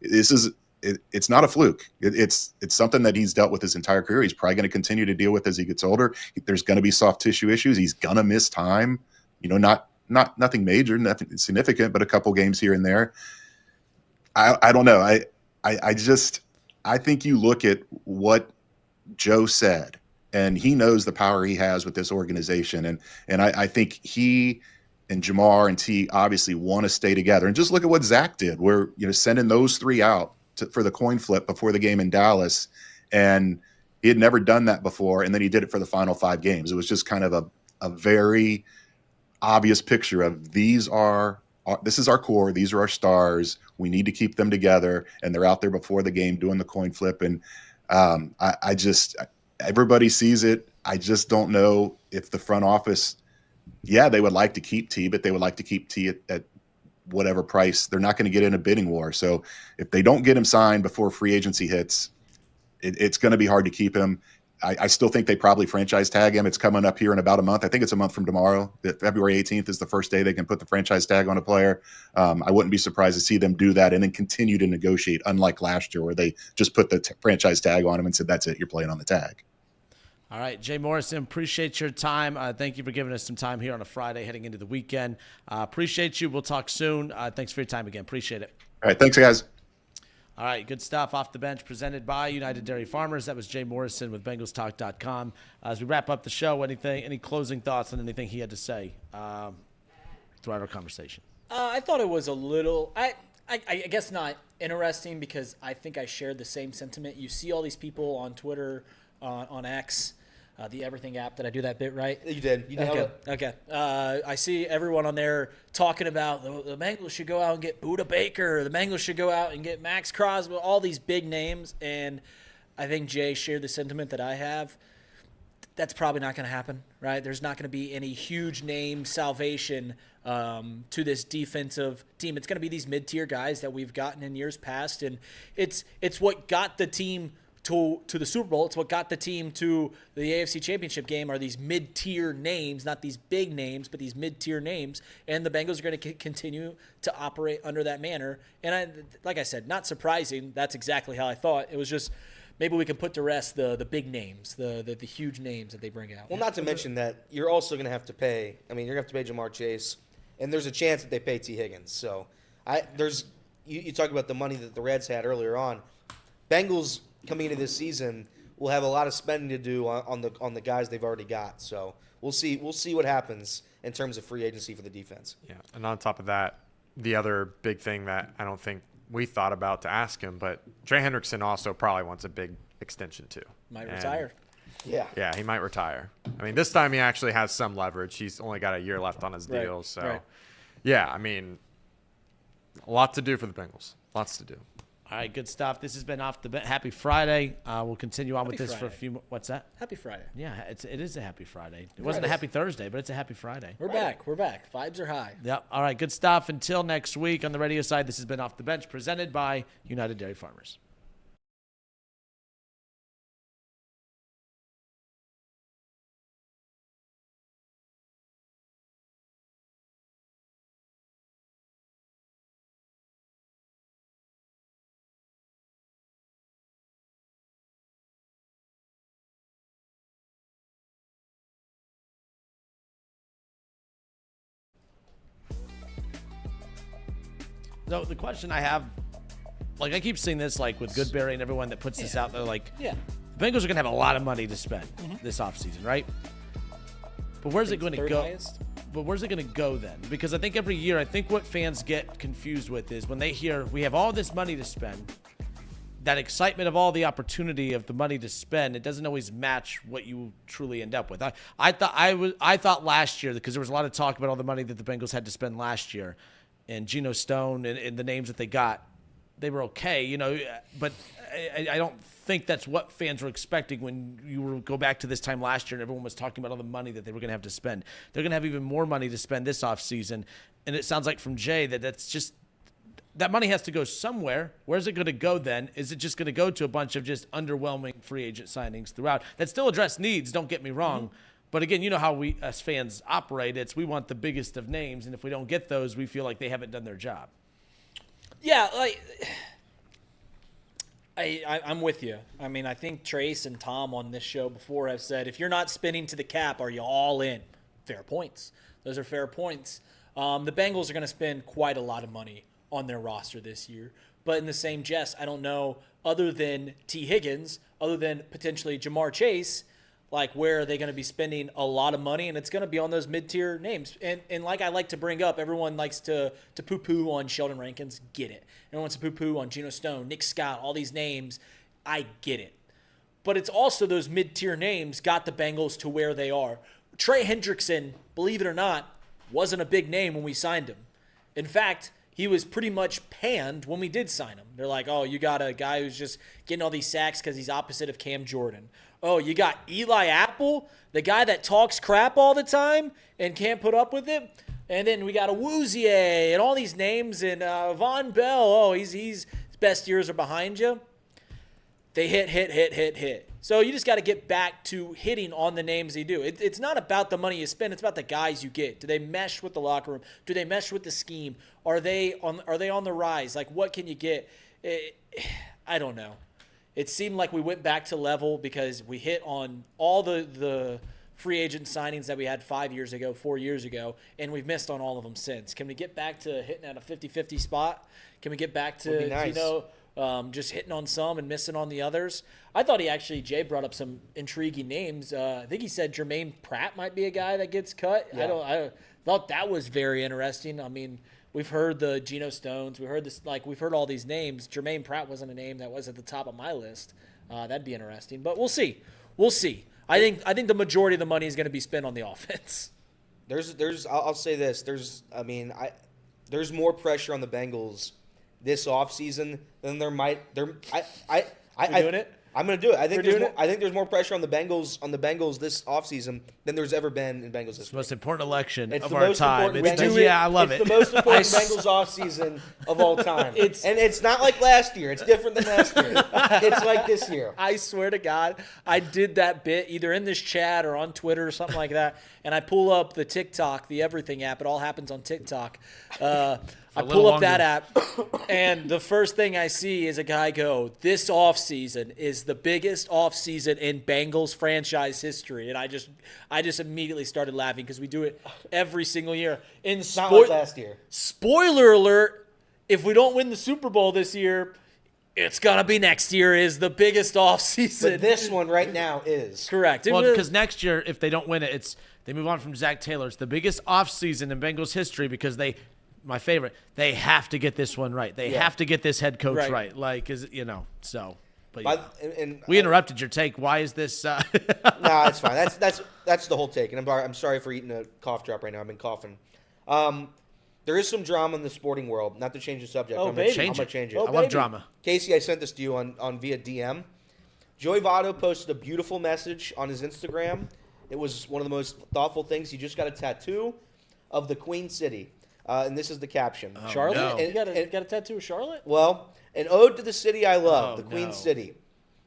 It's not a fluke. It's something that he's dealt with his entire career. He's probably going to continue to deal with as he gets older. There's going to be soft tissue issues. He's going to miss time, nothing major, nothing significant, but a couple games here and there. I don't know. I think you look at what Joe said, and he knows the power he has with this organization. And I think he and Jamar and T obviously want to stay together. And just look at what Zach did, where, sending those three out for the coin flip before the game in Dallas. And he had never done that before. And then he did it for the final 5 games. It was just kind of a very obvious picture of this is our core. These are our stars. We need to keep them together. And they're out there before the game doing the coin flip. And everybody sees it. I just don't know if the front office, they would like to keep T, but they would like to keep T at whatever price. They're not going to get in a bidding war. So if they don't get him signed before free agency hits, it's going to be hard to keep him. I still think they probably franchise tag him. It's coming up here in about a month. I think it's a month from tomorrow. February 18th is the first day they can put the franchise tag on a player. I wouldn't be surprised to see them do that and then continue to negotiate, unlike last year where they just put the franchise tag on him and said, that's it, you're playing on the tag. All right, Jay Morrison, appreciate your time. Thank you for giving us some time here on a Friday heading into the weekend. Appreciate you. We'll talk soon. Thanks for your time again. Appreciate it. All right, thanks, guys. All right, good stuff. Off the Bench presented by United Dairy Farmers. That was Jay Morrison with BengalsTalk.com. As we wrap up the show, any closing thoughts on anything he had to say throughout our conversation? I thought it was a little, I guess not interesting, because I think I shared the same sentiment. You see all these people on Twitter, on X, the Everything app. Did I do that bit right? You did. You nailed it. Okay. I see everyone on there talking about the Bengals should go out and get Budda Baker. The Bengals should go out and get Max Crosby, all these big names. And I think Jay shared the sentiment that I have. That's probably not going to happen, right? There's not going to be any huge name salvation to this defensive team. It's going to be these mid-tier guys that we've gotten in years past. And it's what got the team to the Super Bowl. It's what got the team to the AFC Championship game, are these mid-tier names, not these big names, but these mid-tier names. And the Bengals are going to continue to operate under that manner. And like I said, not surprising. That's exactly how I thought. It was just maybe we can put to rest the big names, the huge names that they bring out. Well, not to mention that you're also going to have to pay. I mean, you're going to have to pay Jamar Chase, and there's a chance that they pay T. Higgins. So you talk about the money that the Reds had earlier on. Bengals coming into this season will have a lot of spending to do on the guys they've already got. So we'll see what happens in terms of free agency for the defense. Yeah, and on top of that, the other big thing that I don't think we thought about to ask him, but Trey Hendrickson also probably wants a big extension too. Might retire. Yeah, he might retire. I mean, this time he actually has some leverage. He's only got a year left on his deal, Right. so yeah, I mean, a lot to do for the Bengals. Lots to do. All right, good stuff. This has been Off the Bench. Happy Friday. We'll continue on with this Friday. for a few. What's that? Happy Friday. Yeah, it is a happy Friday. It wasn't a happy Thursday, but it's a happy Friday. We're back. Vibes are high. Yep. All right, good stuff. Until next week on the radio side, this has been Off the Bench presented by United Dairy Farmers. So the question I have, like I keep seeing this like with Goodberry and everyone that puts this out there. Like, Yeah. the Bengals are gonna have a lot of money to spend this offseason, right? But where's it going to Third go? highest? But where's it going to go then? Because I think every year, I think what fans get confused with is when they hear we have all this money to spend, that excitement of all the opportunity of the money to spend, it doesn't always match what you truly end up with. I thought last year, because there was a lot of talk about all the money that the Bengals had to spend last year, and Geno Stone and the names that they got, they were okay, you know. But I don't think that's what fans were expecting when you were go back to this time last year and everyone was talking about all the money that they were going to have to spend. They're going to have even more money to spend this offseason. And it sounds like from Jay that's just that money has to go somewhere. Where's it going to go then? Is it just going to go to a bunch of just underwhelming free agent signings throughout that still address needs? Don't get me wrong. But again, you know how we as fans operate. We want the biggest of names. And if we don't get those, we feel like they haven't done their job. Yeah, like I'm with you. I mean, I think Trace and Tom on this show before have said, if you're not spinning to the cap, are you all in? Fair points. Those are fair points. The Bengals are going to spend quite a lot of money on their roster this year. But in the same jest, I don't know, other than T. Higgins, other than potentially Jamar Chase, like where are they going to be spending a lot of money? And it's going to be on those mid-tier names. And like I like to bring up, everyone likes to poo-poo on Sheldon Rankins. Get it. Everyone wants to poo-poo on Geno Stone, Nick Scott, all these names. I get it. But it's also those mid-tier names got the Bengals to where they are. Trey Hendrickson, believe it or not, wasn't a big name when we signed him. In fact, he was pretty much panned when we did sign him. They're like, oh, you got a guy who's just getting all these sacks because he's opposite of Cam Jordan. Oh, you got Eli Apple, the guy that talks crap all the time and can't put up with it. And then we got a Woozier and all these names and Von Bell. Oh, his best years are behind you. They hit. So you just got to get back to hitting on the names they do. It's not about the money you spend. It's about the guys you get. Do they mesh with the locker room? Do they mesh with the scheme? Are they on the rise? Like, what can you get? I don't know. It seemed like we went back to level because we hit on all the free agent signings that we had 4 years ago, and we've missed on all of them since. Can we get back to hitting at a 50-50 spot? Can we get back to, nice. just hitting on some and missing on the others? I thought Jay brought up some intriguing names. I think he said Jermaine Pratt might be a guy that gets cut. Yeah. I thought that was very interesting. I mean, we've heard the Geno Stones. We've heard all these names. Jermaine Pratt wasn't a name that was at the top of my list. That'd be interesting, but we'll see. I think the majority of the money is going to be spent on the offense. I'll say this. There's more pressure on the Bengals this offseason than there might. Doing it? I'm going to do it. I think there's more pressure on the Bengals this offseason than there's ever been in Bengals history. It's the most important election It's of the our most time. important I love it. It's the most important Bengals offseason of all time. It's not like last year. It's different than last year. It's like this year. I swear to God, I did that bit either in this chat or on Twitter or something like that, and I pull up the TikTok, the Everything app. It all happens on TikTok. I pull up that app, and the first thing I see is a guy go, "This offseason is the biggest offseason in Bengals franchise history." And I just immediately started laughing because we do it every single year. Not like last year. Spoiler alert, if we don't win the Super Bowl this year, it's going to be next year is the biggest offseason. But this one right now is. Correct. Well, because next year, if they don't win it, they move on from Zach Taylor. It's the biggest offseason in Bengals history because my favorite, they have to get this one right. They have to get this head coach right. Like, so. But we interrupted your take. Why is this? No, it's fine. That's the whole take. And I'm sorry for eating a cough drop right now. I've been coughing. There is some drama in the sporting world. Not to change the subject. I'm going to change it. I love drama. Casey, I sent this to you on via DM. Joey Votto posted a beautiful message on his Instagram. It was one of the most thoughtful things. He just got a tattoo of the Queen City. And this is the caption. Charlotte? No. You got a tattoo of Charlotte? Well, an ode to the city I love, the Queen City,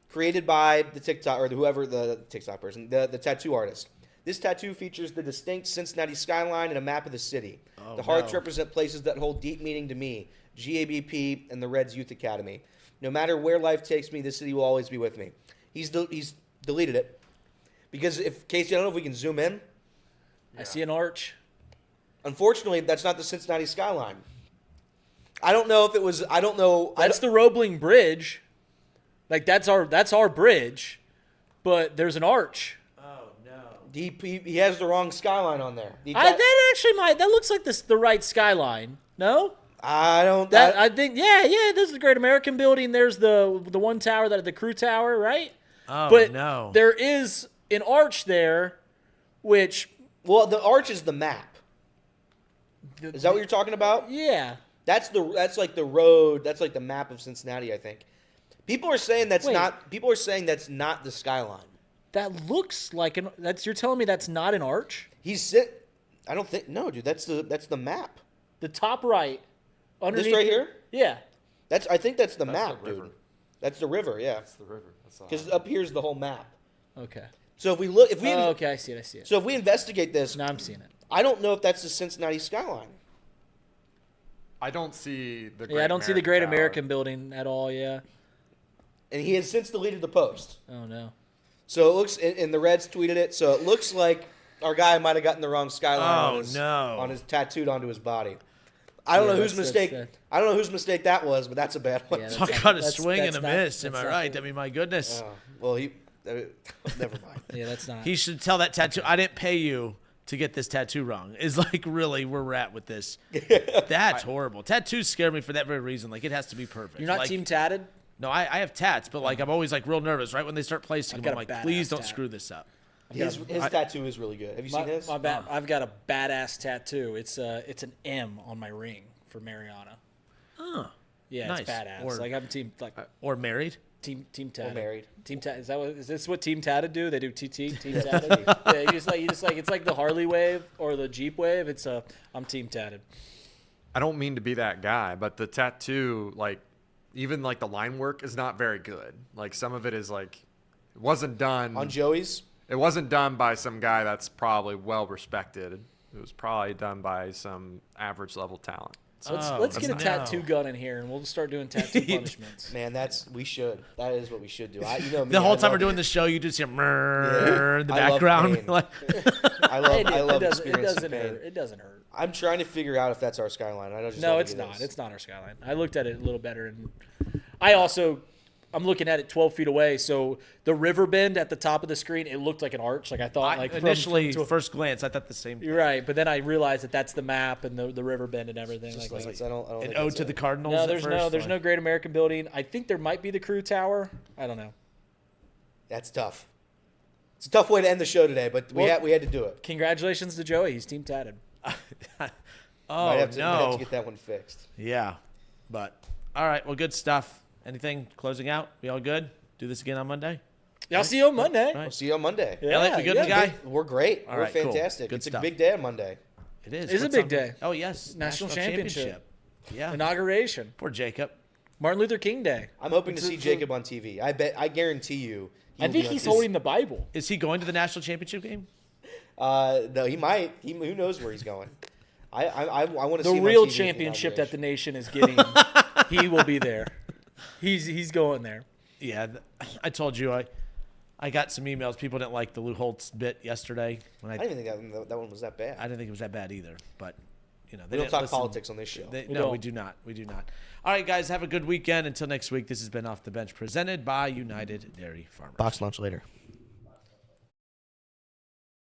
created by the TikTok or whoever the TikTok person, the tattoo artist. This tattoo features the distinct Cincinnati skyline and a map of the city. The hearts represent places that hold deep meaning to me, GABP and the Reds Youth Academy. No matter where life takes me, this city will always be with me. He's deleted it because Casey, I don't know if we can zoom in. I see an arch. Unfortunately, that's not the Cincinnati skyline. I don't know if it was. I don't know. That's the Roebling Bridge. Like that's our bridge, but there's an arch. Oh no. He has the wrong skyline on there. That looks like the right skyline. No. I don't. I think There's the Great American Building. There's the one tower, the crew tower, right? Oh but no. There is an arch there, which the arch is the map. Is that what you're talking about? Yeah. That's like the road. That's like the map of Cincinnati, I think. People are saying that's not. People are saying that's not the skyline. That looks like you're telling me that's not an arch? I don't think. No, dude. That's the map. The top right. Underneath This right here? Yeah. I think that's the map, the river. dude. That's the river. Yeah. That's the river. That's all. Because up here's the whole map. Okay. So if we look, okay, I see it. So if we investigate this, Now I'm seeing it. I don't know if that's the Cincinnati skyline. I don't see the. I don't see the Great Tower. American Building at all. Yeah. And he has since deleted the post. Oh no. So it looks, and the Reds tweeted it. So it looks like our guy might have gotten the wrong skyline on his tattooed onto his body. I don't know whose mistake. I don't know whose mistake that was, but that's a bad one. Yeah, Talk about a swing and a miss. Am I right? not- I mean, my goodness. Well, never mind. Yeah, that's not. He should tell that tattoo. I didn't pay you to get this tattoo wrong. Is like really where we're at with this. That's horrible. Tattoos scare me for that very reason. Like it has to be perfect. You're not like, team tatted? No, I have tats, but like I'm always like real nervous right when they start placing I've them. got I'm a like, badass please don't tat. screw this up. His tattoo is really good. Have you seen his? I've got a badass tattoo. It's an M on my ring for Mariana. Oh, Yeah, nice. it's badass. Or- Like I'm team Or married. team tatted. married. Team tatted. Is this what team tatted do? They do team tatted. Yeah, you just like it's like the Harley wave or the Jeep wave. I'm team tatted. I don't mean to be that guy, but the tattoo, like, even like the line work is not very good. Like some of it is like, it wasn't done On Joey's? It wasn't done by some guy that's probably well respected. It was probably done by some average level talent. So Let's get a tattoo gun in here and we'll just start doing tattoo punishments. Man, we should. That is what we should do. Me, The whole time we're love doing it. the show, you just hear murr in the I love background. pain. Like, I love it experiencing doesn't pain. hurt. It doesn't hurt. I'm trying to figure out if that's our skyline. I know. No, it's not. It's not our skyline. I looked at it a little better, and I'm looking at it 12 feet away. So the river bend at the top of the screen, it looked like an arch. Like I thought, initially, first glance, I thought the same. You're right, but then I realized that that's the map and the river bend and everything. Just Like, lights. I don't An think ode that's to it. the Cardinals. no, at there's first, no Great American Building. I think there might be the crew tower. I don't know. That's tough. It's a tough way to end the show today, but we had to do it. Congratulations to Joey. He's team tatted. Oh Might have to no! get that one fixed. Yeah, but all right. Well, good stuff. Anything closing out? We all good? Do this again on Monday. Yeah, I'll see you on Monday. We'll see you on Monday. Yeah, Elliot, we good, yeah. guy? We're great. All We're right, cool. fantastic. Good It's stuff. a big day on Monday. It is. It's a What's big on- day. Oh yes, National championship. Yeah. Inauguration. Poor Jacob. Martin Luther King Day. I'm hoping to see Jacob on TV. I guarantee you. I think he's holding the Bible. Is he going to the national championship game? No, he might. Who knows where he's going? I want to see The him on real TV at championship that the inauguration. nation is getting. He will be there. He's going there. Yeah, I told you I got some emails. People didn't like the Lou Holtz bit yesterday. When I didn't even think that one was that bad. I didn't think it was that bad either. But they we don't didn't talk listen. politics on this show. No, don't. we do not. We do not. All right, guys, have a good weekend. Until next week, this has been Off the Bench presented by United Dairy Farmers. Box lunch later.